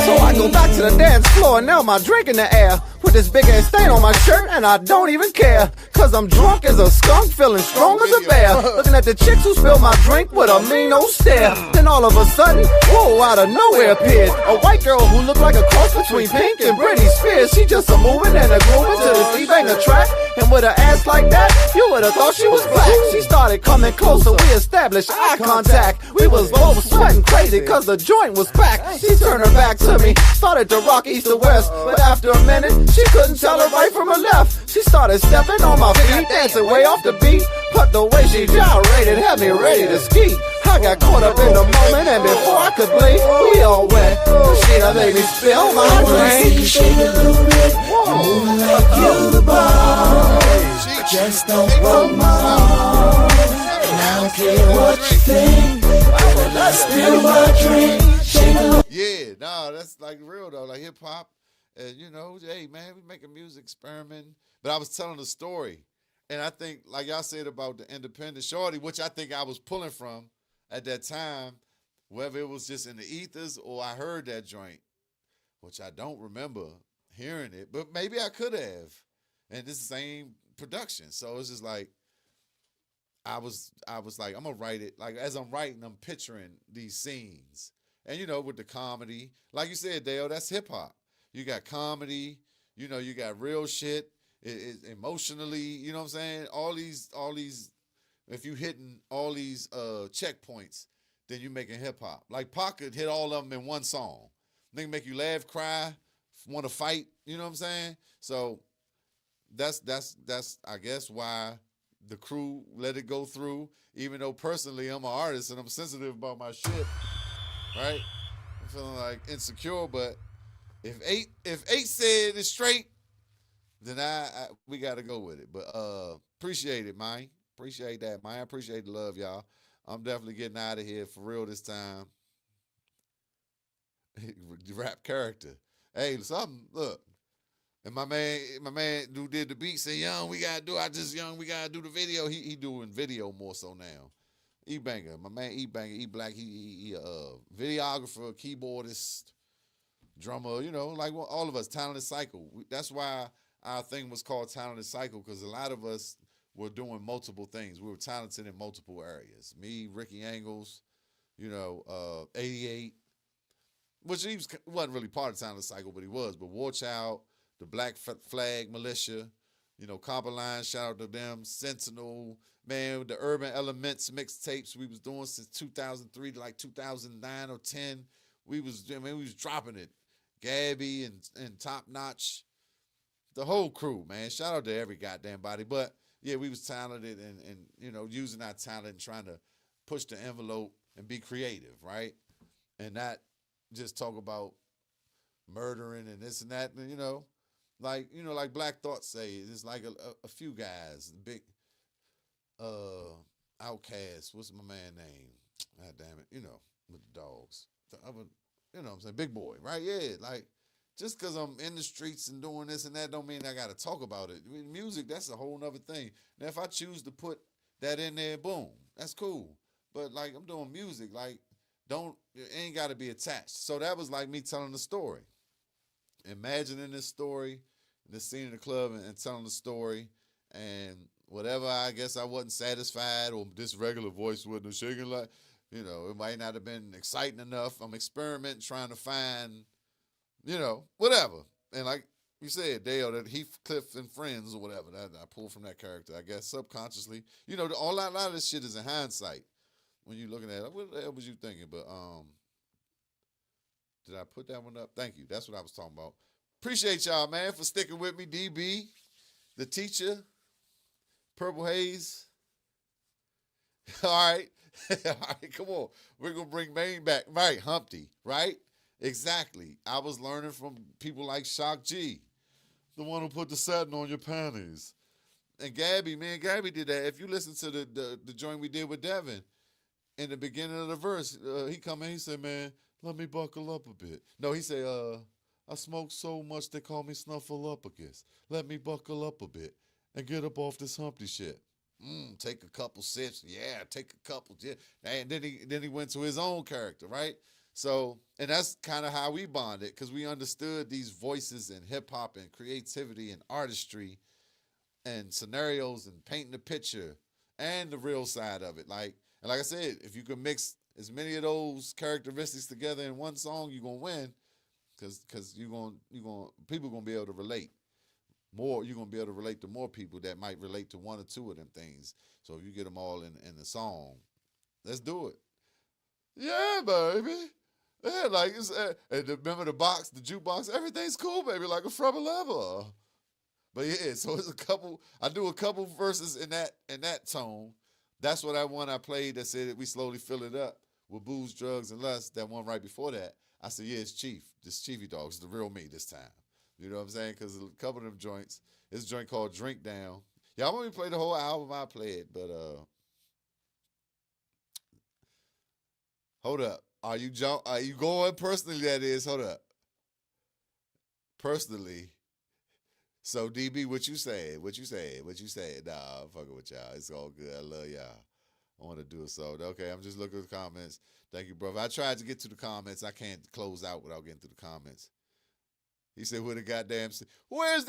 So I go back to the dance floor, and now my drink in the air. with this big ass stain on my shirt, and I don't even care. Cause I'm drunk as a skunk, feeling strong as a bear. Looking at the chicks who spilled my drink with a mean old stare. Then all of a sudden, whoa, out of nowhere appeared a white girl who looked like a cross between Pink and Britney Spears. She just a moving and a grooving to this E-banger track. And with her ass like that, you would've thought she was black. She started coming closer, we established eye contact. We was both sweating crazy cause the joint was packed. She turned her back to me, started to rock east to west. But after a minute, she couldn't tell her right from her left. She started stepping on my feet, dancing way off the beat. But the way she gyrated had me ready to ski. I got caught up in the moment, and before I could blink, we all went. She done made me spill my drink.
Shake a little bit, move like you're the boss. Just don't broke my heart. And I don't care what you think, I spill my drink. Shake a little.
Yeah, nah, that's like real though, like hip hop. And you know, hey man, we making music, experimenting. But I was telling a story, and I think, like y'all said about the independent shorty, which I think I was pulling from at that time, whether it was just in the ethers or I heard that joint, which I don't remember hearing it, but maybe I could have. And it's the same production, so it's just like I was like, I'm gonna write it. Like as I'm writing, I'm picturing these scenes, and you know, with the comedy, like you said, Dale, that's hip hop. You got comedy, you know, you got real shit. It emotionally, you know what I'm saying? All these, if you hitting all these checkpoints, then you making hip hop. Like Pac could hit all of them in one song. They can make you laugh, cry, want to fight. You know what I'm saying? So that's I guess why the crew let it go through. Even though personally I'm an artist and I'm sensitive about my shit, right? I'm feeling like insecure, but if eight said it's straight, then we got to go with it. But appreciate it, man. Appreciate that, man. I appreciate the love, y'all. I'm definitely getting out of here for real this time. Rap character. Hey, something, look. And my man who did the beat said, Young, we gotta do the video. He doing video more so now. E-Banger, my man E-Banger, E-Black, he videographer, keyboardist, drummer, you know, like all of us, Talented Cycle. That's why our thing was called Talented Cycle, because a lot of us were doing multiple things. We were talented in multiple areas. Me, Ricky Angles, you know, 88, which he wasn't really part of Talented Cycle, but he was. But War Child, the Black Flag Militia, you know, Copperline, shout out to them, Sentinel, man, the Urban Elements mixtapes we was doing since 2003 to like 2009 or 10. We was dropping it. Gabby and Top Notch, the whole crew, man. Shout out to every goddamn body. But yeah, we was talented and you know, using our talent and trying to push the envelope and be creative, right? And not just talk about murdering and this and that, you know. Like Black Thought say, it's like a few guys, big Outcast. What's my man name? God damn it, you know, with the dogs. You know what I'm saying? Big Boy, right? Yeah, like, just because I'm in the streets and doing this and that don't mean I got to talk about it. I mean, music, that's a whole nother thing. Now, if I choose to put that in there, boom, that's cool. But, like, I'm doing music, like, it ain't got to be attached. So that was like me telling the story. Imagining this story, this scene in the club and telling the story, and whatever, I guess I wasn't satisfied, or this regular voice wasn't have shaking like, you know, it might not have been exciting enough. I'm experimenting, trying to find, you know, whatever. And like you said, Dale, that Heathcliff and Friends or whatever, that I pulled from that character, I guess, subconsciously. You know, a lot of this shit is in hindsight. When you're looking at it, what the hell was you thinking? But did I put that one up? Thank you. That's what I was talking about. Appreciate y'all, man, for sticking with me. DB, the teacher, Purple Haze. All right. All right, come on. We're going to bring Maine back. Right, Humpty, right? Exactly. I was learning from people like Shock G, the one who put the satin on your panties. And Gabby, man, Gabby did that. If you listen to the joint we did with Devin, in the beginning of the verse, he come in, he said, man, let me buckle up a bit. No, he said, I smoke so much they call me Snuffleupagus. Let me buckle up a bit and get up off this Humpty shit. Take a couple sips. Yeah, take a couple. Yeah. And then he went to his own character, right? So, and that's kind of how we bonded because we understood these voices and hip hop and creativity and artistry and scenarios and painting the picture and the real side of it. Like, and like I said, if you can mix as many of those characteristics together in one song, you're gonna win because people gonna be able to relate more. You're gonna be able to relate to more people that might relate to one or two of them things. So if you get them all in the song, let's do it. Yeah, baby. Yeah, like it's and remember the box, the jukebox, everything's cool, baby, like a frubber lever. But yeah, so it's I do a couple verses in that tone. That's what that one I played that said that we slowly fill it up with booze, drugs, and lust. That one right before that, I said, yeah, it's Cheef. This Cheefy Dog. It's the real me this time. You know what I'm saying? Because a couple of them joints, it's a joint called Drink Down. Y'all want me to play the whole album, I play it, but hold up. Are you going personally? That is, hold up. Personally. So DB, what you say? Nah, I'm fucking with y'all. It's all good. I love y'all. I want to do it. So okay, I'm just looking at the comments. Thank you, brother. I tried to get to the comments. I can't close out without getting to the comments. He said, where's the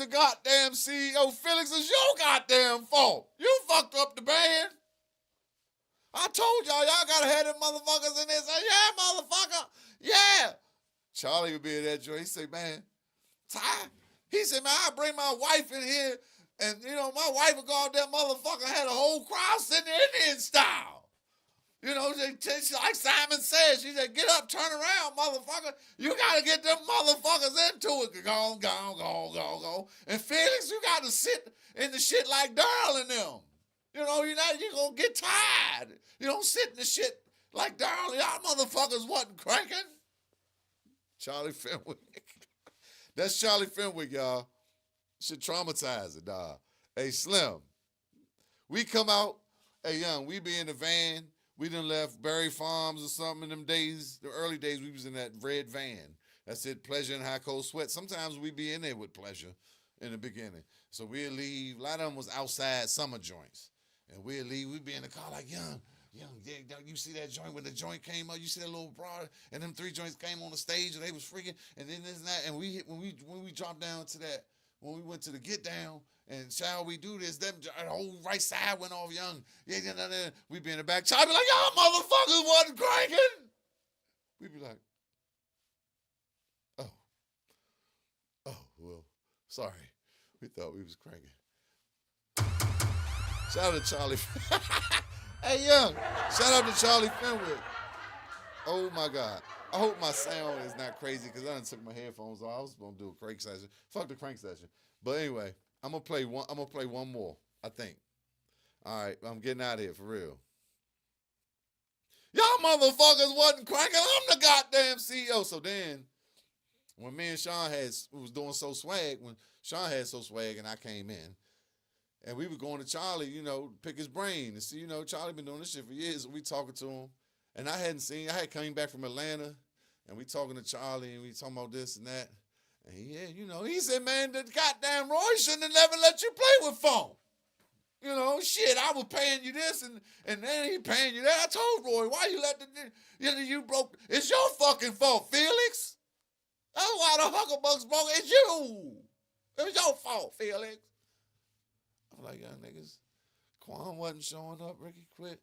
goddamn CEO? Felix, it's your goddamn fault. You fucked up the band. I told y'all gotta have them motherfuckers in there. Say, yeah, motherfucker. Yeah. Charlie would be in that joint. He said, man, Ty. He said, man, I bring my wife in here, and, my wife would go out there, motherfucker, had a whole crowd sitting there Indian style. Like Simon said, she said, get up, turn around, motherfucker. You got to get them motherfuckers into it. Go. And Felix, you got to sit in the shit like Darl and them. You're going to get tired. You don't sit in the shit like Darl. Y'all motherfuckers wasn't cranking. Charlie Fenwick. That's Charlie Fenwick, y'all. Shit traumatizing, dog. Hey, Slim. We come out, hey, young, we be in the van. We done left Berry Farms or something in them days. The early days, we was in that red van. That's it, Pleasure and High Cold Sweat. Sometimes we be in there with Pleasure in the beginning. So we'll leave. A lot of them was outside summer joints. And we'll leave. We'd be in the car like, young, you see that joint when the joint came up? You see that little broad? And them 3 joints came on the stage and they was freaking. And then this and that. And when we dropped down to that, when we went to the get down and shall we do this, the whole right side went off, young. Yeah. We be in the back. Charlie be like, y'all motherfuckers wasn't cranking. We be like, oh, well, sorry. We thought we was cranking. Shout out to Charlie. Hey, young. Shout out to Charlie Fenwick. Oh, my God. I hope my sound is not crazy because I done took my headphones off. I was going to do a crank session. Fuck the crank session. But anyway, I'm going to play one more, I think. All right. I'm getting out of here for real. Y'all motherfuckers wasn't cranking. I'm the goddamn CEO. So then, when me and Sean was doing So Swag, when Sean had So Swag and I came in, and we were going to Charlie, pick his brain and see, Charlie been doing this shit for years. And we talking to him. And I had come back from Atlanta, and we talking to Charlie, and we talking about this and that. And he said, man, the goddamn Roy shouldn't have never let you play with phone. Shit, I was paying you this, and then he paying you that. I told Roy, why you let you broke? It's your fucking fault, Felix. That's why the Hucklebucks broke. It's you. It was your fault, Felix. I'm like, young niggas, Quan wasn't showing up. Ricky quit.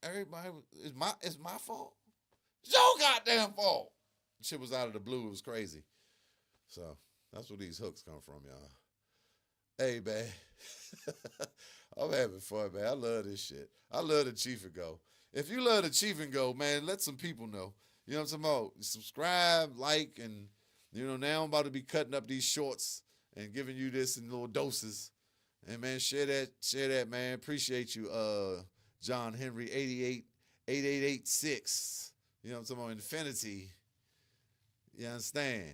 Everybody, it's my fault. It's your goddamn fault. Shit was out of the blue. It was crazy. So that's where these hooks come from, y'all. Hey, man. I'm having fun, man. I love this shit. I love the Cheef and Go. If you love the Cheef and Go, man, let some people know. You know what I'm talking about? Subscribe, like, and now I'm about to be cutting up these shorts and giving you this in little doses. And man, share that, man. Appreciate you, John Henry 8886. You know what I'm talking about? Infinity. You understand?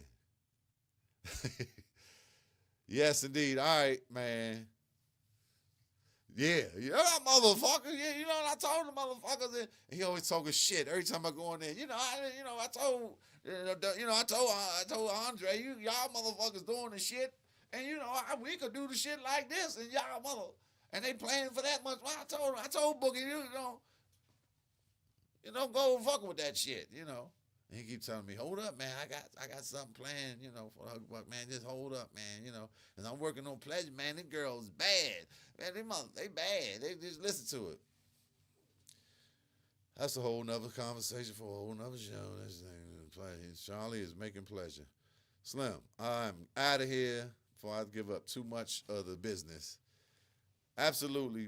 Yes, indeed. All right, man. Yeah, motherfucker. Yeah, I told the motherfuckers, and he always talking shit every time I go in there. I told Andre, y'all motherfuckers doing the shit. And we could do the shit like this, and y'all and they playing for that much. Well, I told Boogie, You know, go fuck with that shit, you know. And he keep telling me, hold up, man, I got something planned, you know, for Hucklebuck, man, just hold up, man, you know. And I'm working on Pleasure, man, them girls bad. Man, they bad. They just listen to it. That's a whole nother conversation for a whole nother show. That's Charlie is making pleasure. Slim, I'm out of here before I give up too much of the business. Absolutely,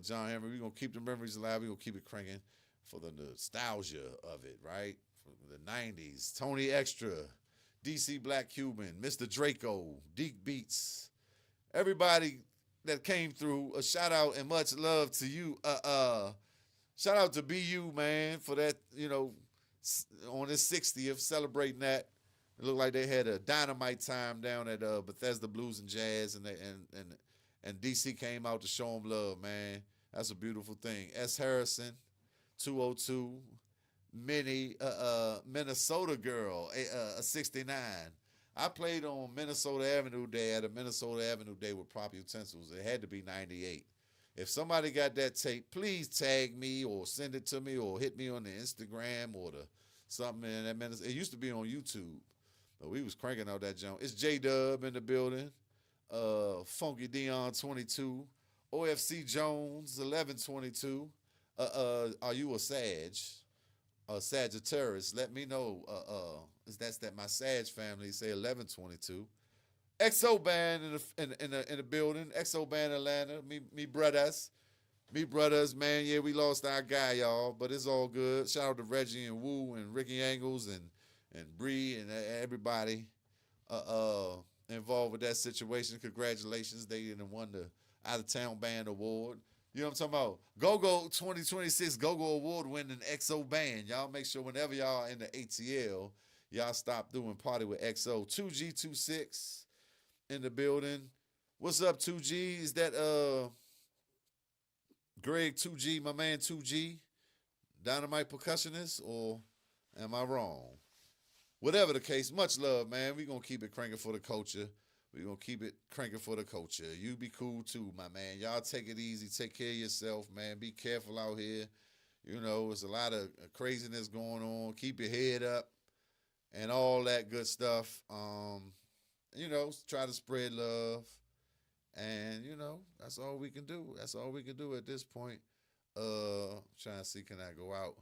John Henry, we're going to keep the memories alive. We're going to keep it cranking for the nostalgia of it, right? From the 90s. Tony Extra, DC Black Cuban, Mr. Draco, Deke Beats. Everybody that came through, a shout out and much love to you. Shout out to BU, man, for that, you know, on his 60th, celebrating that. It looked like they had a dynamite time down at Bethesda Blues and Jazz, and DC came out to show them love, man. That's a beautiful thing. S. Harrison, 202, Minnie, Minnesota girl, 69. I played on Minnesota Avenue Day at a Minnesota Avenue Day with Prop Utensils. It had to be 98. If somebody got that tape, please tag me or send it to me or hit me on the Instagram or the something in that Minnesota. It used to be on YouTube, but we was cranking out that junk. It's J-Dub in the building, Funky Dion 22, OFC Jones 1122. Are you a Sag? A Sagittarius? Let me know. That's that my Sag family say 1122. XO Band in the building. XO Band Atlanta. Me brothers, man. Yeah, we lost our guy, y'all, but it's all good. Shout out to Reggie and Woo and Ricky Angles and Bree and everybody involved with that situation. Congratulations, they didn't won the Out of Town Band Award. You know what I'm talking about? Go-Go 2026 Go-Go Award winning XO Band. Y'all make sure whenever y'all in the ATL, y'all stop doing party with XO. 2G26 in the building. What's up, 2G? Is that Greg 2G, my man 2G, Dynamite percussionist, or am I wrong? Whatever the case, much love, man. We're going to keep it cranking for the culture. We're going to keep it cranking for the culture. You be cool too, my man. Y'all take it easy. Take care of yourself, man. Be careful out here. You know, there's a lot of craziness going on. Keep your head up and all that good stuff. You know, try to spread love. And, you know, that's all we can do. That's all we can do at this point. Trying to see, can I go out?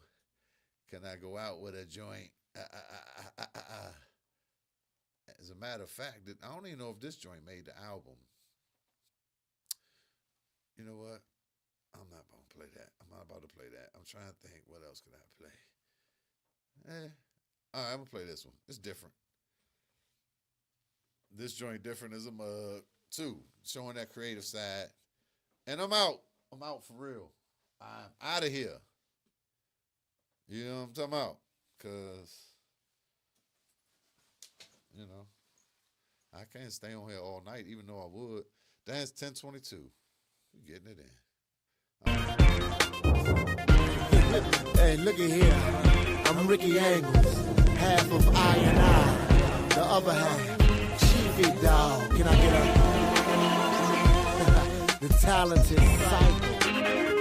Can I go out with a joint? As a matter of fact, I don't even know if this joint made the album. You know what? I'm not about to play that. I'm not about to play that. I'm trying to think, what else could I play? All right, I'm going to play this one. It's different. This joint different as a mug, too. Showing that creative side. And I'm out. I'm out for real. I'm out of here. You know what I'm talking about? Because, you know, I can't stay on here all night, even though I would. That's 10:22. We're getting it in.
Hey, look at here. I'm Ricky Angles, half of I and I, the other half, Cheef and Go. Can I get a the talented cycle?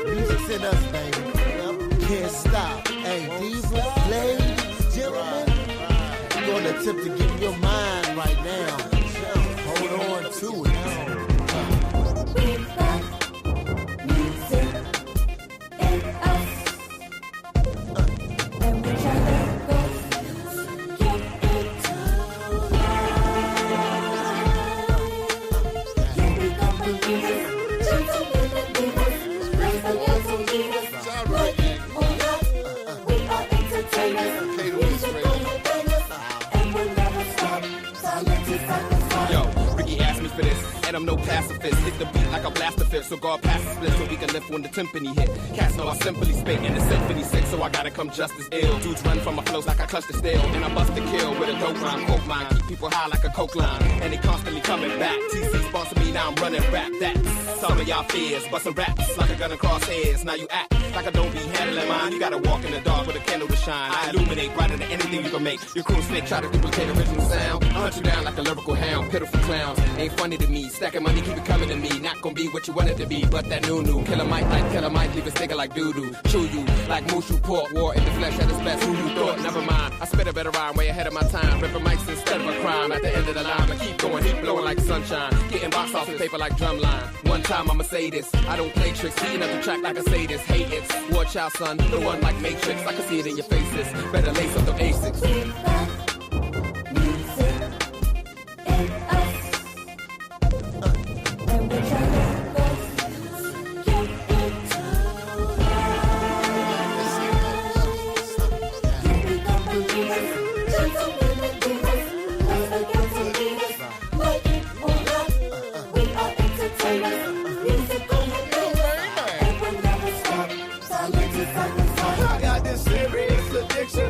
Music's in us, baby. Can't stop. Hey, divas, ladies, gentlemen, you're gonna attempt to get your mind right now. Hold on to it.
We've got music in us, and we try to go get into life. You become believers, gentlemen and divas, raise the voice of Jesus. Like it or not, we are entertainers, musical entertainers, and we'll never stop. Silence is sacrifice.
Yo, Ricky asked me for this, and I'm no pacifist. Hit the beat like a blaster fifth, so God pass the split so we can lift when the timpani hit. Cats know I simply spit in the symphony sick, so I gotta come just as ill. Dudes run from my flows like I clutch the steel, and I bust the kill with a dope rhyme, coke line. Keep people high like a coke line, and they constantly coming back. TC sponsor me, now I'm running rap. That's some of y'all fears, busting raps like a gun across heads. Now you act like I don't be handling mine. You gotta walk in the dark with a candle to
shine. I illuminate brighter than anything you can make. Your crew's fake, try to duplicate original sound. I hunt you down like a lyrical hound. Pitiful clowns, ain't funny to me. Stacking money, keep it coming to me. Not gonna be what you want it to be, but that new. Killer Mike like Killer Mike, leave it sticking like doo-doo. Chew you like Mushu pork, war in the flesh at its best. Who you thought? Never mind. I spit a better rhyme way ahead of my time. Ripping mics instead of a crime. At the end of the line, I keep going, heat blowing like sunshine. Getting box office paper like drumline. One time I'ma say this, I don't play tricks. Heating up the track like a sadist. Hate it, war child son, the one like Matrix. I can see it in your faces. Better lace up the Asics.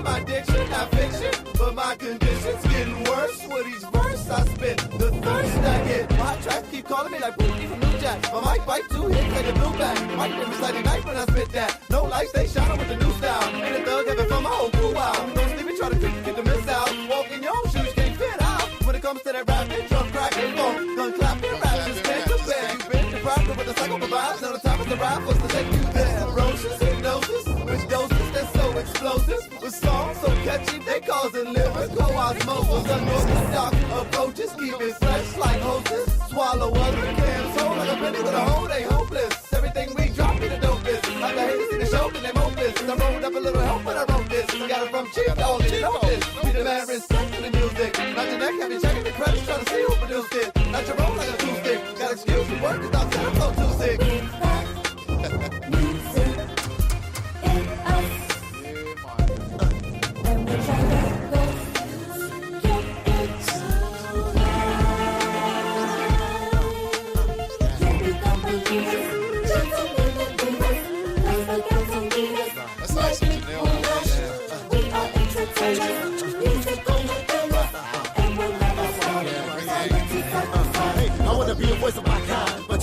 My diction, not fiction, but my condition's getting worse with each verse I spit. The thirst I get, my tracks keep calling me like Booty from New Jack. My mic bite 2 hits like a blue back. Mic give me slightly night when I spit that. No lights, they shine with the new style. Ain't a thug having fun, my whole crew out. Don't sleep and try to get the miss out. Walk in your own shoes, can't fit out. When it comes to that rapping, drum crack and phone. Gun clap and rap, just can't compare. You've been deprived of what the cycle provides. Now the time is arrived for us to take you there. Ferocious hypnosis, which doses that's so explosive. With songs so catchy, they causing lyrical osmosis. Unorthodox approaches, keep it fresh like hostess. Swallow other cans whole like a penny with a hole, they hopeless. Everything we drop be the dopest. Like the haters see the show, then they hopeless. I rolled up a little help when I wrote this. I got it from Cheef, all in notice. We demand respect for the music. Not your neck, have you checking the credits, trying to see who produced it. Not your roll like a two-stick. Got excuse for work, cause I'm set up too sick.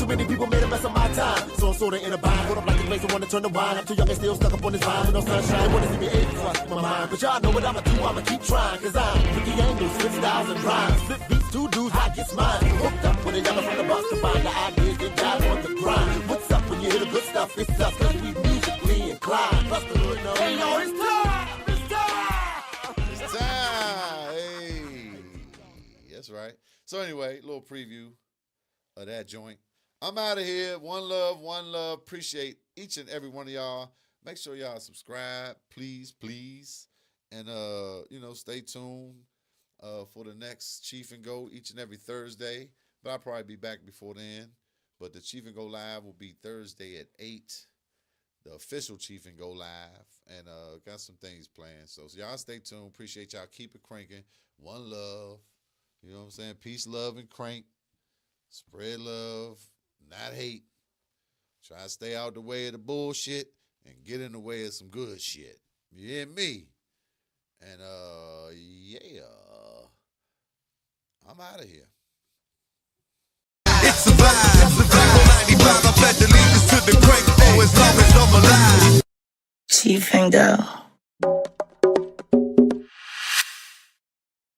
Many people made a mess of my time, so I'm sorta in a bind. Hold up like a place, I wanna turn the wine. I'm too young and still stuck up on this vine with no sunshine. Wanna see me age before my mind, but y'all know what I'ma do. I'ma keep trying, cause I'm Ricky Angles, spit styles and rhymes. Spit beats, 2 dudes, I get mine. Hooked up with a younger from the bus, combine the ideas, then dive on the grind. What's up when you hear the good stuff? It's us, cause we musically inclined. Plus the hood knows. Hey yo, it's time! It's time!
It's time! Hey! That's right. So anyway, a little preview of that joint. I'm out of here. One love, one love. Appreciate each and every one of y'all. Make sure y'all subscribe, please. And, stay tuned for the next Cheef and Go each and every Thursday. But I'll probably be back before then. But the Cheef and Go Live will be Thursday at 8. The official Cheef and Go Live. And got some things planned. So y'all stay tuned. Appreciate y'all. Keep it cranking. One love. You know what I'm saying? Peace, love, and crank. Spread love. Not hate. Try to stay out the way of the bullshit and get in the way of some good shit. You hear me? And yeah. I'm out of here.
It's a vibe. 95, I pledge allegiance to the crank. Oh, as long as I'm alive.
Cheef and Go.